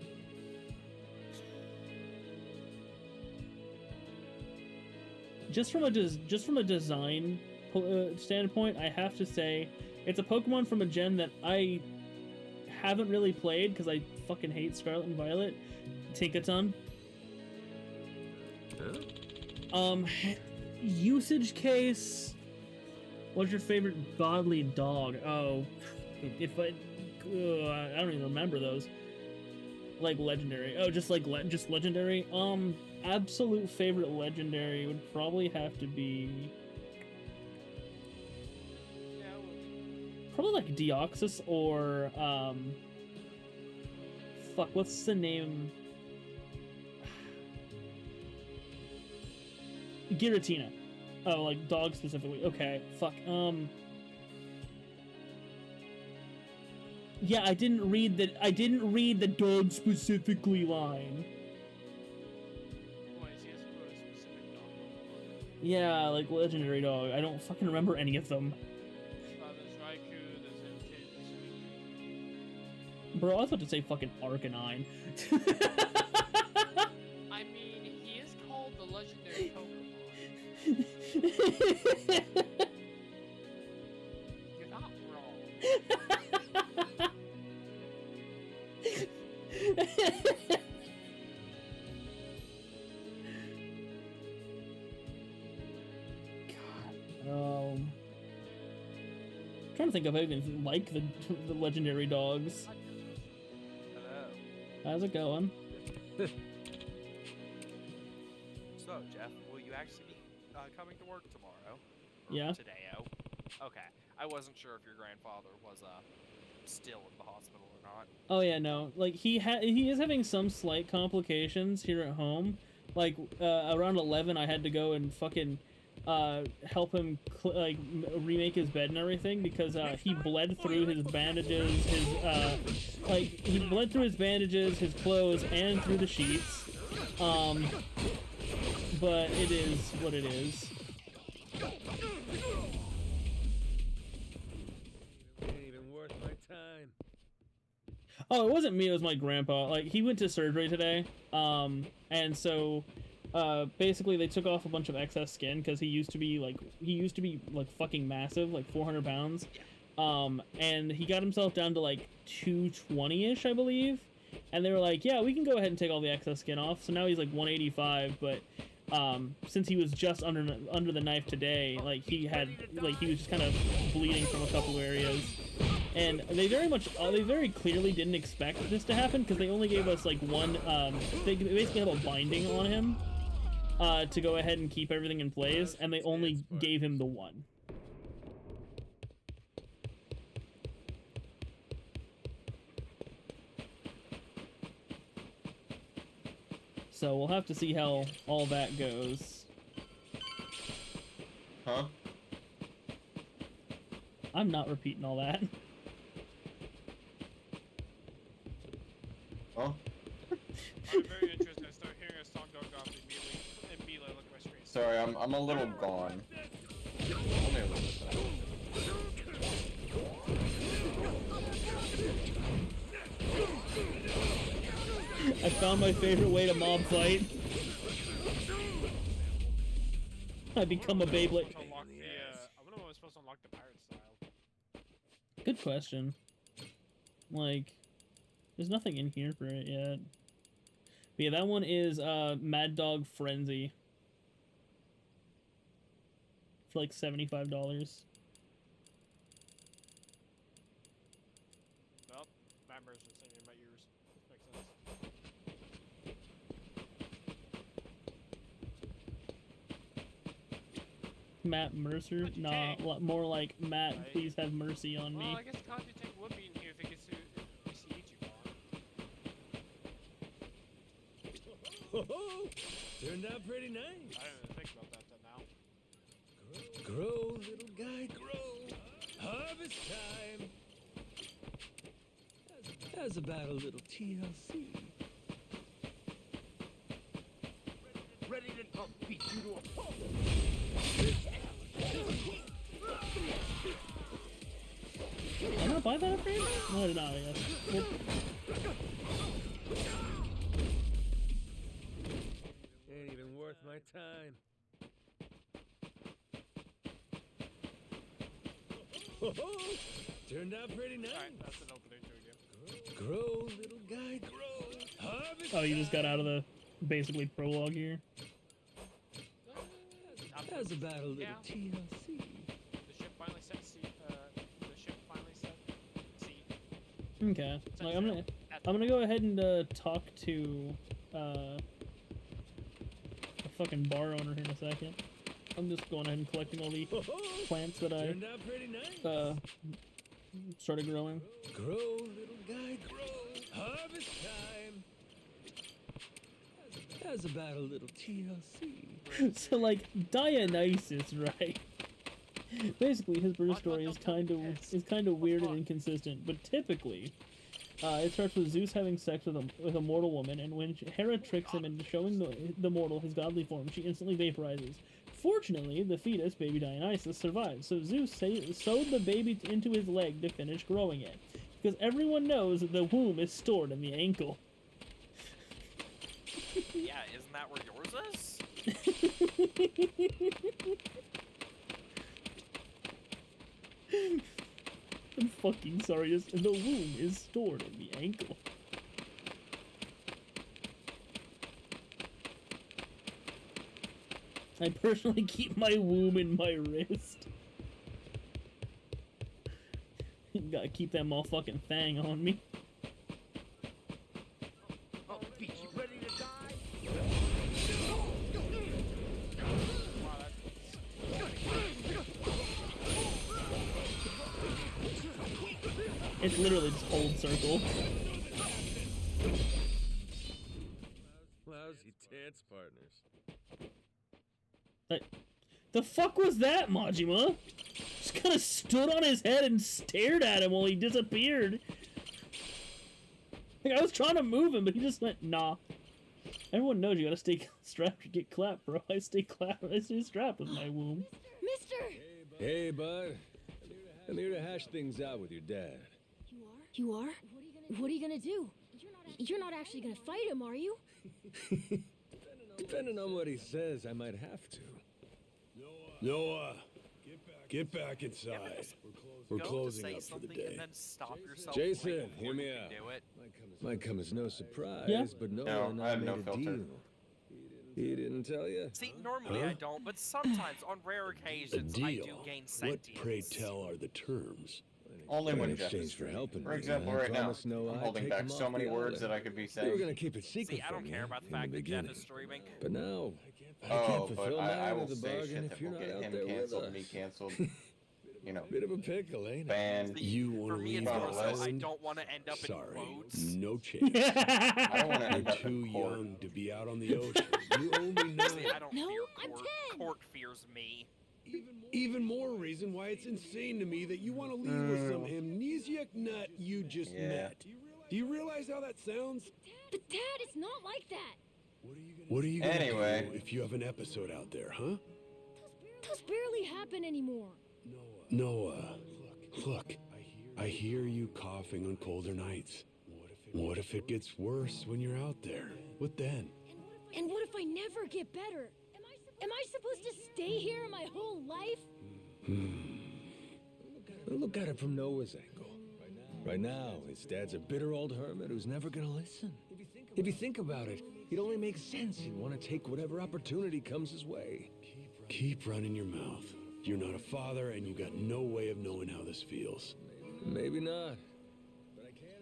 Just from a design standpoint, I have to say it's a Pokemon from a gen that I haven't really played because I fucking hate Scarlet and Violet. Tinkaton. Usage case. What's your favorite godly dog? Oh, if I don't even remember those. Like legendary. Oh, just legendary. Absolute favorite legendary would probably have to be probably like Deoxys or fuck, what's the name? Giratina. Oh, like dog specifically. Okay, fuck. Yeah, I didn't read the dog specifically line. Yeah, like legendary dog. I don't fucking remember any of them. There's Raikou, there's MK this week. Bro, I was about to say fucking Arcanine. I mean, he is called the legendary Pokemon. You're not wrong. Trying to think if I even like the legendary dogs. Hello. How's it going? So, Jeff, will you actually be coming to work tomorrow? Or Yeah. Today-o? Okay. I wasn't sure if your grandfather was still in the hospital or not. Oh yeah, no. Like he is having some slight complications here at home. Like around 11, I had to go and fucking help him remake his bed and everything because he bled through his bandages, he bled through his bandages, his clothes, and through the sheets. But it is what it is. Ain't even worth my time. Oh, it wasn't me, it was my grandpa. Like, he went to surgery today, and so, basically they took off a bunch of excess skin, because he used to be, like, fucking massive, like 400 pounds, and he got himself down to, like, 220-ish, I believe, and they were like, yeah, we can go ahead and take all the excess skin off, so now he's, like, 185, but, since he was just under the knife today, like, he was just kind of bleeding from a couple areas. And they very clearly didn't expect this to happen because they only gave us like one. They basically have a binding on him to go ahead and keep everything in place, and they only gave him the one. So we'll have to see how all that goes. Huh? I'm not repeating all that. Oh. I'm very interested. I start hearing a song going off immediately look at my screen. Sorry, I'm a little gone. Only a little bit. I found my favorite way to mob fight. I become a Beyblade. I wonder when I was supposed to unlock the pirate style. Good question. Like, there's nothing in here for it yet. But yeah, that one is Mad Dog Frenzy. For like $75. Well, members are singing in my ears. Makes sense. Matt Mercer? Nah, more like Matt, please have mercy on me. Well, I guess Kanji Tank would be in here if it gets to Oh, turned out pretty nice. I didn't even think about that till now. Grow, little guy, grow. Harvest time. How's about a little TLC? Ready to beat you to a pulp. Did I not buy that upgrade? No, I did not, I guess. Well, Ain't even worth my time. Turned out pretty nice. Alright, that's an opening to again. Grow, little guy, grow. Harvest. oh, you just got out of the basically prologue here. How's about a little TLC? The ship finally set seat. Okay. Like, I'm gonna go ahead and talk to a fucking bar owner here in a second. I'm just going ahead and collecting all the plants that I Turned out pretty nice. started growing. Grow, little guy, grow. Harvest time. How's about a little TLC? So like Dionysus, right? Basically, his birth story is kind of weird and inconsistent, but typically, it starts with Zeus having sex with a mortal woman, and when Hera tricks him into showing the mortal his godly form, she instantly vaporizes. Fortunately, the fetus, baby Dionysus, survives, so Zeus sewed the baby into his leg to finish growing it, because everyone knows that the womb is stored in the ankle. Yeah, isn't that where yours is? I'm fucking sorry, the womb is stored in the ankle. I personally keep my womb in my wrist. Gotta keep that motherfucking thang on me. Oh, bitch, you ready to die? It's literally just hold circle. Lousy dance partners. The fuck was that, Majima? Just kind of stood on his head and stared at him while he disappeared. Like, I was trying to move him, but he just went, nah. Everyone knows you gotta stay strapped to get clapped, bro. I stay strapped with my womb. Mister! Hey, bud. I'm here to hash things out with your dad. You are? What are you gonna do? You're not actually gonna fight him, are you? Depending on what he says, I might have to. Noah, get back inside. We're closing up for the day. And then stop yourself Jason, hear me you out. do it. Might come as no surprise, Yeah? but Noah No, and I I have made no a filter. deal. He didn't tell you? See, normally Huh? I don't, but sometimes, on rare A occasions, I do deal? gain What, sentience. pray tell, are the terms? Only In when exchange Jeff is for free. helping For me, example, I right now, promised Noah I'm I'd holding take back him so off many the words island. that I could be We were saying. gonna keep it secret See, I don't from care you about the in fact that Jeff beginning. is streaming. But now, I Oh, can't but fulfill my I end will of the say bargain shit if that you're will not get out him there with canceled, me us. canceled. You know, Bit of a pickle, ain't it? banned. You For want to me, leave it's the more so I island? don't want to end up Sorry, in quotes. no chance. I don't want to You're end up too in court. young to be out on the ocean. You only know. See, I don't No, fear I'm court. 10. Court fears me. Even more reason why it's insane to me that you want to leave with some amnesiac nut you just Yeah. met. Do you realize how that sounds? But Dad, it's not like that. What are you gonna Anyway. do if you have an episode out there, huh? Those barely happen anymore. Noah, look, I hear you coughing on colder nights. What if it gets worse when you're out there? What then? And what if I never get better? Am I supposed to stay here my whole life? Look at it from Noah's angle. Right now, his dad's a bitter old hermit who's never gonna listen. If you think about it, it only makes sense he'd want to take whatever opportunity comes his way. Keep running your mouth. You're not a father, and you got no way of knowing how this feels. Maybe not.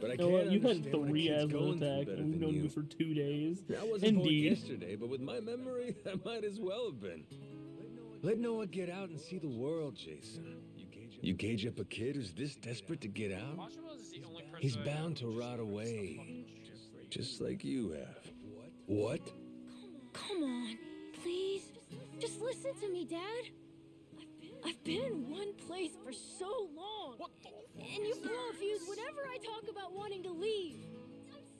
But I You know what? can't You had understand what a 3 kid's asthma going through attacks better and we've than known you you. for 2 days. I wasn't born Indeed. yesterday, but with my memory, I might as well have been. Let Noah get out and see the world, Jason. You gauge up a kid who's this desperate to get out? Marshmallows is the only person He's I bound to know who's rot away, just like you have. What? Come on, please. Just listen to me, Dad. I've been in one place for so long. What the? And you blow a fuse whenever I talk about wanting to leave.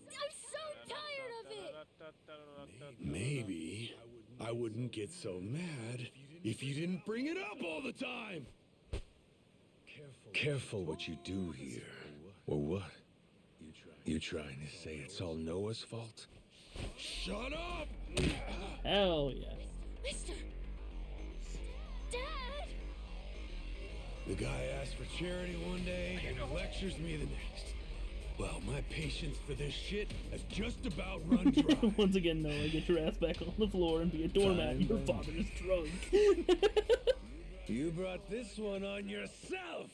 I'm so tired of it. Maybe I wouldn't get so mad if you didn't bring it up all the time. Careful what you do here. Or what? You trying to say it's all Noah's fault? Shut up! Hell yeah. Mister! Dad! The guy asks for charity one day and lectures me the next. Well, my patience for this shit has just about run dry. Once again, Noah, get your ass back on the floor and be a doormat. Your father is drunk. You brought this one on yourself!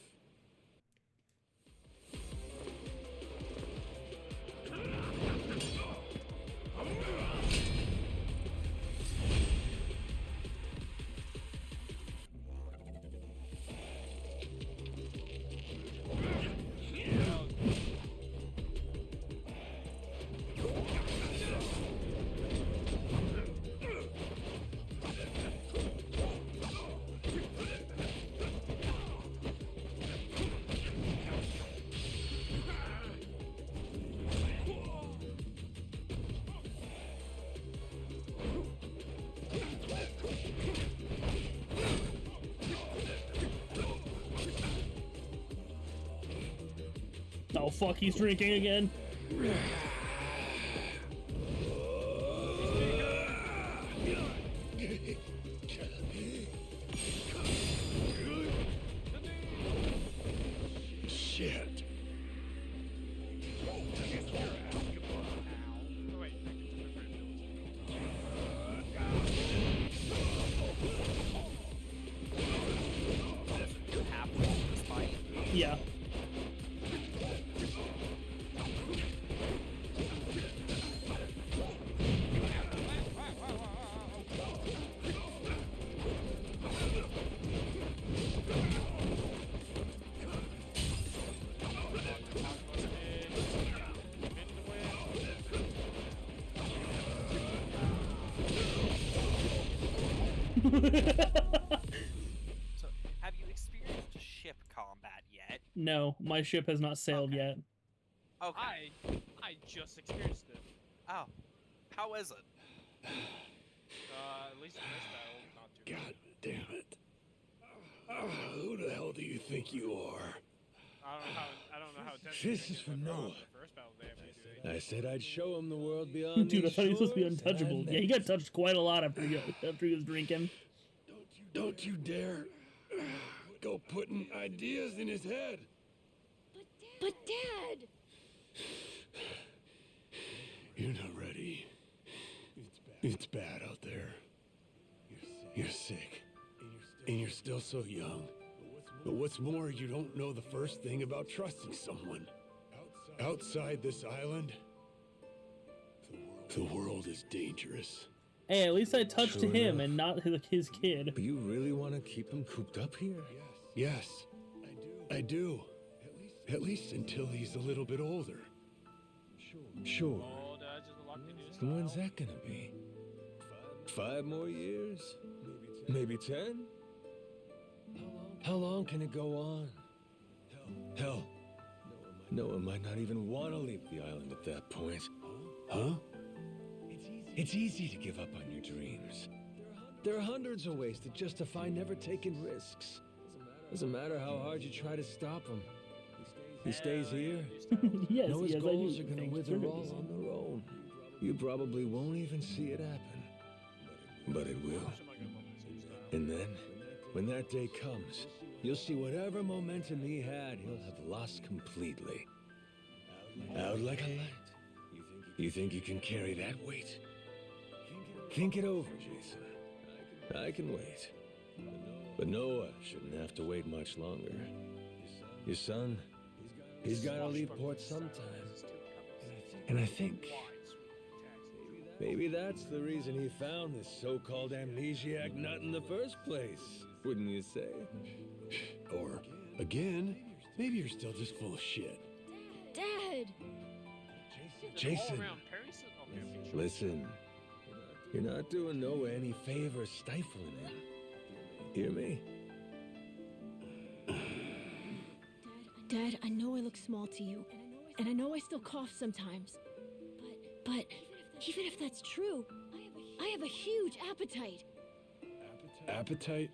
Oh fuck, he's drinking again. Shit. Yeah. So, have you experienced ship combat yet? No, my ship has not sailed yet. Okay. I just experienced it. Oh, how is it? At least the first battle, not too God damn it. Who the hell do you think you are? I don't know how intense This is for Noah. the first battle they have me doing. I said I'd show him the world beyond Dude, I these thought he was supposed to be shores, untouchable. and Yeah, he got touched quite a lot after he was drinking. Don't you dare go putting ideas in his head. But Dad! You're not ready. It's bad out there. You're sick. And you're still so young. But what's more, you don't know the first thing about trusting someone. Outside this island, the world is dangerous. Hey, at least I touched Sure him enough. and not his kid. But you really want to keep him cooped up here? Yes, I do. At least until he's a little bit older. Sure. Oh, Dad just locked in his And when's that gonna be? 5 more years? Maybe 10? How long can it go on? Hell, Noah might not even want to leave the island at that point. Huh? It's easy to give up on your dreams. There are hundreds of ways to justify never taking risks. Doesn't matter how hard you try to stop him. He stays here. Yes, Noah's yes, I goals do. are gonna Thanks wither for all noticing. on their own. You probably won't even see it happen. But it will. And then, when that day comes, you'll see whatever momentum he had, he'll have lost completely. Out like a light. You think you can carry that weight? Think it over, Jason. I can wait. But Noah shouldn't have to wait much longer. Your son, he's gotta leave port sometime. And I think maybe that's the reason he found this so-called amnesiac nut in the first place, wouldn't you say? Or, again, maybe you're still just full of shit. Dad! Jason, listen. You're not doing Noah any favors stifling him. Hear me? Dad, I know I look small to you, and I know I still cough sometimes. But even if that's true, I have a huge appetite. Appetite?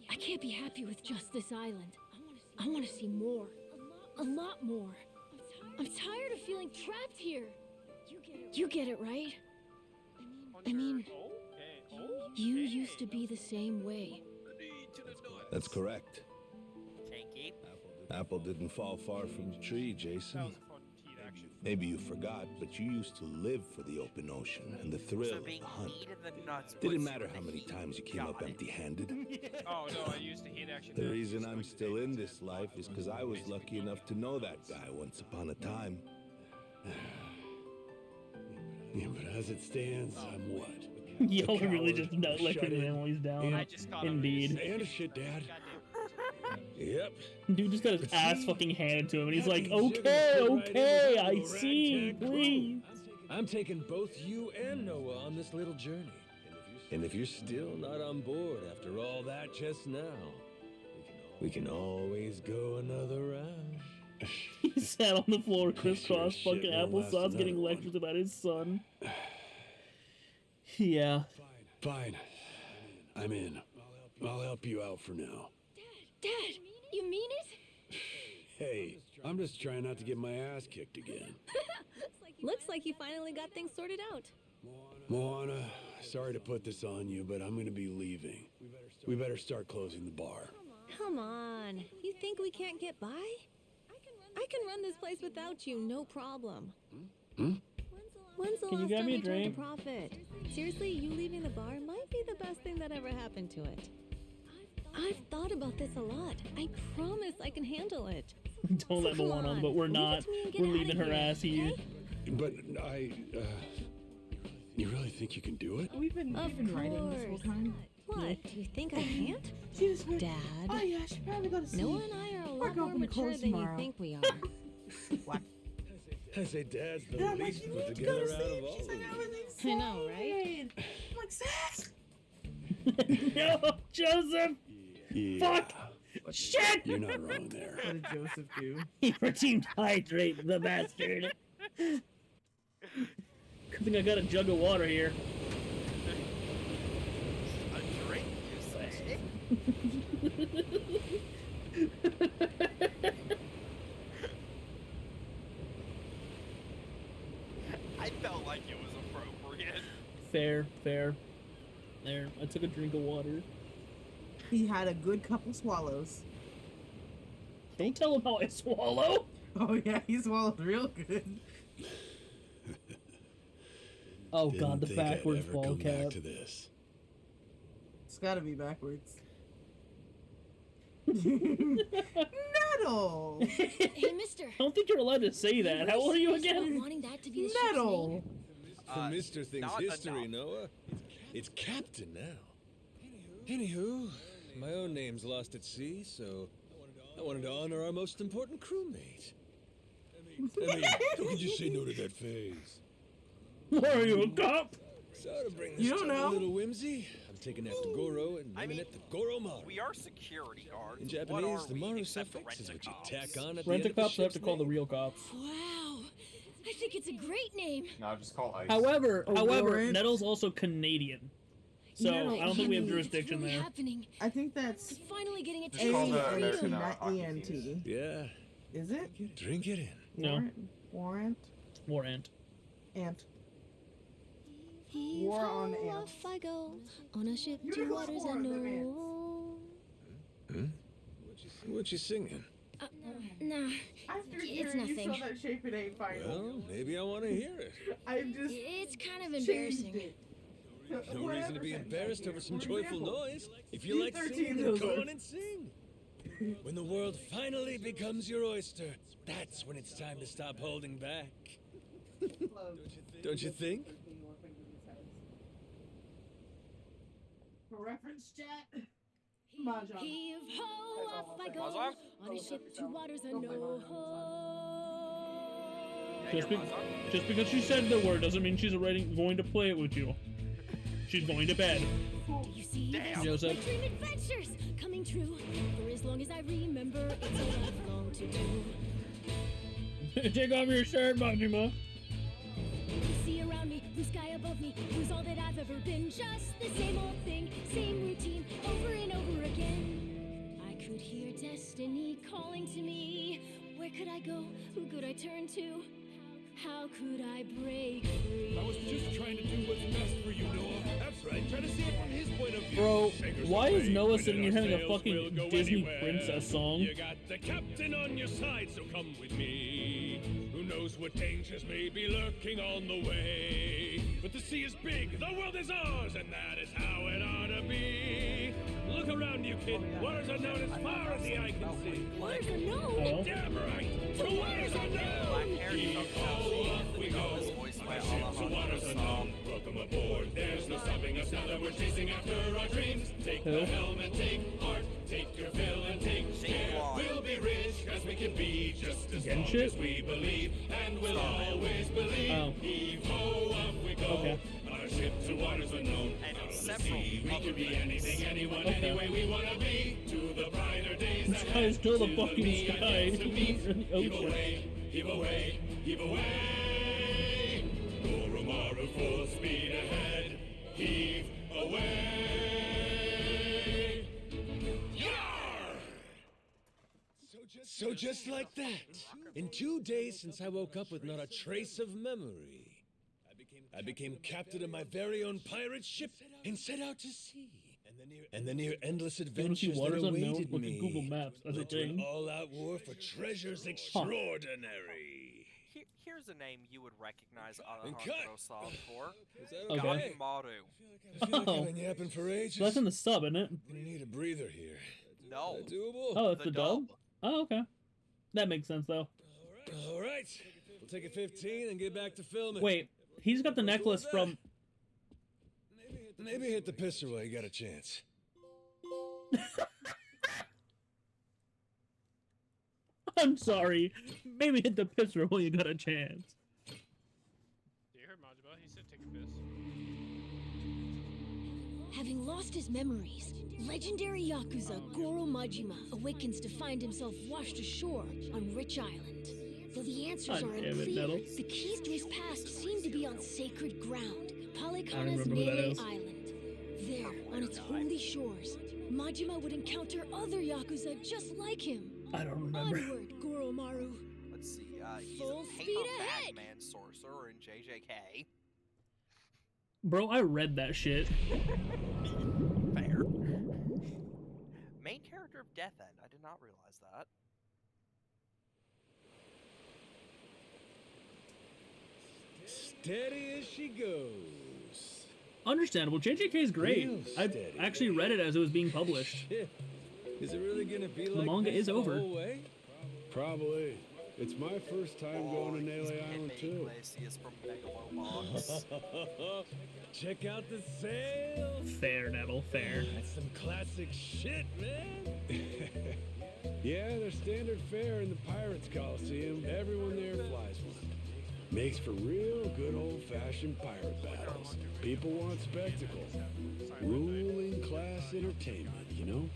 I can't be happy with just this island. I want to see more. A lot more. I'm tired of feeling trapped here. You get it, right? I mean, you used to be the same way. That's correct. Apple didn't fall far from the tree, Jason. Maybe you forgot, but you used to live for the open ocean and the thrill of the hunt. Didn't matter how many times you came up empty-handed. Oh no, I used to hate action. The reason I'm still in this life is because I was lucky enough to know that guy once upon a time. Yeah, but as it stands, I'm what? Y'all are really just not letting him while he's down. Indeed. And shit, Dad. Yep. Dude just got his ass fucking handed to him, and he's like, okay, I see, please. I'm taking both you and Noah on this little journey. And if you're still not on board after all that just now, we can always go another round. He sat on the floor crisscross fucking applesauce getting lectures about his son. Yeah. Fine. I'm in. I'll help you out for now. Dad, you mean it? Hey, I'm just trying not to get my ass kicked again. Looks like you finally got things sorted out. Moana, sorry to put this on you, but I'm gonna be leaving. We better start closing the bar. Come on. You think we can't get by? I can run this place without you, no problem. Hmm? When's the Can you last get time me a you turned a drink? profit? Seriously, you leaving the bar might be the best thing that ever happened to it. I've thought about this a lot. I promise I can handle it. Don't let Moana on, but we're not. We're leaving her ass here. But you really think you can do it? We've been writing this whole time. What? Do you think I can't? She just went, Dad. oh yeah, she probably go to sleep. Noah and I are a We're lot more going to mature close than tomorrow. you think we are. What? I say Dad's the And I'm like, least you put need to go to together out sleep. of all She's like, of I was I know, right? I'm like, Sass. No, Joseph! Yeah. Fuck! Shit! You're not wrong there. What did Joseph do? He pretended to hydrate the bastard. Good thing I got a jug of water here. A drink, you say? I felt like it was appropriate. Fair. There. I took a drink of water. He had a good couple swallows. Don't tell him how I swallow. Oh yeah, he swallowed real good. Oh Didn't god, the think I'd backwards ever ball come cap. back to this. It's gotta be backwards. Nettle! Hey, mister. I don't think you're allowed to say that. How old are you again? Wanting that to be the ship's Nettle! For Mr. Thing's not history, enough. Noah. It's Captain now. Anywho, my own name's lost at sea, so I wanted to honor our most important crewmate. I mean, how could you say no to that phase? Are you a cop? So to bring You this don't to a know. little whimsy, I'm taking after Goro and naming it the Goro Maru. We are security guards. In What Japanese, are the we Maru except suffix is what you rent-a-cops? tack on at the Rent end a of a cops, I have to ship's call the name. real cops. Wow. I think it's a great name. No, just call ICE. However, A warrant? Nettle's also Canadian. So Nettle- I don't think we have It's jurisdiction really there. happening. I think that's I'm finally getting a Just taste call of the freedom. American, not hockey ENT. teams. Yeah, Is it? drink it in. No, Warrant? warrant. Ant. Heave War on ho, ants. off I go on a ship You to go waters for them unknown. Huh? What you singing? Nah, After it's hearing you nothing. saw that shape, it ain't final. Well, maybe I want to hear it. I'm just It's kind of changed embarrassing. it. No reason to be embarrassed over some For joyful example, noise. If you like D13 singing, then those go are- on and sing. When the world finally becomes your oyster, that's when it's time to stop holding back. Don't you think? For reference, chat. Mahjong. Heave ho, off I go Mahjong? on a ship to waters unknown. Just because she said the word doesn't mean she's already going to play it with you. She's going to bed. Do you see this? Joseph. My dream adventures coming true. For as long as I remember, it's all I've long to do. Take off your shirt, Majima. The sea around me, blue sky above me, who's all that I've ever been. Just the same old thing, same routine, over and over again. I could hear destiny calling to me. Where could I go? Who could I turn to? How could I break free? I was just trying to do what's best for you, Noah. That's right, trying to see it from his point of view. Bro, Fingers why is away, Noah when sitting in here our having a sails fucking we'll go Disney anywhere. princess song? You got the captain on your side, so come with me. Who knows what dangers may be lurking on the way? But the sea is big, the world is ours, and that is how it ought to be. Look around you, kid. Waters unknown as far as the eye can see. Waters unknown? Oh. Damn right. To waters unknown. Off we go. On a ship to waters unknown. Welcome aboard. There's no stopping us now that we're chasing after our dreams. Take the helm and take heart. Take your fill and take care. We'll be rich as we can be, just as long as we believe, and we'll always believe. Oh. Heave ho, off we go. Okay. On a ship to waters unknown. Out to sea, we can be anything, anyone, any way we wanna be. To the brighter days The sky is still the to fucking me and sky. to meet. The Heave ocean. away, heave away, heave away. Goro Maru full speed ahead. Heave away. Yar! So So just like that, in 2 days since I woke up with not a trace of memory, I became captain of my very own pirate ship and set out to sea. And the near endless adventures that waters unknown? awaited Look at me Google Maps as a led to an thing. all-out war for treasures extraordinary. Here's a name you would recognize And Alejandro cut. Saab for. Okay. Maru. I feel like Oh. I've been yapping for ages. So that's in the sub, isn't it? Gonna need a breather here. No. Is that doable? Oh, it's the dub? Oh, okay. That makes sense, though. All right. We'll take a 15 and get back to filming. Wait, he's got the necklace from... Maybe hit the pisser while you got a chance. I'm sorry. Maybe hit the pisser when you got a chance. You heard Majima, he said take a piss. Having lost his memories, legendary Yakuza Goro Majima awakens to find himself washed ashore on Rich Island. Though the answers God are damn it, unclear, Nettle. the keys to his past seem to be on sacred ground, Palikana's remember who that Nele is. Island. There, on its holy shores, Majima would encounter other Yakuza just like him. I don't remember. Onward, Goromaru. Let's see, he's Full a speed paper ahead. Batman sorcerer in JJK. Bro, I read that shit. Fair. Main character of Death End. I did not realize that. Steady as she goes. Understandable. JJK is great. Real I steady. actually read it as it was being published. Shit. Is it really gonna be The like manga this is the over. whole way? Probably. It's my first time going to Nele Island too. Iglesias from Megalobox. Check out the sail. Fair, Nettle, fair. That's some classic shit, man. Yeah, their standard fare in the Pirates Coliseum. Everyone there flies one. Makes for real good old-fashioned pirate battles. People want spectacle. Ruling class entertainment, you know?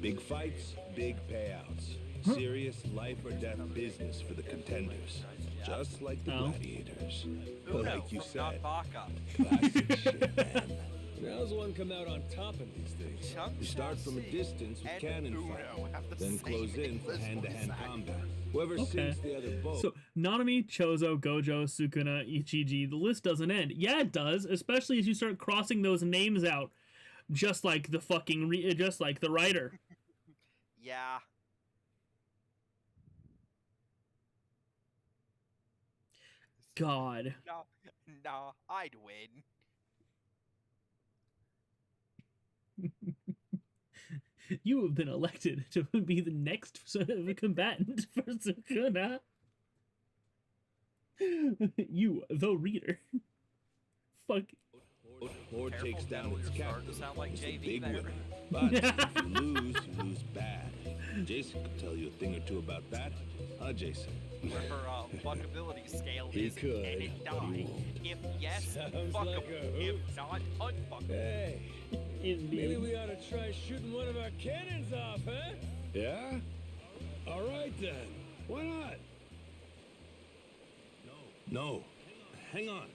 Big fights, big payouts. Serious life or death business for the contenders. Just like the gladiators. But like you said, classic shit, man. Now's one come out on top of these things. You start from a distance with cannon fire, then close in for hand-to-hand combat. Whoever Okay. sinks the other boat. So, Nanami, Chozo, Gojo, Sukuna, Ichiji, the list doesn't end. Yeah, it does, especially as you start crossing those names out, just like the fucking, just like the writer. Yeah. God. No, I'd win. You have been elected to be the next combatant for Sukuna. You, the reader. Fuck. Horde takes down its captain. Sound like It's a JV big there. win. But if you lose bad. Jason could tell you a thing or two about that. Huh, Jason? Where her fuckability scale He is, could, can it but he die? won't. If yes, Sounds fuck like him. a If hoot. not, unfuck him. Hey, Indeed. maybe we ought to try shooting one of our cannons off, huh? Yeah? All right then. Why not? No. Hang on.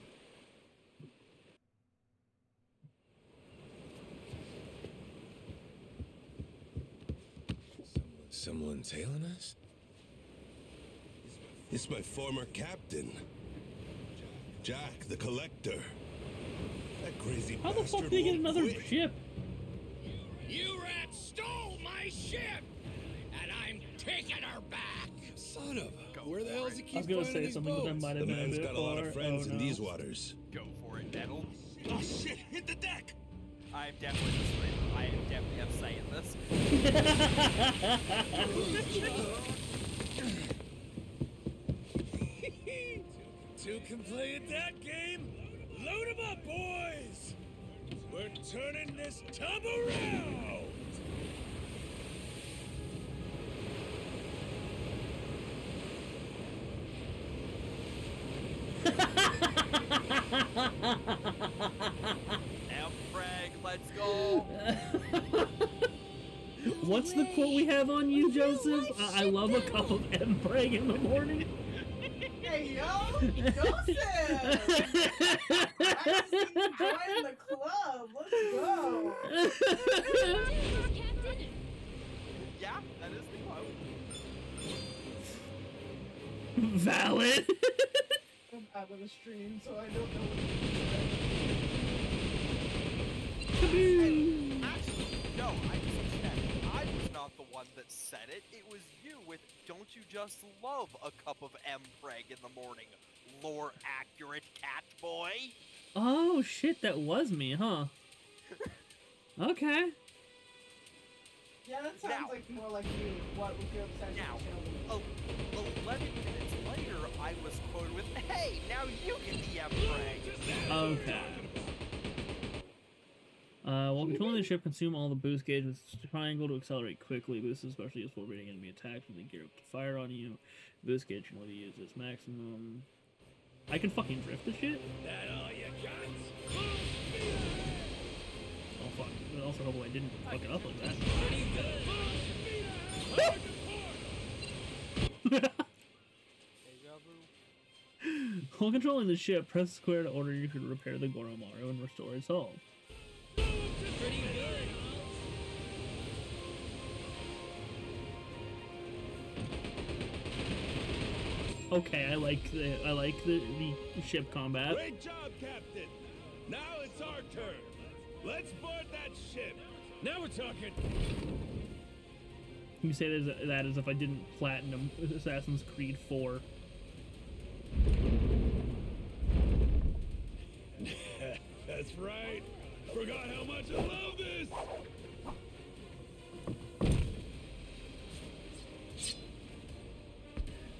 Someone tailing us? It's my former captain. Jack, the Collector. That crazy How the bastard fuck did he get won't another quit. ship? You rats stole my ship, and I'm taking her back. Son of a. Where the hell does he I was keep gonna finding say these something, but that boats? might The have been a man's bit got a lot far. of friends Oh, in no. these waters. Go for it, Nettle. Oh shit, hit the deck! I am definitely the streamer. I am definitely up saying this. Two can play at that game? Load 'em up, boys! We're turning this tub around! Now, Frag, let's go. What's the quote we have on you, Joseph? I love a cup of M-Preg in the morning. Hey, yo! Joseph! I just need to join the club. Let's go! Yeah, that is the quote. Valid. I'm out of the stream, so I don't know what Actually, no, I just said I was not the one that said it. It was you with "Don't you just love a cup of M-Preg in the morning, lore accurate cat boy?" Oh shit, that was me, huh? Okay. Yeah, that sounds like more like you. What would your obsession? Now, 11 minutes later, I was quoted with, "Hey, now you get the M-Preg." Okay. While controlling the ship, consume all the boost gauge with triangle to accelerate quickly. Boost is especially useful for reading enemy attacks when they gear up to fire on you. Boost gauge can only use its maximum. I can fucking drift this shit? That all you got? Oh fuck. But also hopefully I didn't fuck it up like that. While controlling the ship, press square to order you to repair the Goromaru and restore its hull. Pretty good. Okay, I like the ship combat. Great job, Captain. Now it's our turn. Let's board that ship. Now we're talking. You say that as if I didn't platinum Assassin's Creed 4. That's right. Forgot how much I love this.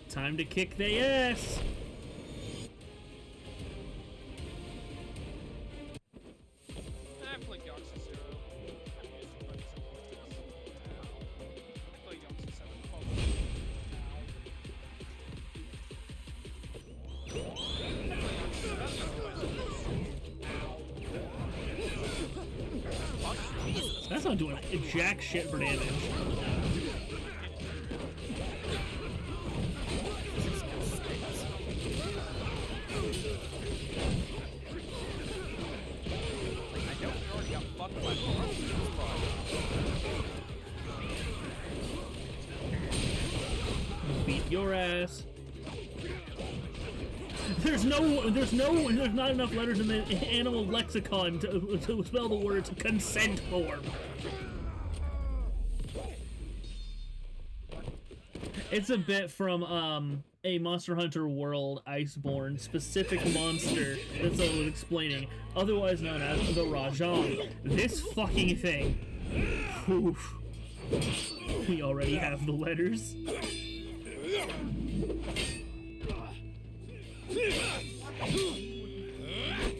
Time to kick their ass. I played Yakuza 0. I'm used to playing something like this. I played Yakuza 7. That's not doing jack shit for damage. Beat your ass. There's not enough letters in the animal lexicon to spell the words consent form. It's a bit from a Monster Hunter World Iceborne specific monster that's what I was explaining, otherwise known as the Rajan. This fucking thing. Oof. We already have the letters.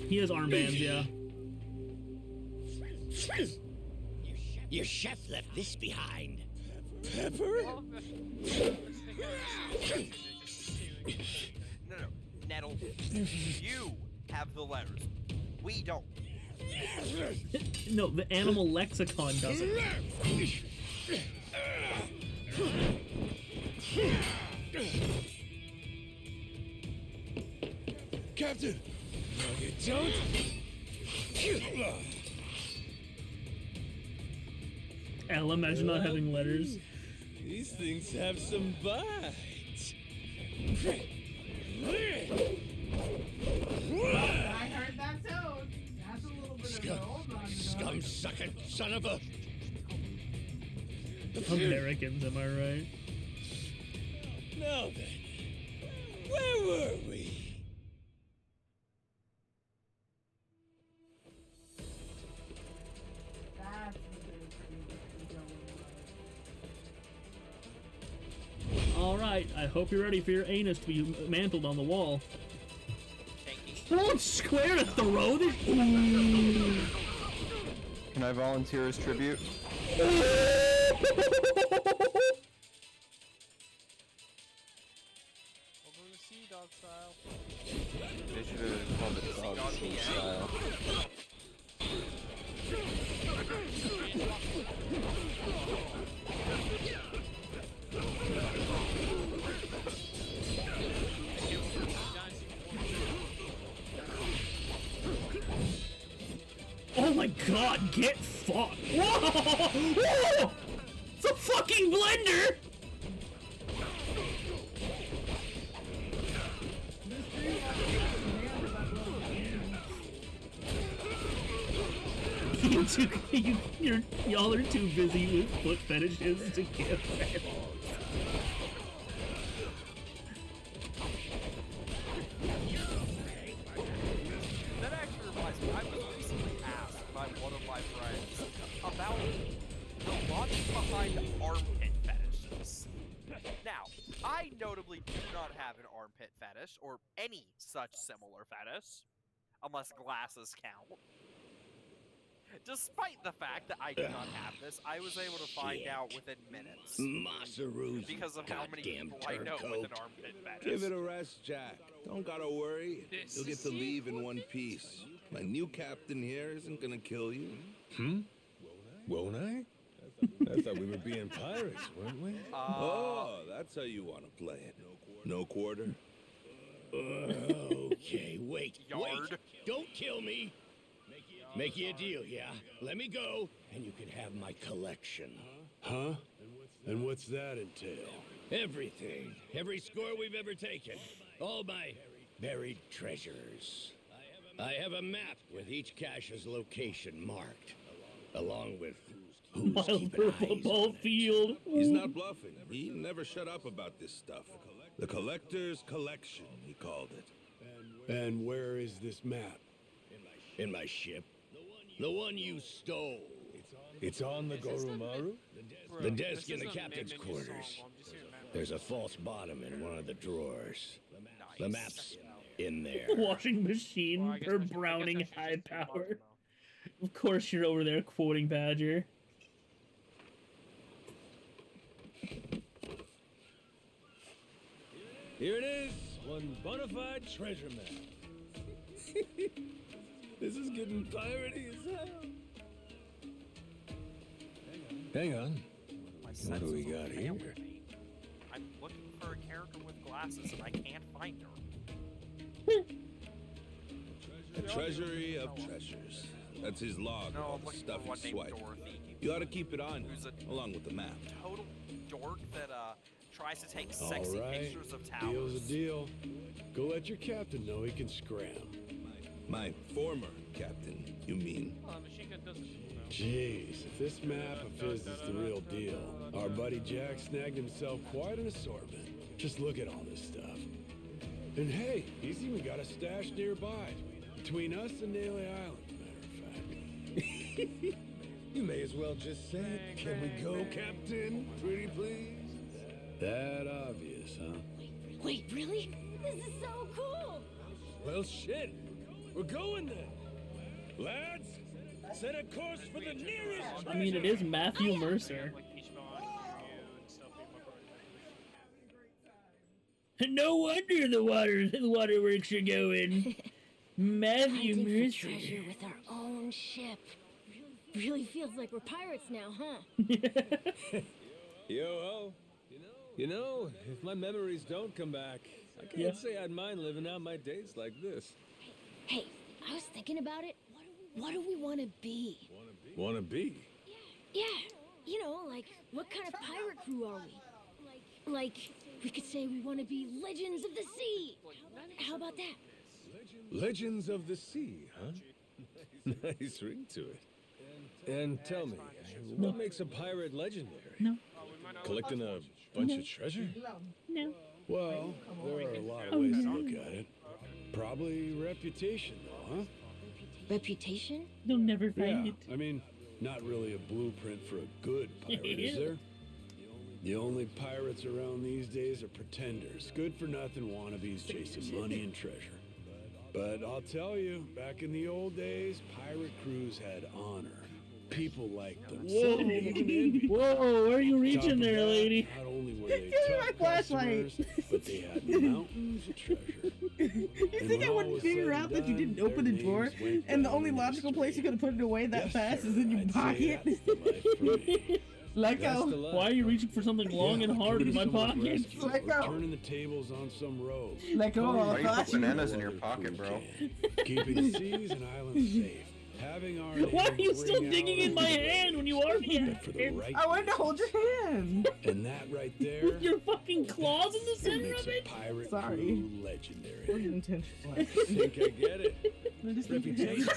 He has armbands, yeah. Your chef left this behind. Pepper? No, Nettle. You have the letters. We don't. No, the animal lexicon doesn't. Captain! No, you don't! Al, imagine not having letters. These things have some bite. I heard that too. That's a little bit of a hold on. Scum-sucking son of a... Americans, am I right? Now then, where were we? That's the bit of Alright, I hope you're ready for your anus to be mantled on the wall. Oh, it's square to throw this. Ooh. Can I volunteer as tribute? Sea dog style. They should have called it dog food style. Oh my god, get fucked. Whoa! Whoa! It's a fucking blender! Y'all are too busy with foot fetishes to give fans. That actually reminds me, I was recently asked by one of my friends about the logic behind armpit fetishes. Now, I notably do not have an armpit fetish, or any such similar fetish, unless glasses count. Despite the fact that I do not have this, I was able to find out within minutes. Masaru's Because of how many people I know with an armpit fetish. Give it a rest, Jack. Don't gotta worry. You'll get to leave in one piece. My new captain here isn't gonna kill you. Won't I? I thought we were being pirates, weren't we? Oh, that's how you want to play it. No quarter? Okay, wait. Yard. Wait. Don't kill me. Make you a deal, yeah? Let me go, and you can have my collection. Huh? And what's that entail? Everything. Every score we've ever taken. All my buried treasures. I have a map with each cache's location marked, along with who's keeping eyes football on it. field. He's not bluffing. He never shut up about this stuff. The collector's collection, he called it. And where is this map? In my ship. The one you stole. It's on the Goromaru? The desk in the captain's quarters. There's a false bottom in one of the drawers. The map's in there. Washing machine for Browning high power. Of course you're over there quoting Badger. Here it is, one bona fide treasure map. This is getting piratey as hell. Hang on. What do we got here? I'm looking for a character with glasses and I can't find her. A treasury of treasures. That's his log, No, all I'm the looking stuff for one he named swiped. Dorothy. You ought to keep it on Who's you, along with the map. Total dork that tries to take All sexy right, pictures of towers. deal's a deal. Go let your captain know he can scram. My former captain, you mean? Jeez, if this map of his is the real deal, our buddy Jack snagged himself quite an assortment. Just look at all this stuff. And hey, he's even got a stash nearby, between us and Naily Island, matter of fact. You may as well just say it. Can we go, Captain? Pretty please? That obvious, huh? Wait, really? This is so cool! Well, shit. We're going then. Lads, set a course for the nearest I mean, it is Matthew Mercer. No wonder the waterworks are going. Matthew Hunting for Mercer. treasure with our own ship. Really feels like we're pirates now, huh? Yo-ho. You know, if my memories don't come back, I can't say I'd mind living out my days like this. Hey, I was thinking about it. What do we want to be? Wanna be? Yeah, you know, like, what kind of pirate crew are we? Like, we could say we want to be legends of the sea. How about that? Legends of the Sea, huh? Nice ring to it. And tell me, what makes a pirate legendary? No. Collecting a bunch of treasure? No. Well, there are a lot of ways to look at it. Probably reputation, though, huh? Reputation? They'll never find Yeah, it. I mean, not really a blueprint for a good pirate, is there? The only pirates around these days are pretenders, good-for-nothing wannabes chasing money and treasure. But I'll tell you, back in the old days, pirate crews had honor. People liked them. Whoa. Some even envied. Whoa, where are you reaching Top of there, that, lady? Not only were they Give me my tough flashlight. customers, but they had mountains of treasure. You think I wouldn't figure out that you didn't open the drawer, and the only logical place you could have put it away that fast is in your pocket? Let go. Why are you reaching for something long and hard in my pocket? Let go. Turning the tables on some road. Let go. Why you put bananas in your pocket, bro? Keeping seas and islands safe. Having our Why are you names still ring digging out in my on the hand when you are me? for the right I wanted to hold your hand. And that right there Your fucking claws in the center makes of a it? pirate Sorry. crew legendary. Intentional. I think I get it. Reputation.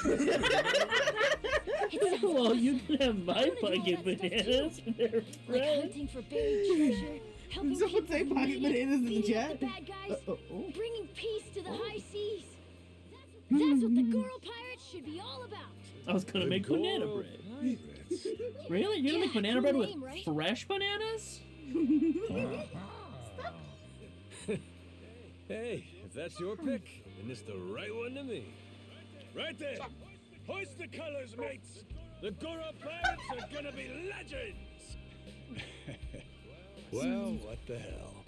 Well, you can have my pocket bananas. They're Like friends. hunting for buried treasure, helping Someone people say who pocket need it, bananas in the beating chat. up the bad guys, bringing peace to the high seas. Hmm. That's what the Goro Pirates should be all about. I was gonna make banana bread. Really? You're gonna make Yeah, banana cool bread with name, right? fresh bananas? Hey, if that's your pick, then it's the right one to me. Right there! Hoist the colors, mates! The Goro Pirates are gonna be legends! Well, what the hell?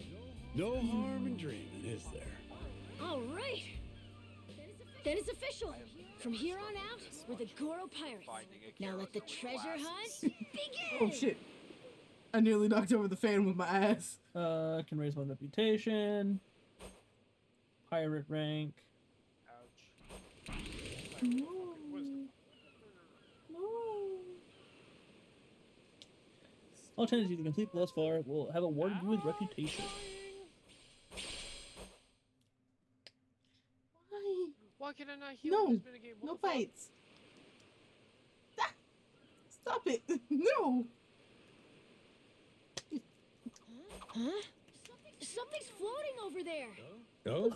No harm in dreaming, is there? All right. Then it's official. From here on out, we're the Goro Pirates. Now let the treasure hunt begin. Oh shit! I nearly knocked over the fan with my ass. Can raise my reputation. Pirate rank. All chances you complete thus far will have awarded you with reputation. Why can I not heal No, in this minigame? What no the fuck? fights. Ah, stop it! No. Huh? Something's floating over there. Oh?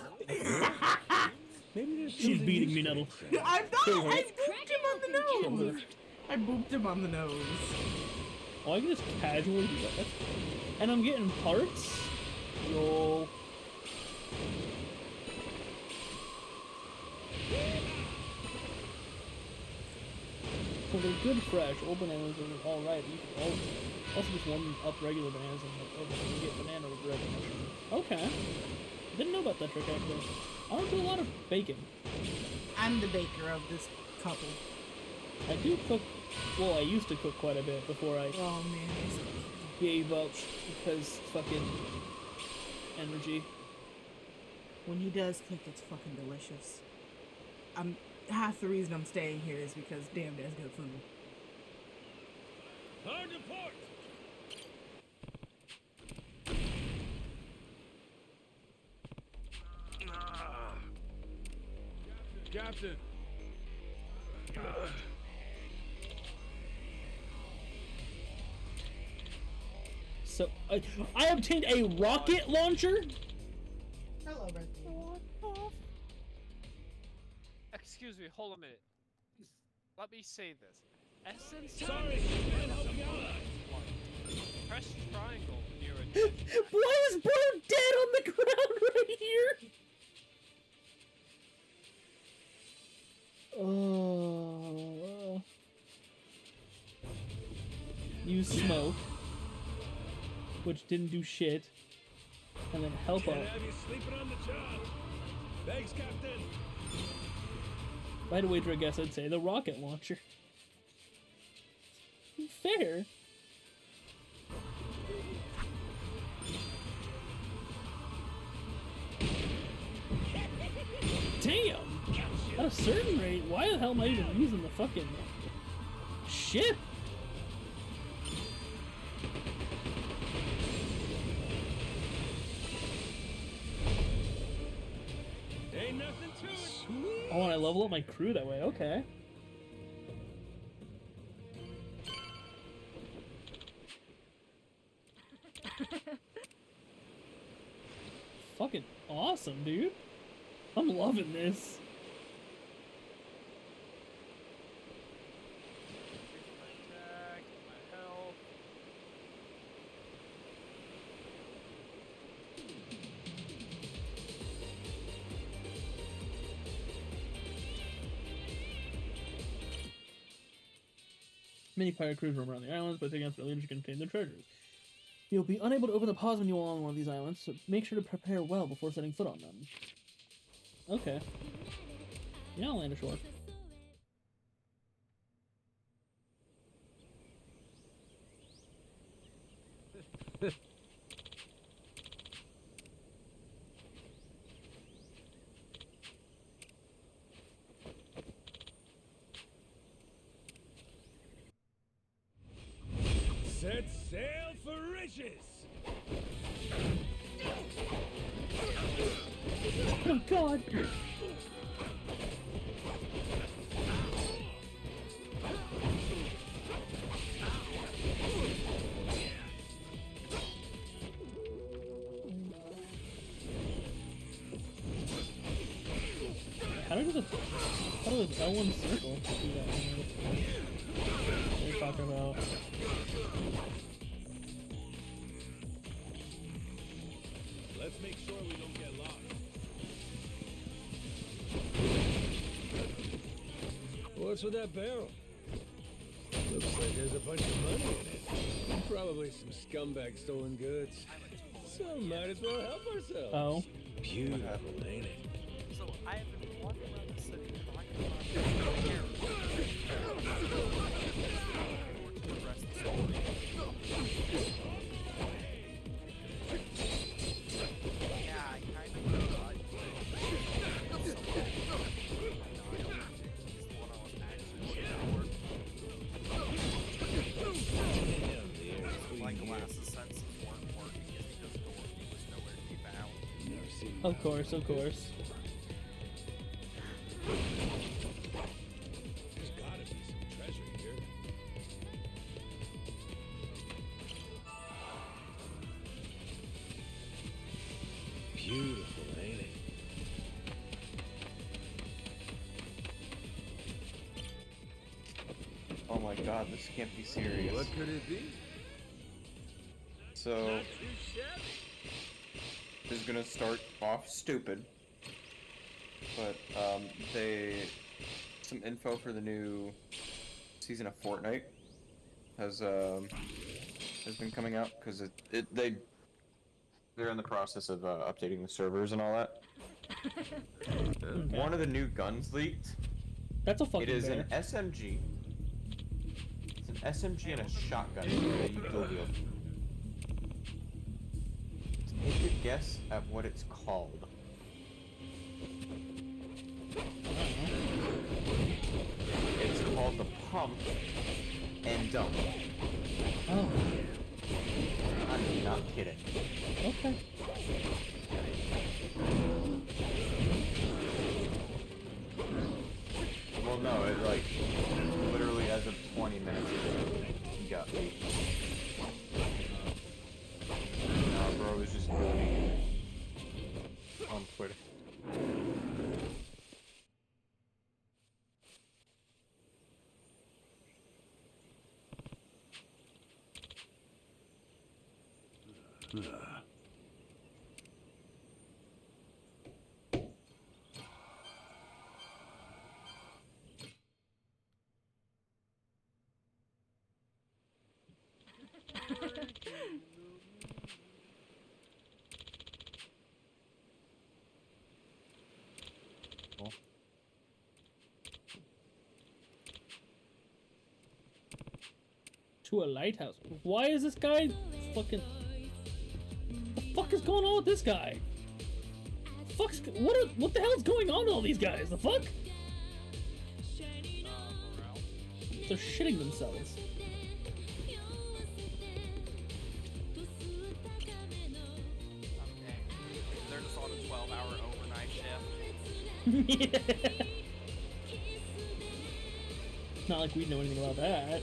Maybe there's She's beating me, Nettle. I'm not. Kill her. I booped him on the nose. I booped him on the nose. Oh, I can just casually do that. And I'm getting parts? Yo. So they're good fresh. Old bananas are alright. You can also just warm up regular bananas and you get banana bread. Okay. Didn't know about that trick actually. I don't do a lot of baking. I'm the baker of this couple. I do cook. Well, I used to cook quite a bit before I Oh man. gave up because fucking energy. When he does cook, it's fucking delicious. Half the reason I'm staying here is because damn, that's good food. Hard to port! Captain! So I obtained a rocket launcher. Hello, Red. Excuse me, hold a minute. Let me say this. Essence. Sorry, can't help you out. Press triangle near a Why is Bro dead on the ground right here? Oh. Use smoke, which didn't do shit, and then help Can't out. have you sleeping on the job. Thanks, Captain. If I had to wager a guess, I'd say the rocket launcher. Fair. Damn! At a certain rate, why the hell am I even using the fucking ship? Ain't nothing to it. Oh, and I level up my crew that way. Okay. Fucking awesome, dude. I'm loving this. attack, my health. Many pirate crews roam around the islands, but taking out their leaders to contain their treasures. You'll be unable to open the pause menu on one of these islands, so make sure to prepare well before setting foot on them. Okay. Yeah, I'll land ashore. Set sail for riches. Oh god! was I thought it was L1 circle. To do that one. What are you talking about? Let's make sure we don't get lost. What's with that barrel? Looks like there's a bunch of money in it. Probably some scumbag stolen goods. So might as well help ourselves. Oh. Beautiful, ain't it? So I have been walking around the city trying to find to progress the story. Yeah, I kind of forgot. My glasses senses weren't working is because Dorothy was nowhere to be found. Of course, of course. There's gotta be some treasure here. Beautiful, ain't it? Oh my god, this can't be serious. What could it be? So, this is gonna start off stupid, but some info for the new season of Fortnite has been coming out because they're in the process of updating the servers and all that. One of the new guns leaked. That's a fucking It is bear. an SMG. It's an SMG and a shotgun that you dual wield. Take a guess at what it's called. It's called the Pump and Dump. Oh. I'm not kidding. Okay. Well, no, it like literally as of 20 minutes ago, he got me. No, bro, was just doing on Twitter. To a lighthouse. Why is this guy fucking... What the fuck is going on with this guy? What the hell is going on to all these guys? The fuck? They're shitting themselves. They're just on a 12-hour overnight shift. Yeah. Not like we know anything about that.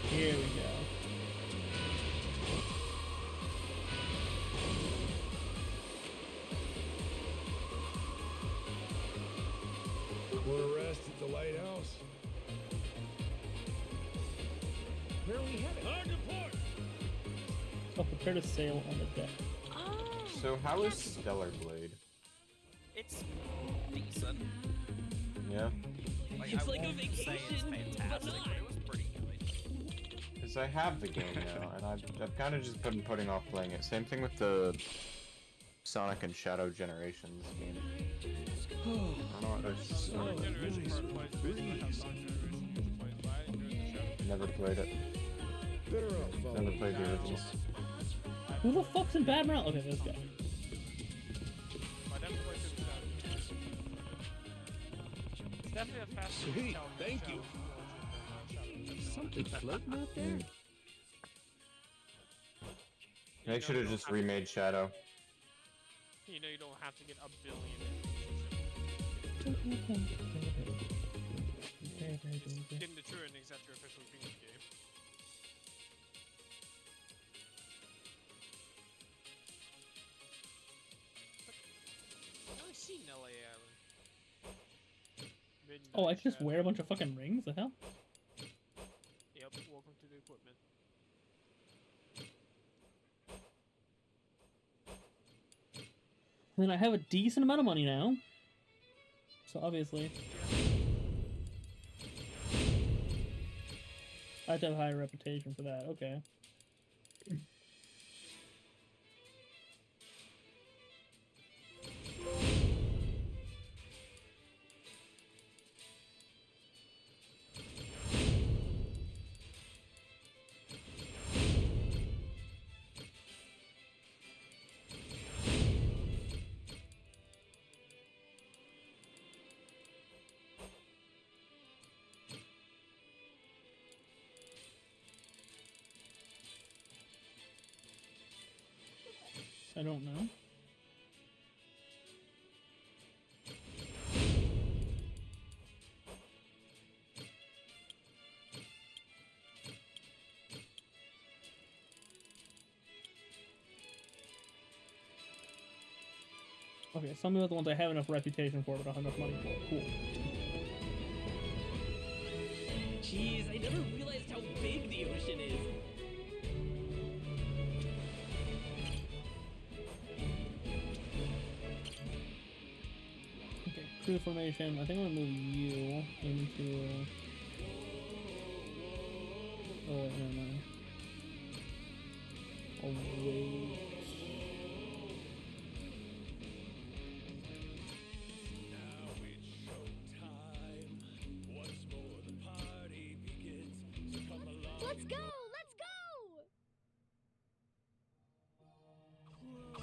Here we go. Want to rest at the lighthouse? Where are we headed? Hard to port! Oh, prepare to sail on the deck. So how is Stellar Blade? It's decent. Yeah? Like, It's I like a won't say vacation, it's fantastic, but it was pretty good. Because I have the game now, and I've kind of just been putting off playing it. Same thing with the Sonic and Shadow Generations game. I don't know what it's Never played it. Never played the original. Who the fuck's in Bad Mount? Okay, this guy. Sweet, thank you. Something floating out there? They should have just remade Shadow. You know you don't have to get a billion. Getting the true endings after officially beating the game. I've never seen LA Island. Oh, I can just wear a bunch of fucking rings? The hell? Yep, welcome to the equipment. Then I have a decent amount of money now. So obviously. I have to have a higher reputation for that, okay. I don't know. Okay, some of the ones I have enough reputation for, but I don't have enough money for. Cool. Jeez, I never realized how big the ocean is. Okay, crew formation. I think I'm gonna move you into. Oh wait, never mind. Oh wait. Let's go! Let's go!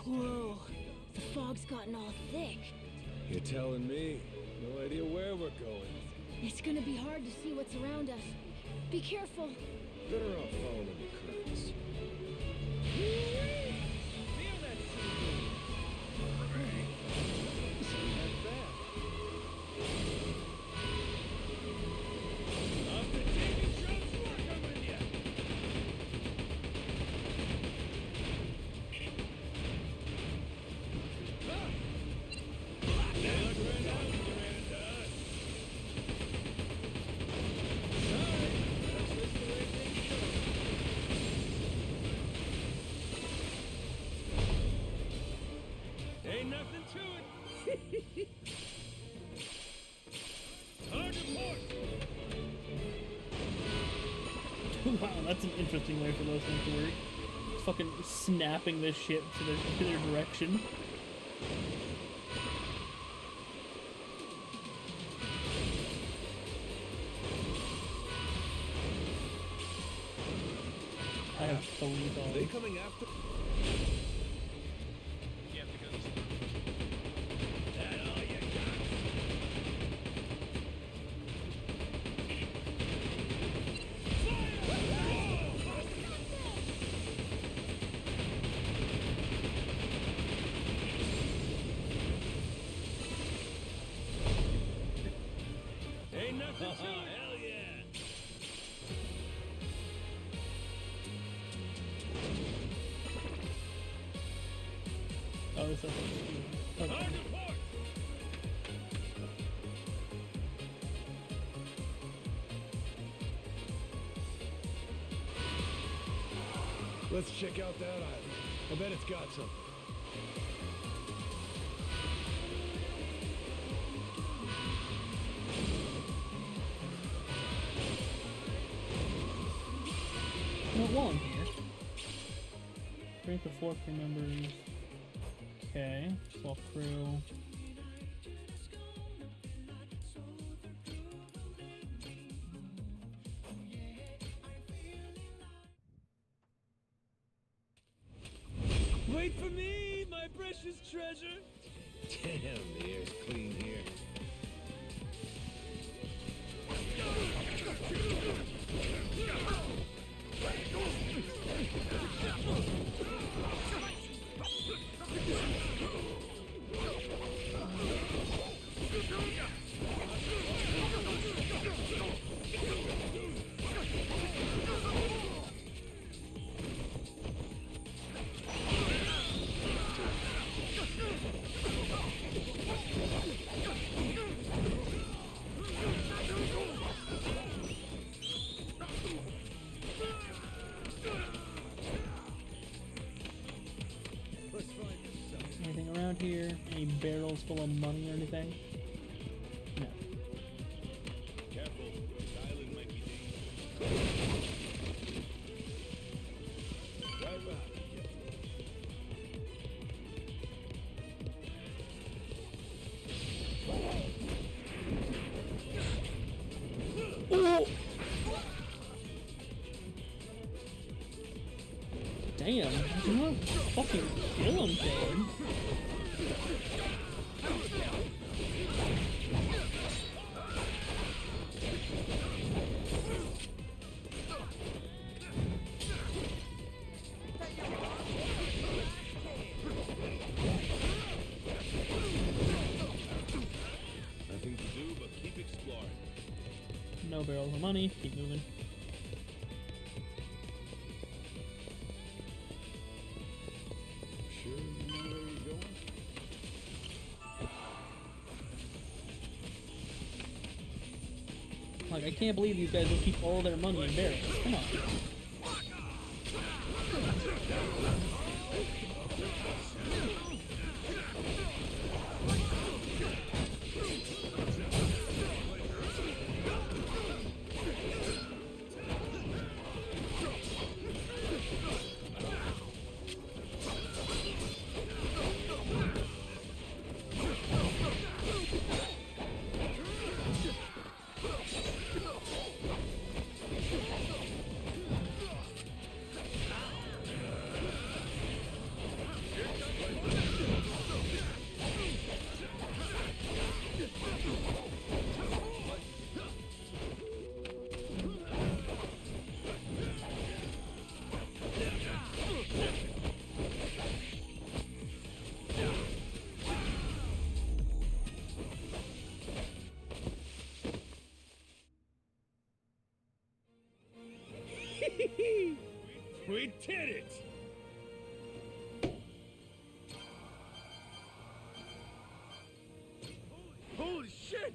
Whoa, the fog's gotten all thick. You're telling me? No idea where we're going. It's gonna be hard to see what's around us. Be careful. Better off following the currents. Feel that sea. Off the TV show's working with ya. Ain't nothing to it. Hard to port. Wow, that's an interesting way for those things to work. Fucking snapping this ship to their direction. I have $3. Are they coming after? You have to go this way. That all you got? Ain't nothing to it. Hell yeah. Oh, this is okay. Hard to port. Let's check out that island. I bet it's got something. Not long here. Bring the 4 crew members. Okay, small crew. Wait for me, my precious treasure. Damn, the air's clean here. Any barrels full of money or anything? No. Careful, this island might be dangerous. Drive out. Oh! Damn, do not fucking kill him, Dad. Nothing to do but keep exploring. No barrels of money, keep moving. Sure you know where you're going? Like, I can't believe these guys will keep all their money in barrels. Come on. We did it! Holy shit!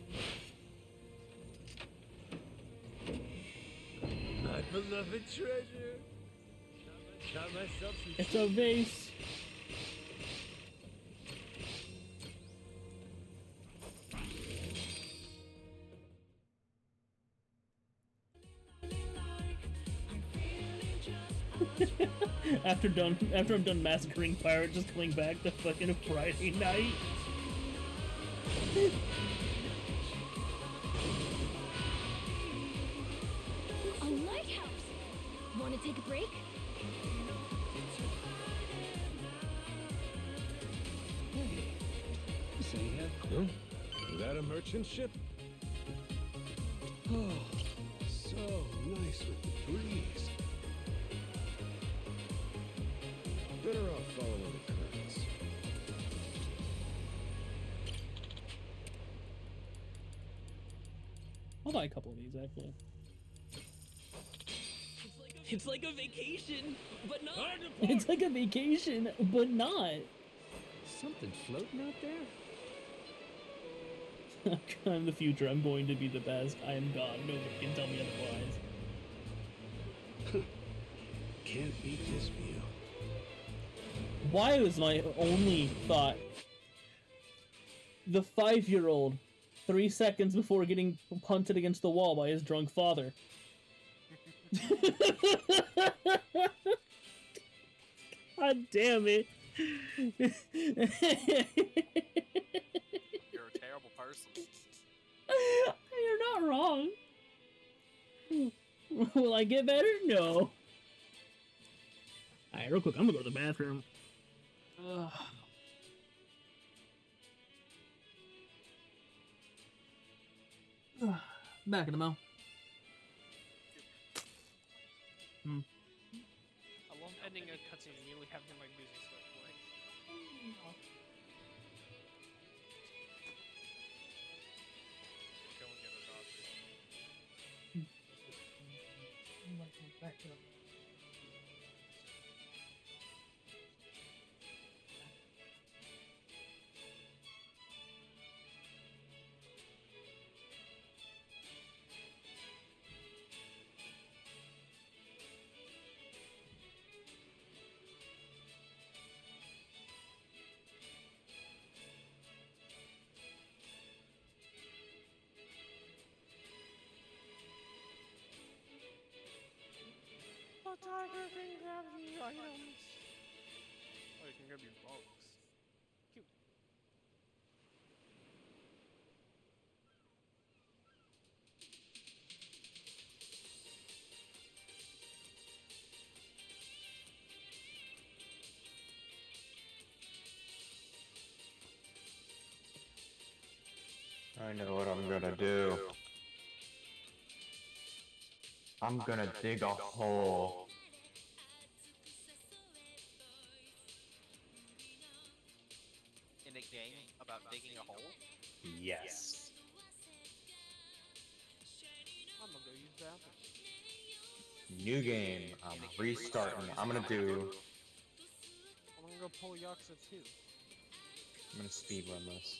My beloved treasure. Got myself some It's a vase. after I'm done massacring pirate, just coming back to fucking Friday night. A lighthouse! Want to take a break? Say yeah. Huh? Is that a merchant ship? Oh, so nice with the breeze. Better off following the currents. I'll buy a couple of these actually. It's like a vacation, but not. It's like a vacation, but not. Something floating out there? I'm the future. I'm going to be the best. I am God. Nobody can tell me otherwise. Can't beat this view. Why was my only thought the 5-year-old 3 seconds before getting punted against the wall by his drunk father? God damn it. You're a terrible person. You're not wrong. Will I get better? No. Alright, real quick, I'm gonna go to the bathroom. Back in a mo. I love ending a cutscene and immediately having my music start playing. Go and get her doctor. can grab the items. Oh, you can grab your bugs. Cute. I know what I'm gonna do. I'm gonna dig a hole. In a game about digging a hole? Yes. I'm gonna go use the bathroom. New game. I'm restarting. I'm gonna go pull Yakuza 2. I'm gonna speedrun this.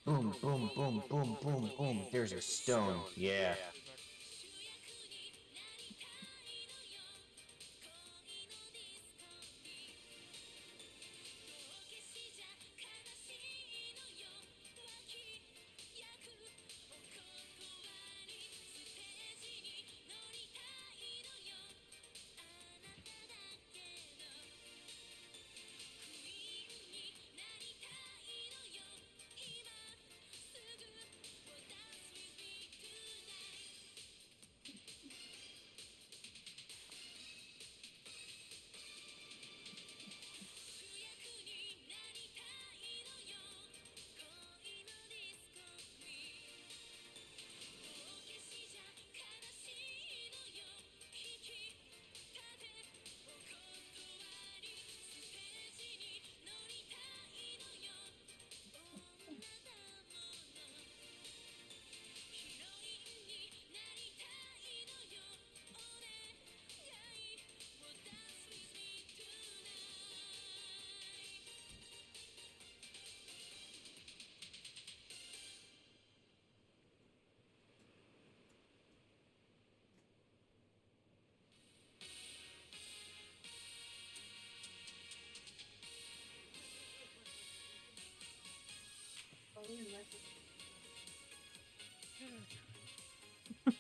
Boom, boom, boom, boom, boom, boom. There's a stone. Yeah.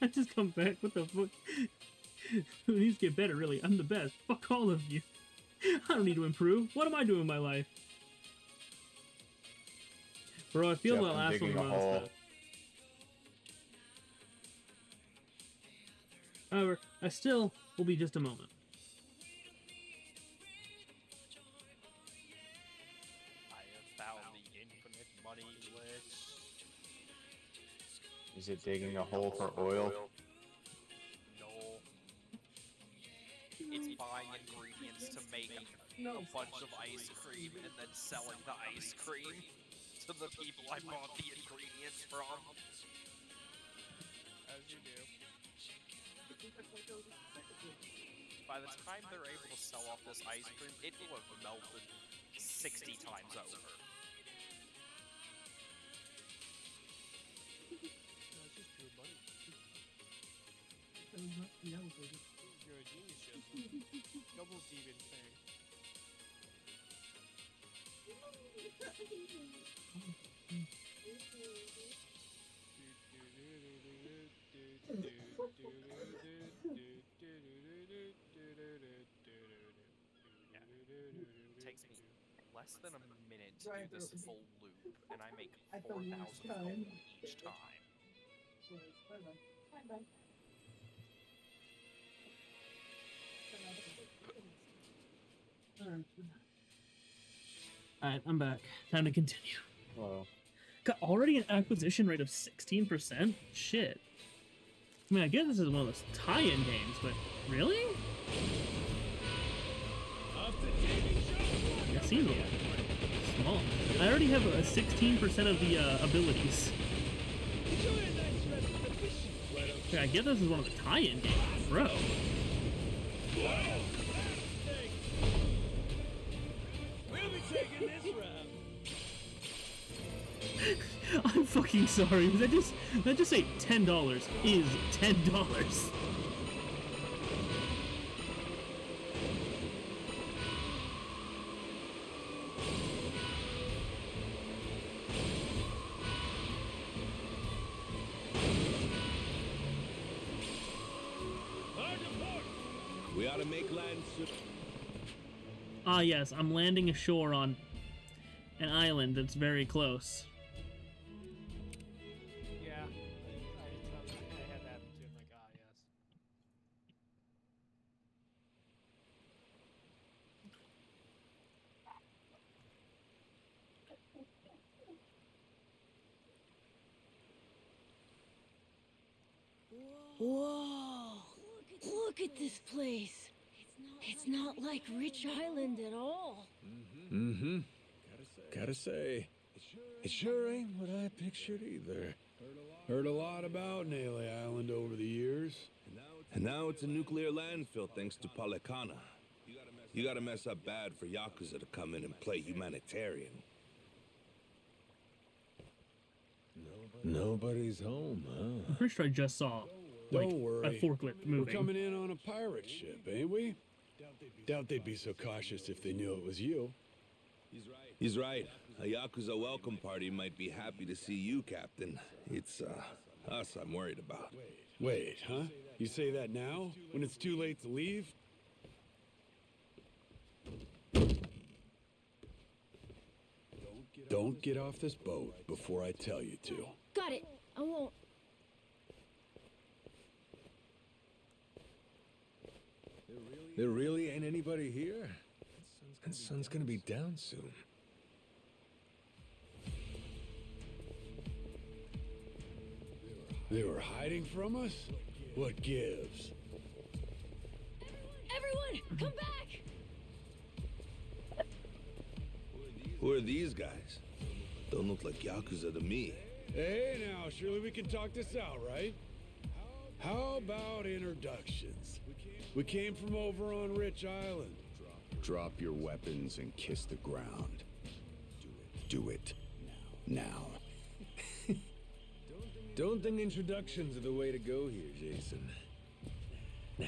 I just come back. What the fuck? Who needs to get better, really? I'm the best. Fuck all of you. I don't need to improve. What am I doing with my life? Bro, I feel Yep, that I'm last one digging a was hole. stuff. However, I still will be just a moment. I have found the infinite money glitch. Is it digging a hole for oil? No. It's buying ingredients to make a bunch of ice cream and then selling the ice cream to the people I bought the ingredients from. As you do. By the time they're able to sell off this ice cream, it will have melted 60 times over. It's just pure money. You're a genius, Justin. Double demon thing. It takes me less than a minute to do this full loop, and I make 4,000 gold each time. Alright, I'm back. Time to continue. Whoa. Got already an acquisition rate of 16%? Shit. I mean, I guess this is one of those tie-in games, but really? It seems a little small. I already have 16% of the abilities. Okay, I guess this is one of the tie-in games, bro. We'll be taking this round. I'm fucking sorry. That just say $10 is $10. gotta make land soon. Ah, yes, I'm landing ashore on an island that's very close. Yeah, I had that happen too. I'm like, ah, yes. Whoa! Look at this place. It's not like Rich Island at all. Mm-hmm. Gotta say, it sure ain't what I pictured either. Heard a lot about Nail Island over the years. And now it's a nuclear landfill thanks to Policana. You gotta mess up bad for Yakuza to come in and play humanitarian. Nobody's home, huh? I'm pretty sure I just saw like Don't worry. a forklift moving. We're coming in on a pirate ship, ain't we? Doubt they'd be so cautious if they knew it was you. He's right. A Yakuza welcome party might be happy to see you, Captain. It's, us I'm worried about. Wait, huh? You say that now? When it's too late to leave? Don't get off this boat before I tell you to. Got it. I won't. There really ain't anybody here? And sun's gonna be down soon. They were hiding from us? What gives? Everyone, come back! Who are these guys? Don't look like Yakuza to me. Hey now, surely we can talk this out, right? How about introductions? We came from over on Rich Island. Drop your weapons and kiss the ground. Do it. Now. Don't think introductions are the way to go here, Jason. Nah.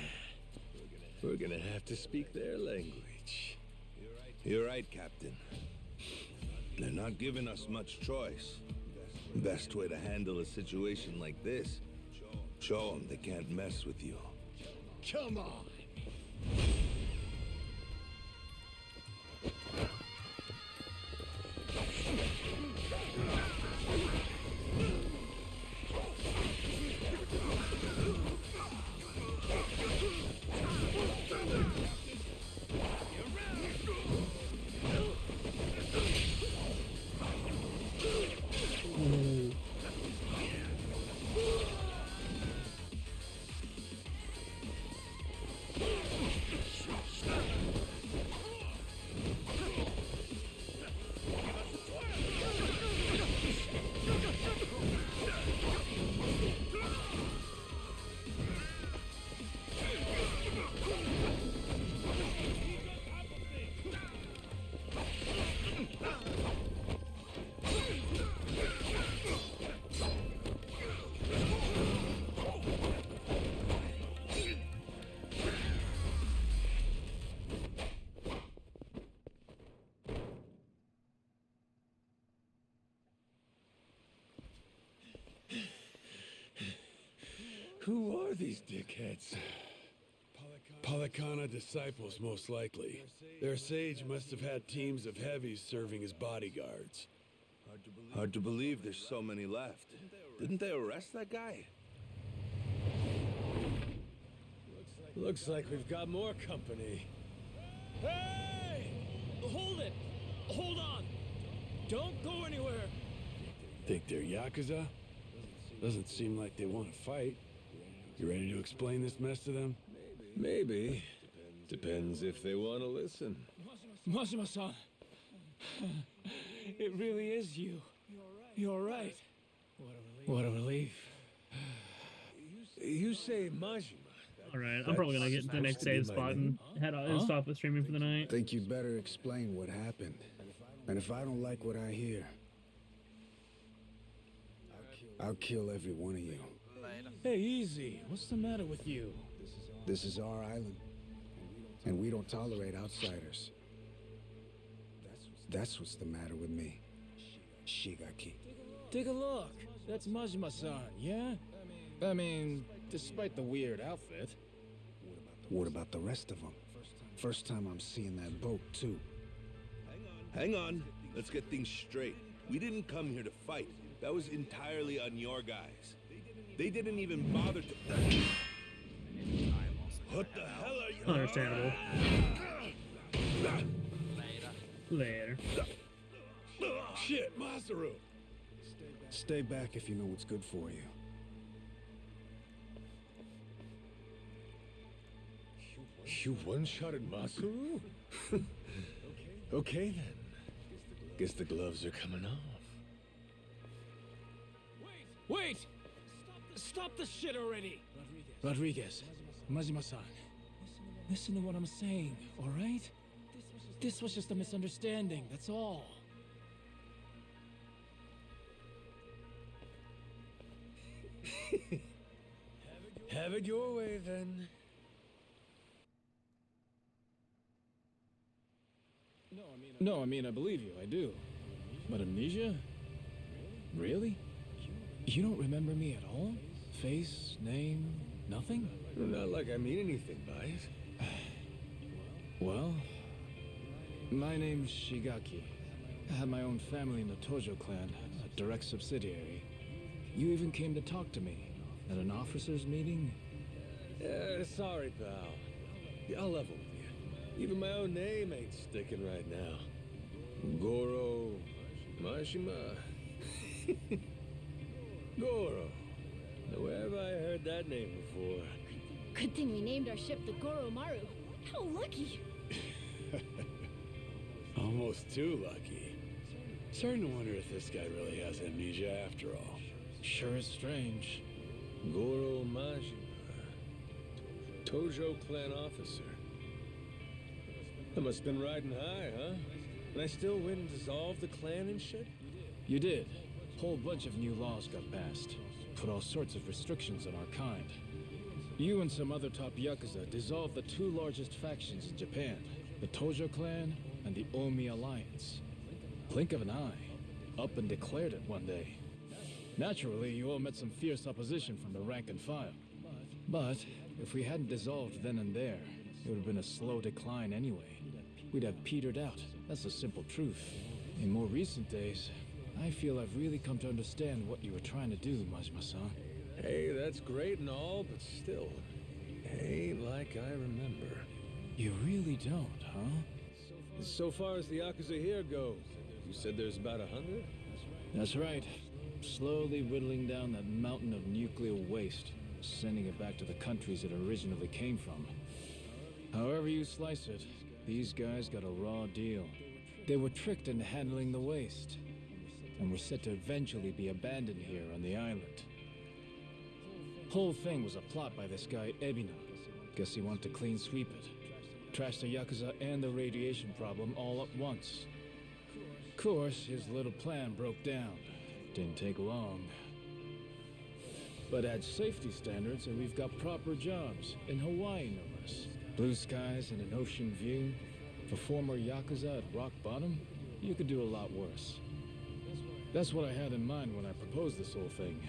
We're gonna have to speak their language. You're right, Captain. They're not giving us much choice. Best way to handle a situation like this, show them they can't mess with you. Come on! Who are these dickheads? Policana disciples, most likely. Their sage must have had teams of heavies serving as bodyguards. Hard to believe there's so many left. Didn't they arrest that guy? Looks like we've got more company. Hey! Hold it! Hold on! Don't go anywhere! Think they're Yakuza? Doesn't seem like they want to fight. You ready to explain this mess to them? Maybe. Depends if they want to listen. Majima-san, it really is you. You're right. What a relief. You say Majima. Alright, I'm probably gonna get to the next save spot and head out and stop the streaming for the night. Think you'd better explain what happened. And if I don't like what I hear, I'll kill every one of you. Hey, easy. What's the matter with you? This is our island, and we don't tolerate outsiders. That's what's the matter with me. Shigaki. Take a look. That's Majima-san, yeah? I mean, despite the weird outfit. What about the rest of them? First time I'm seeing that boat, too. Hang on. Let's get things straight. We didn't come here to fight. That was entirely on your guys. They didn't even bother to... What the hell are you... Understandable. Later. Shit, Masaru! Stay back if you know what's good for you. You one-shotted Masaru? Okay then. Guess the gloves are coming off. Wait! Stop the shit already! Rodriguez, Majima-san, listen to what I'm saying, alright? This was just a misunderstanding, that's all. Have it your way then. No, I mean, I believe you, I do. But amnesia? Really? You don't remember me at all? Face, name, nothing? Not like I mean anything by it. Well, my name's Shigaki. I have my own family in the Tojo clan, a direct subsidiary. You even came to talk to me at an officers' meeting? Sorry, pal. I'll level with you. Even my own name ain't sticking right now. Goro Mashima. Goro. Now, where have I heard that name before? Good thing we named our ship the Goromaru. How lucky! Almost too lucky. Starting to wonder if this guy really has amnesia after all. Sure is strange. Goro Majima. Tojo clan officer. I must have been riding high, huh? And I still win and dissolve the clan and shit? You did. Whole bunch of new laws got passed. Put all sorts of restrictions on our kind. You and some other top Yakuza dissolved the two largest factions in Japan, the Tojo clan and the Omi Alliance. Blink of an eye. Up and declared it one day. Naturally, you all met some fierce opposition from the rank and file. But if we hadn't dissolved then and there, it would have been a slow decline anyway. We'd have petered out. That's the simple truth. In more recent days, I feel I've really come to understand what you were trying to do, Majima-san. Hey, that's great and all, but still, ain't like I remember. You really don't, huh? So far as the Yakuza here goes, you said there's about 100? That's right. Slowly whittling down that mountain of nuclear waste, sending it back to the countries it originally came from. However you slice it, these guys got a raw deal. They were tricked into handling the waste, and were set to eventually be abandoned here on the island. Whole thing was a plot by this guy, Ebina. Guess he wanted to clean sweep it. Trash the Yakuza and the radiation problem all at once. Of course, his little plan broke down. Didn't take long. But add safety standards and we've got proper jobs, in Hawaii no less. Blue skies and an ocean view. For former Yakuza at rock bottom, you could do a lot worse. That's what I had in mind when I proposed this whole thing.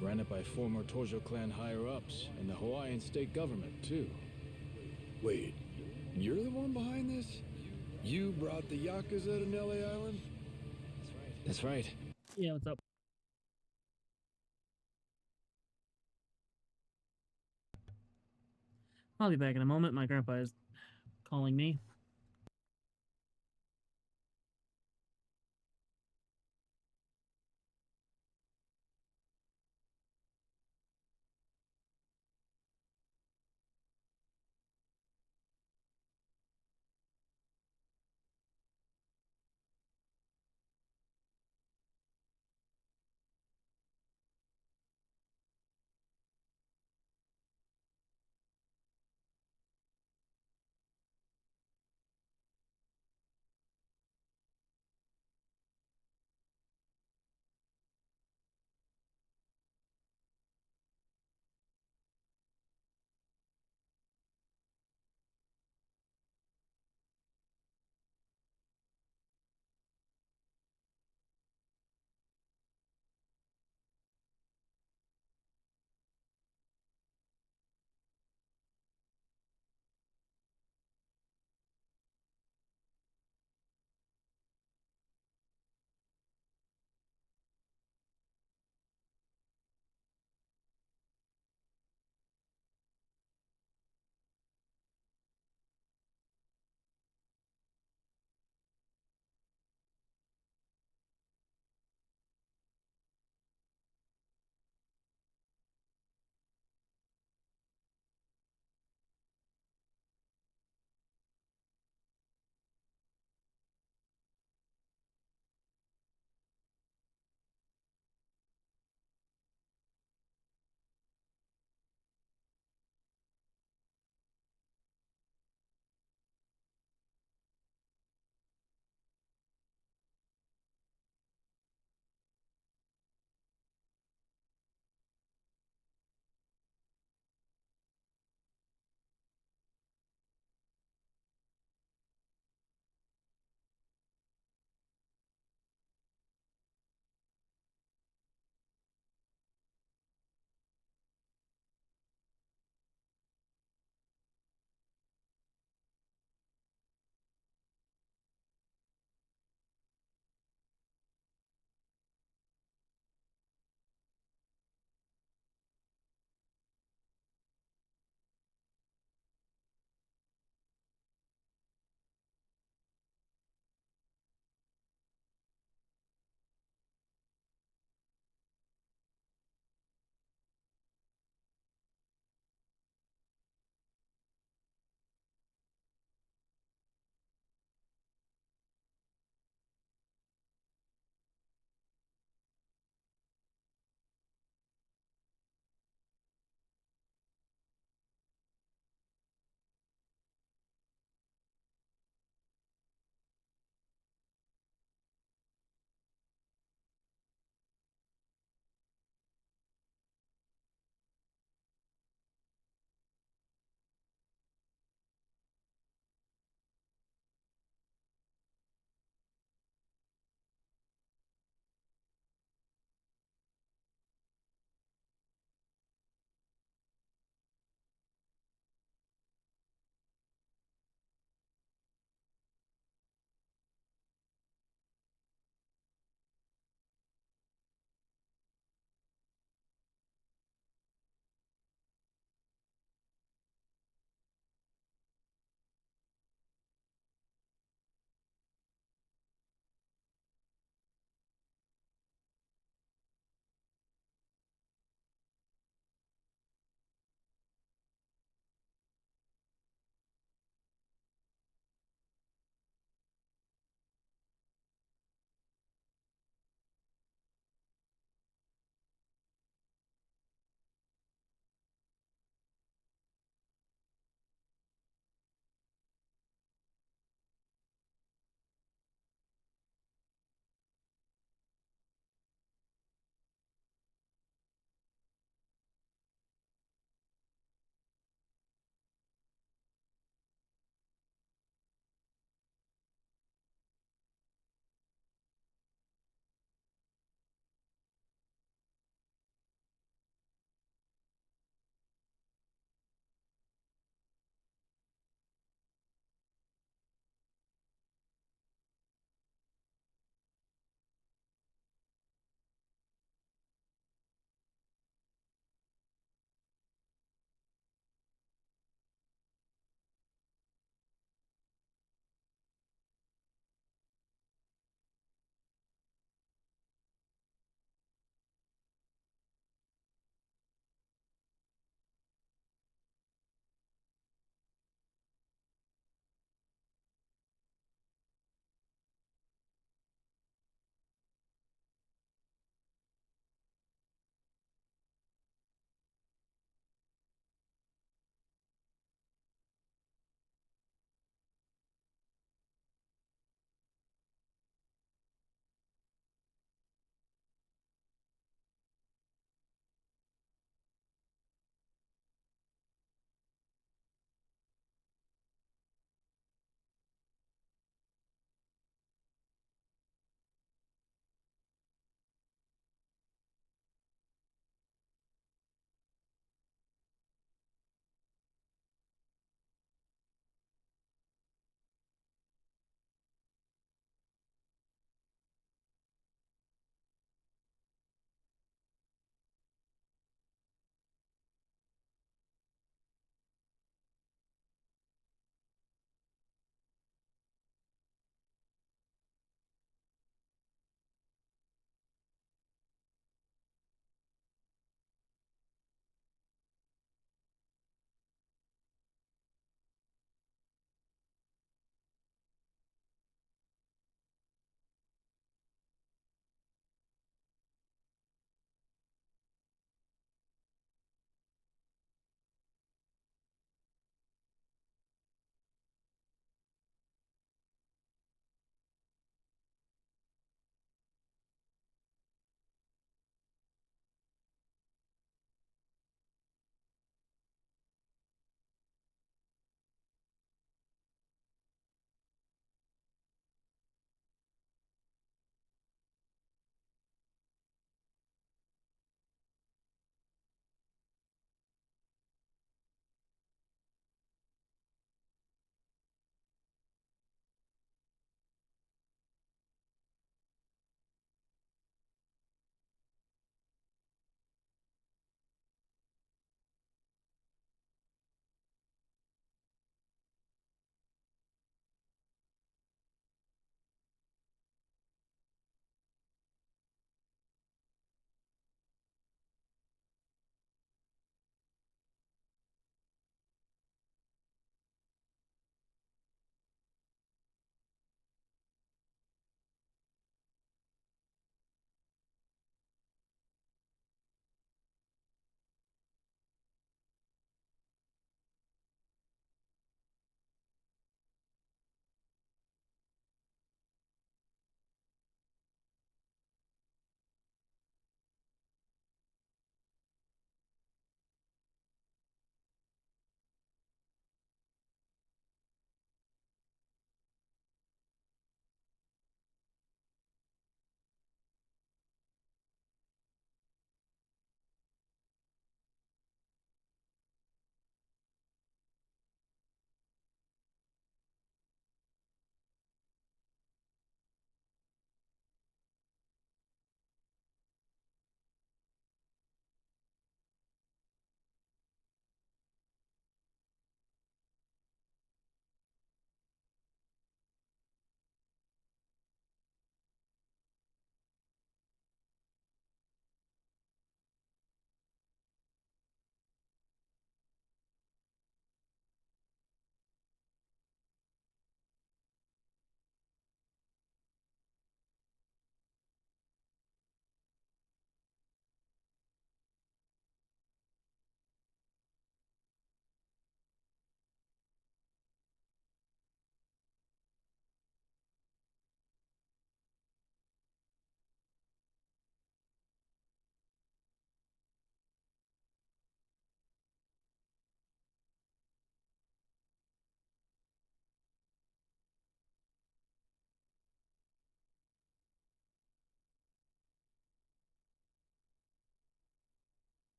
Ran it by former Tojo clan higher-ups and the Hawaiian state government, too. Wait, you're the one behind this? You brought the Yakuza to Nelly Island? That's right. Yeah, what's up? I'll be back in a moment. My grandpa is calling me.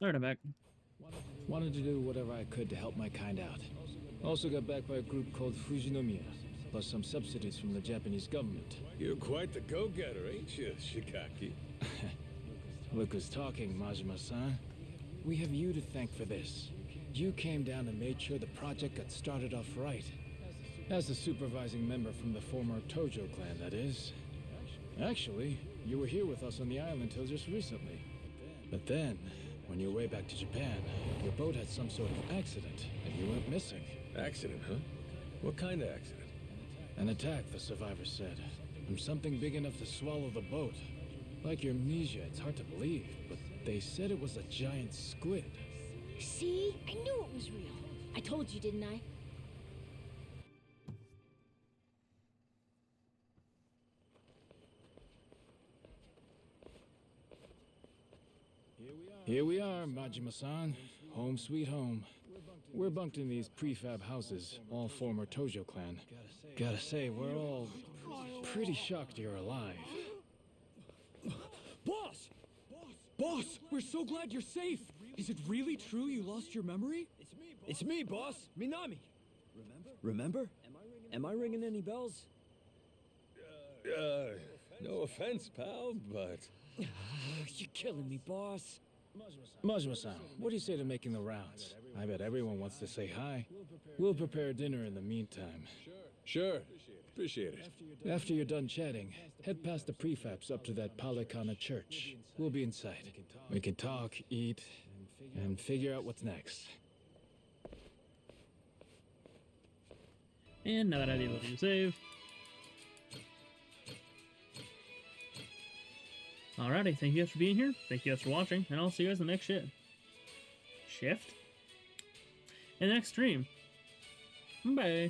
Alright, I'm back. Wanted to do whatever I could to help my kind out. Also got backed by a group called Fujinomiya, plus some subsidies from the Japanese government. You're quite the go-getter, ain't you, Shikaki? Look who's talking, Majima-san. We have you to thank for this. You came down and made sure the project got started off right. As the supervising member from the former Tojo clan, that is. Actually, you were here with us on the island till just recently. But then, on your way back to Japan, your boat had some sort of accident, and you went missing. Accident, huh? What kind of accident? An attack, the survivors said. From something big enough to swallow the boat. Like your amnesia, it's hard to believe, but they said it was a giant squid. See? I knew it was real. I told you, didn't I? Here we are, Majima-san. Home sweet home. We're bunked in these prefab houses, all former Tojo clan. Gotta say, we're all pretty shocked you're alive. Boss! Boss, we're so glad you're safe! Is it really true you lost your memory? It's me, boss. Minami. Remember? Am I ringing any bells? No offense, pal, but... You're killing me, boss. Majima-san, what do you say to making the rounds? I bet everyone wants to say hi. We'll prepare dinner in the meantime. Sure. Appreciate it. After you're done chatting, head past the prefabs up to that Palikana church. We'll be inside. We can talk, eat, and figure out what's next. And now that I'm able to save. Alrighty, thank you guys for being here. Thank you guys for watching, and I'll see you guys in the next shift? In the next stream. Bye.